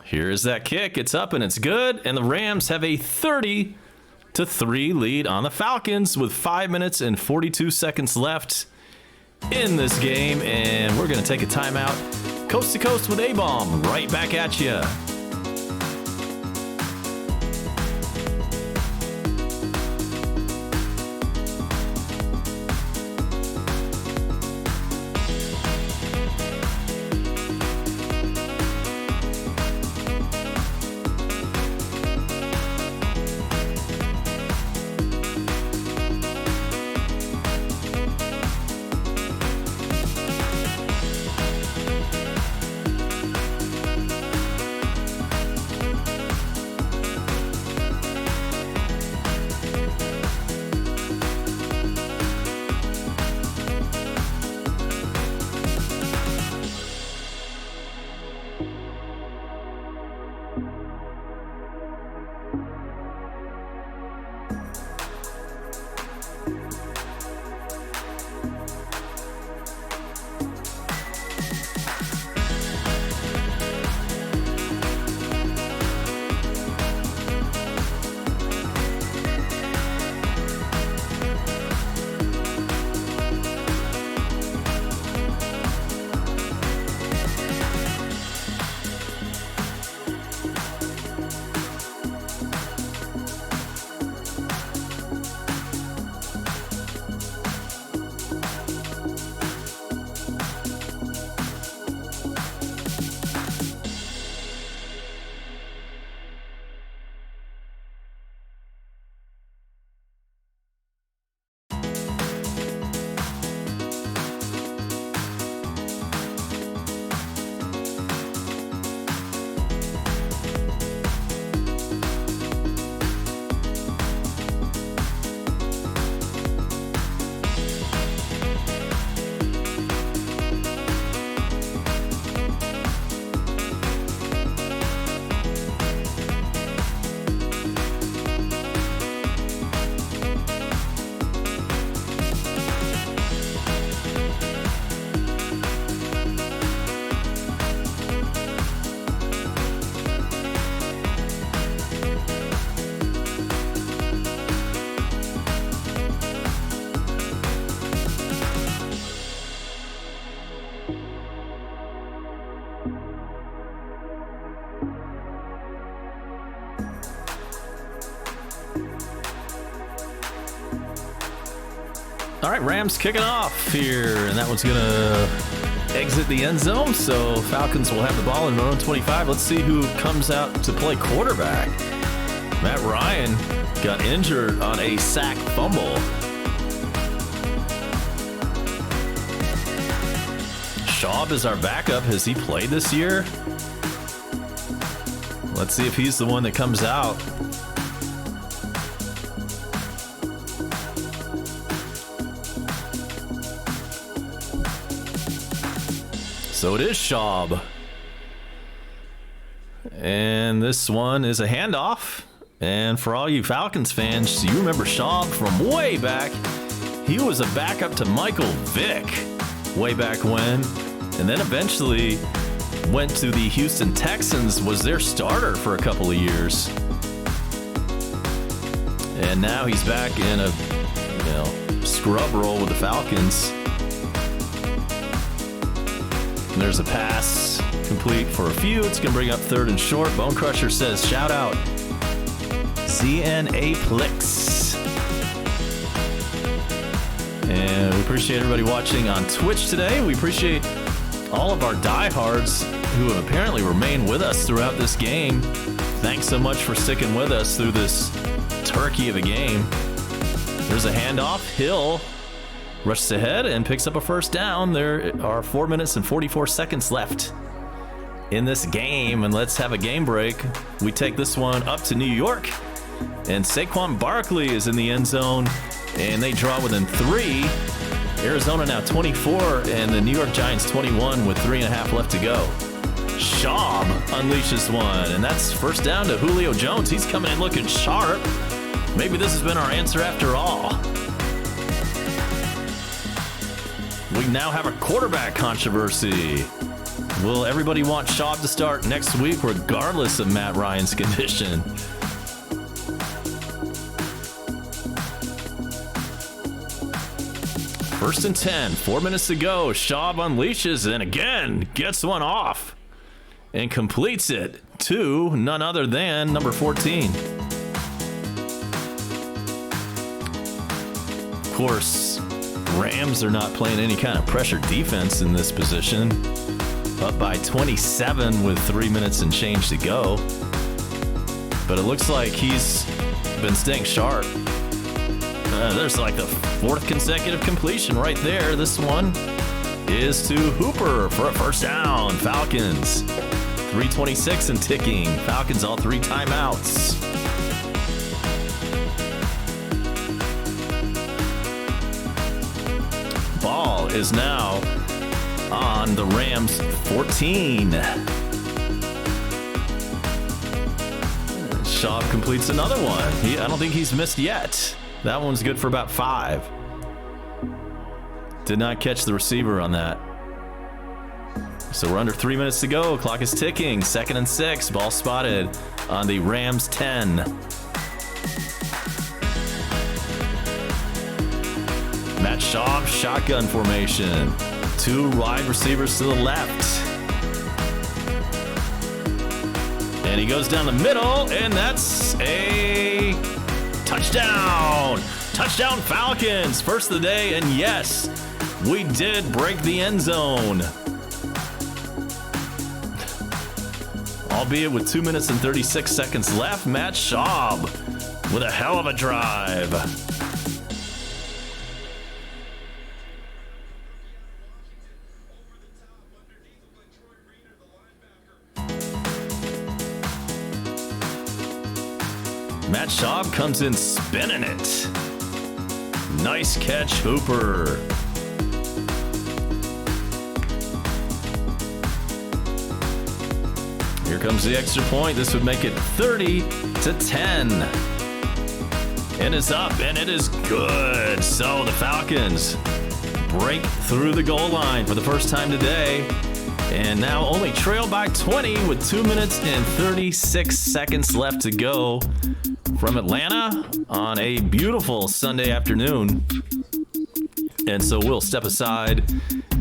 A: Here is that kick. It's up and it's good. And the Rams have a 30-3 lead on the Falcons with 5 minutes and 42 seconds left in this game. And we're going to take a timeout. Coast to Coast with A-Bomb. Right back at you. All right, Rams kicking off here, and that one's going to exit the end zone, so Falcons will have the ball in their own 25. Let's see who comes out to play quarterback. Matt Ryan got injured on a sack fumble. Schaub is our backup. Has he played this year? Let's see if he's the one that comes out. So it is Schaub. And this one is a handoff. And for all you Falcons fans, you remember Schaub from way back. He was a backup to Michael Vick way back when. And then eventually went to the Houston Texans, was their starter for a couple of years. And now he's back in a scrub role with the Falcons. And there's a pass complete for a few. It's going to bring up 3rd and short. Bone Crusher says, shout out ZNA Plix. And we appreciate everybody watching on Twitch today. We appreciate all of our diehards who apparently remain with us throughout this game. Thanks so much for sticking with us through this turkey of a game. There's a handoff. Hill rushes ahead and picks up a first down. There are 4 minutes and 44 seconds left in this game, and let's have a game break. We take this one up to New York, and Saquon Barkley is in the end zone, and they draw within 3. Arizona now 24, and the New York Giants 21 with 3.5 left to go. Schaub unleashes one, and that's first down to Julio Jones. He's coming in looking sharp. Maybe this has been our answer after all. We now have a quarterback controversy. Will everybody want Schaub to start next week regardless of Matt Ryan's condition? First and 10, 4 minutes to go. Schaub unleashes and again gets one off and completes it to none other than number 14. Of course, Rams are not playing any kind of pressure defense in this position. Up by 27 with 3 minutes and change to go. But it looks like he's been staying sharp. There's like the 4th consecutive completion right there. This one is to Hooper for a first down. Falcons, 3:26 and ticking. Falcons all 3 timeouts. Ball is now on the Rams 14. Schaub completes another one. I don't think he's missed yet. That one's good for about 5. Did not catch the receiver on that. So we're under 3 minutes to go. Clock is ticking. 2nd and 6. Ball spotted on the Rams 10. Matt Schaub, shotgun formation. 2 wide receivers to the left. And he goes down the middle, and that's a touchdown. Touchdown Falcons. First of the day, and yes, we did break the end zone. Albeit with 2 minutes and 36 seconds left, Matt Schaub with a hell of a drive. Matt Schaub comes in spinning it. Nice catch, Hooper. Here comes the extra point. This would make it 30-10. And it's up, and it is good. So the Falcons break through the goal line for the first time today. And now only trail by 20 with 2 minutes and 36 seconds left to go from Atlanta on a beautiful Sunday afternoon. And so we'll step aside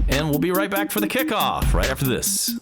A: and we'll be right back for the kickoff right after this.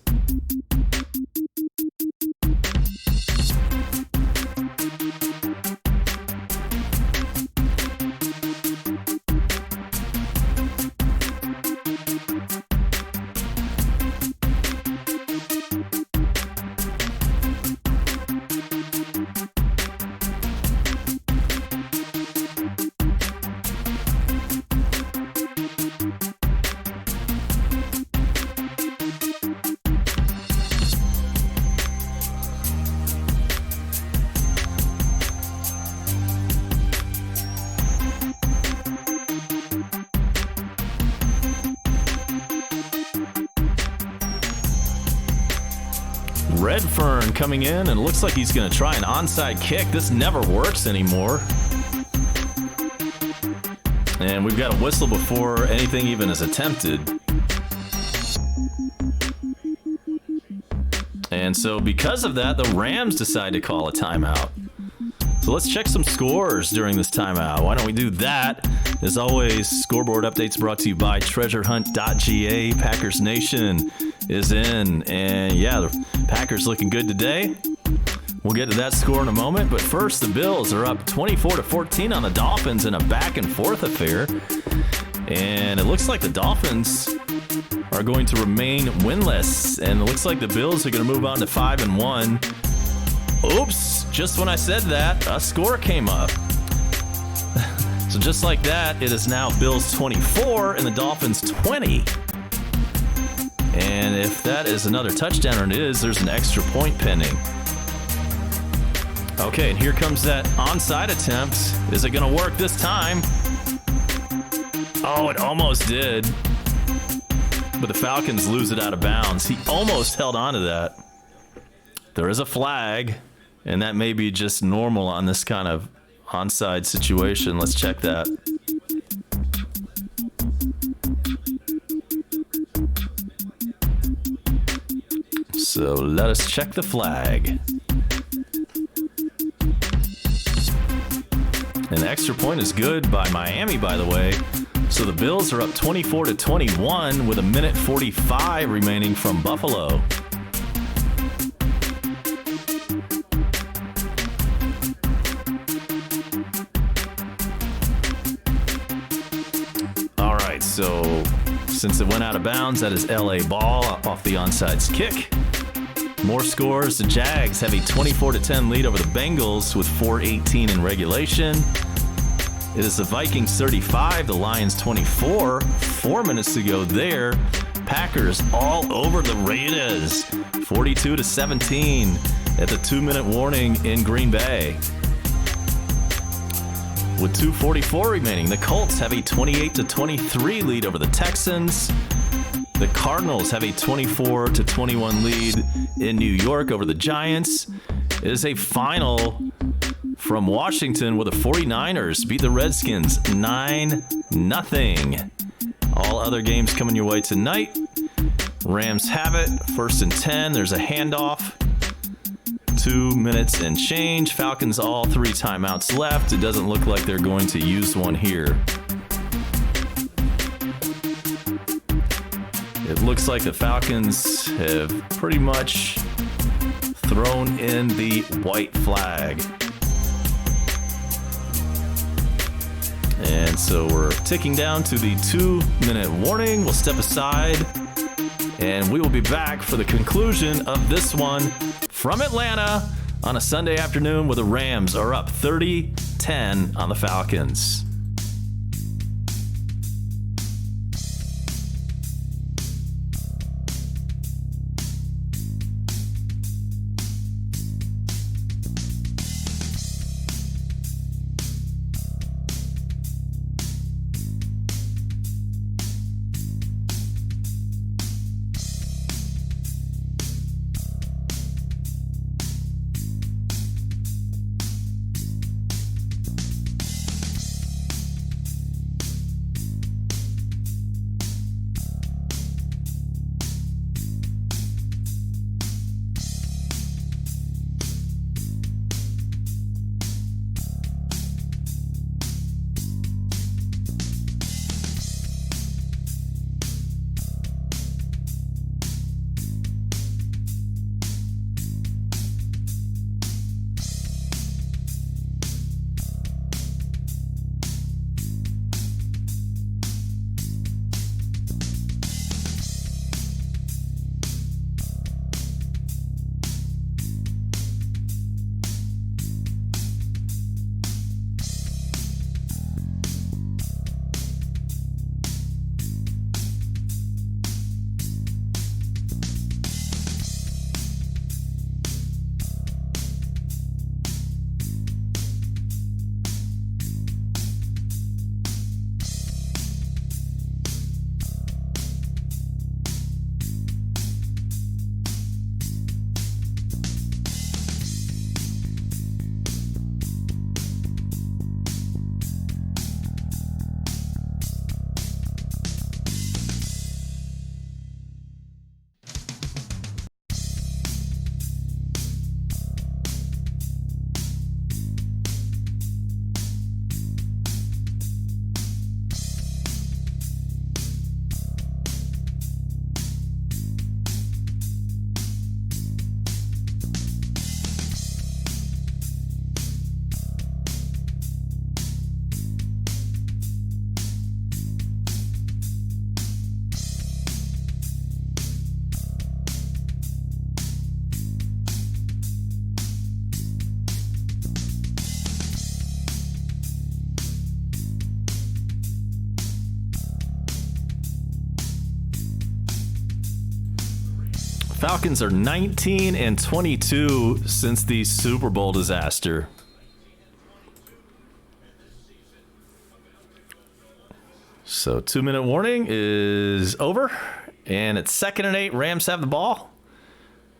A: Redfern coming in, and it looks like he's going to try an onside kick. This never works anymore. And we've got a whistle before anything even is attempted. And so because of that, the Rams decide to call a timeout. So let's check some scores during this timeout. Why don't we do that? As always, scoreboard updates brought to you by treasurehunt.ga. Packers Nation is in. And yeah, the Packers looking good today. We'll get to that score in a moment. But first, the Bills are up 24-14 on the Dolphins in a back-and-forth affair. And it looks like the Dolphins are going to remain winless. And it looks like the Bills are going to move on to 5-1. Oops, just when I said that, a score came up. So just like that, it is now Bills 24 and the Dolphins 20. And if that is another touchdown, or it is, there's an extra point pending. Okay, and here comes that onside attempt. Is it going to work this time? Oh, it almost did. But the Falcons lose it out of bounds. He almost held on to that. There is a flag, and that may be just normal on this kind of onside situation. Let's check that. So let us check the flag. An extra point is good by Miami, by the way. So the Bills are up 24-21 with 1:45 remaining from Buffalo. All right, so since it went out of bounds, that is LA ball off the onside kick. More scores. The Jags have a 24-10 lead over the Bengals with 4:18 in regulation. It is the Vikings 35, the Lions 24. 4 minutes to go there. Packers all over the Raiders, 42-17 at the 2-minute warning in Green Bay. With 2:44 remaining, the Colts have a 28-23 lead over the Texans. The Cardinals have a 24-21 lead in New York over the Giants. It is a final from Washington where the 49ers beat the Redskins 9-0. All other games coming your way tonight. Rams have it. 1st and 10. There's a handoff. 2 minutes and change. Falcons all 3 timeouts left. It doesn't look like they're going to use one here. It looks like the Falcons have pretty much thrown in the white flag. And so we're ticking down to the 2-minute warning. We'll step aside and we will be back for the conclusion of this one from Atlanta on a Sunday afternoon where the Rams are up 30-10 on the Falcons. Falcons are 19-22 since the Super Bowl disaster. So 2-minute warning is over, and it's 2nd and 8. Rams have the ball.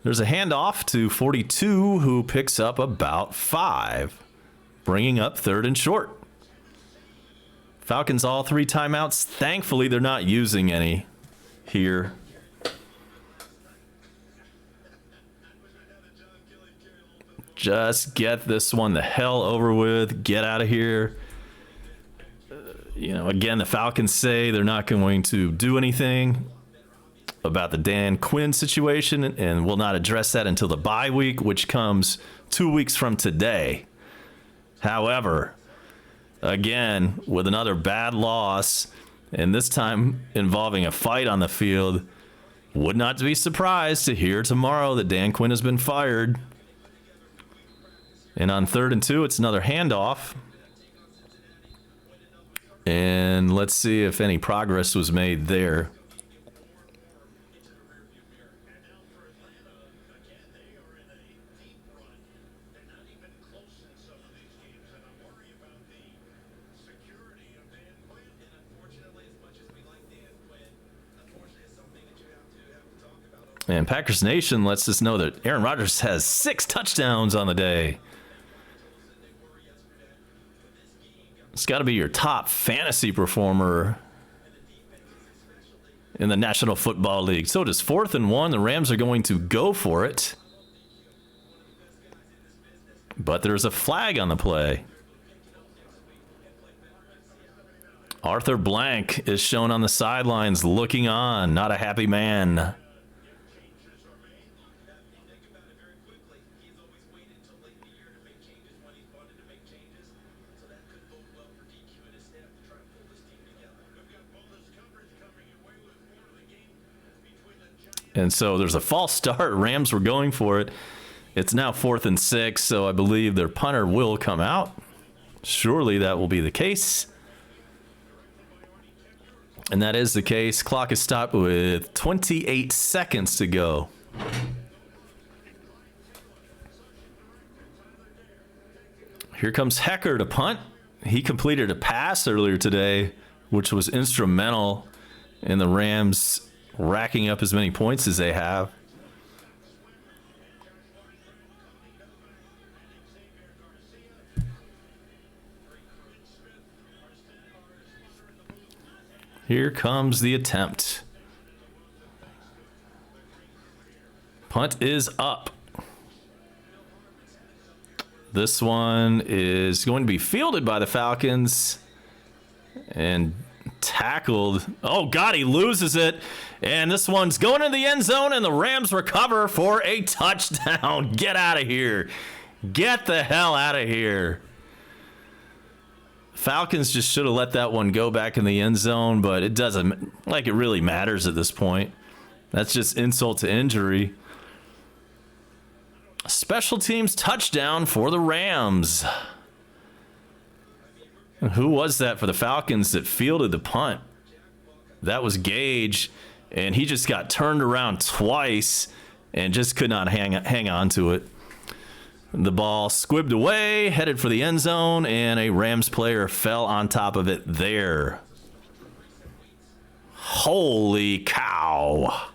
A: There's a handoff to 42, who picks up about 5, bringing up 3rd and short. Falcons all 3 timeouts. Thankfully, they're not using any here. Just get this one the hell over with. Get out of here. Again, the Falcons say they're not going to do anything about the Dan Quinn situation and will not address that until the bye week, which comes 2 weeks from today. However, again, with another bad loss, and this time involving a fight on the field, would not be surprised to hear tomorrow that Dan Quinn has been fired. And on 3rd and 2, it's another handoff. And let's see if any progress was made there. And Packers Nation lets us know that Aaron Rodgers has 6 touchdowns on the day. It's got to be your top fantasy performer in the National Football League. So it is 4th and 1. The Rams are going to go for it. But there's a flag on the play. Arthur Blank is shown on the sidelines looking on. Not a happy man. And so there's a false start. Rams were going for it. It's now 4th and 6, so I believe their punter will come out. Surely that will be the case. And that is the case. Clock is stopped with 28 seconds to go. Here comes Hecker to punt. He completed a pass earlier today, which was instrumental in the Rams racking up as many points as they have. Here comes the attempt. Punt is up. This one is going to be fielded by the Falcons and tackled. Oh, God, he loses it. And this one's going in the end zone, and the Rams recover for a touchdown. Get out of here. Get the hell out of here. Falcons just should have let that one go back in the end zone, but it doesn't like it really matters at this point. That's just insult to injury. Special teams touchdown for the Rams. And who was that for the Falcons that fielded the punt? That was Gage, and he just got turned around twice and just could not hang on to it. The ball squibbed away, headed for the end zone, and a Rams player fell on top of it there. Holy cow.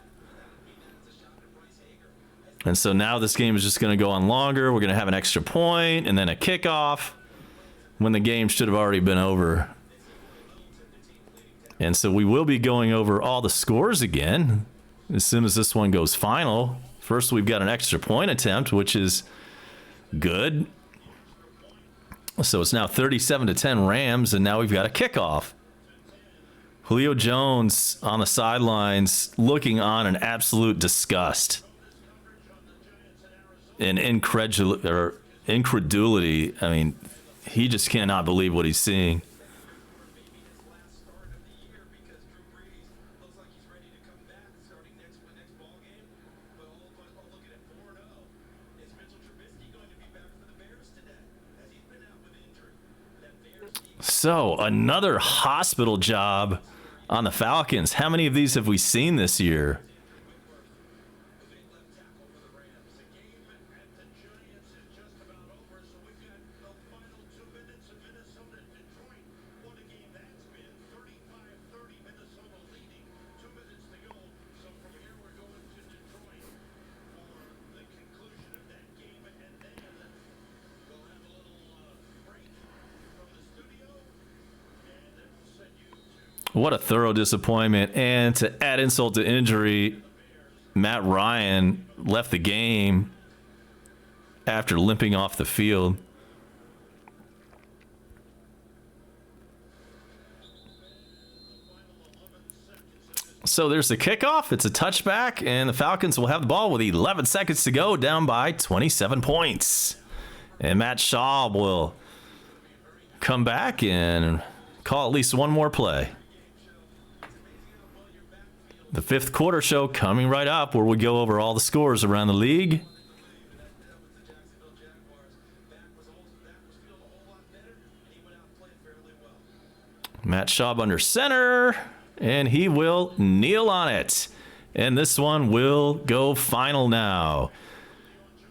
A: And so now this game is just going to go on longer. We're going to have an extra point and then a kickoff when the game should have already been over. And so we will be going over all the scores again as soon as this one goes final. First, we've got an extra point attempt, which is good. So it's now 37-10 Rams, and now we've got a kickoff. Julio Jones on the sidelines looking on in absolute disgust and incredulity. I mean, he just cannot believe what he's seeing. So, another hospital job on the Falcons. How many of these have we seen this year? What a thorough disappointment. And to add insult to injury, Matt Ryan left the game after limping off the field. So there's the kickoff. It's a touchback, and the Falcons will have the ball with 11 seconds to go, down by 27 points. And Matt Schaub will come back and call at least one more play. The fifth quarter show coming right up, where we go over all the scores around the league. Matt Schaub under center, and he will kneel on it. And this one will go final now.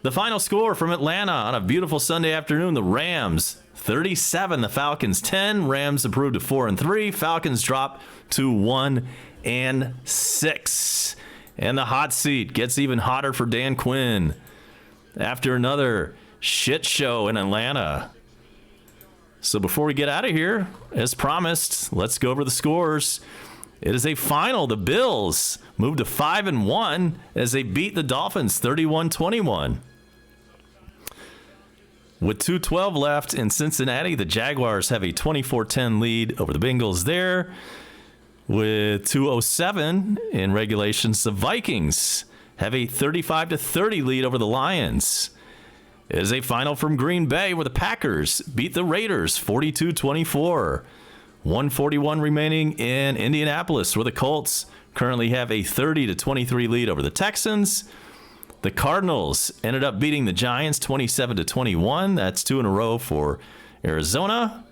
A: The final score from Atlanta on a beautiful Sunday afternoon: the Rams 37, the Falcons 10. Rams improved to 4-3. Falcons drop to 1-6. And the hot seat gets even hotter for Dan Quinn after another shit show in Atlanta. So before we get out of here, as promised, let's go over the scores. It is a final. The Bills moved to 5-1 as they beat the Dolphins 31-21. With 2:12 left in Cincinnati, the Jaguars have a 24-10 lead over the Bengals there. With 2:07 in regulations, the Vikings have a 35-30 lead over the Lions. It is a final from Green Bay, where the Packers beat the Raiders 42-24. 1:41 remaining in Indianapolis, where the Colts currently have a 30-23 lead over the Texans. The Cardinals ended up beating the Giants 27-21. That's 2 in a row for Arizona.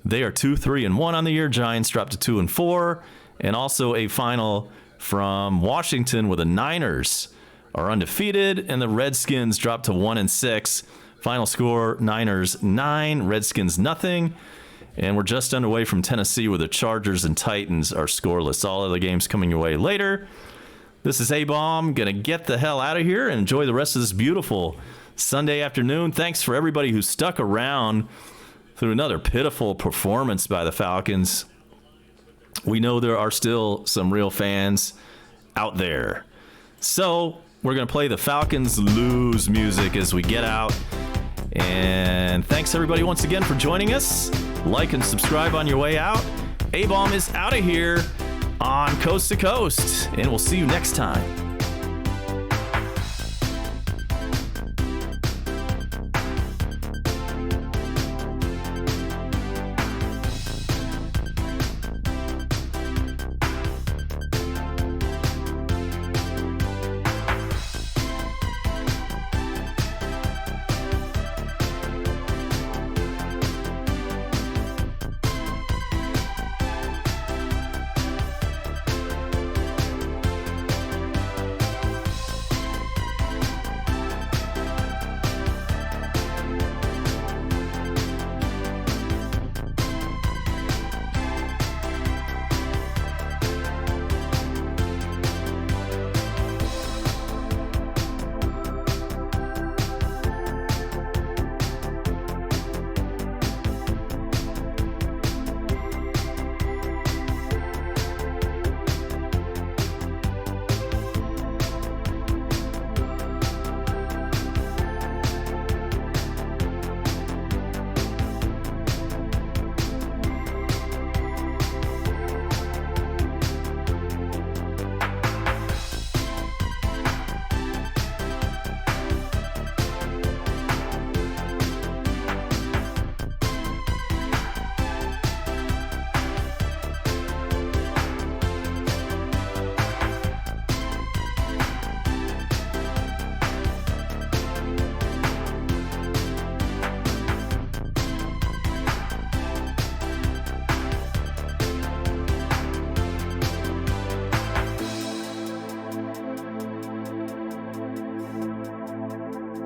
A: They are 2-3-1 on the year. Giants dropped to 2-4. And also a final from Washington, where the Niners are undefeated and the Redskins dropped to 1-6. Final score: Niners 9, Redskins nothing. And we're just underway from Tennessee, where the Chargers and Titans are scoreless. All other games coming your way later. This is A-Bomb. Going to get the hell out of here and enjoy the rest of this beautiful Sunday afternoon. Thanks for everybody who stuck around through another pitiful performance by the Falcons. We know there are still some real fans out there. So we're going to play the Falcons lose music as we get out. And thanks everybody once again for joining us. Like and subscribe on your way out. A-Bomb is out of here on Coast to Coast, and we'll see you next time.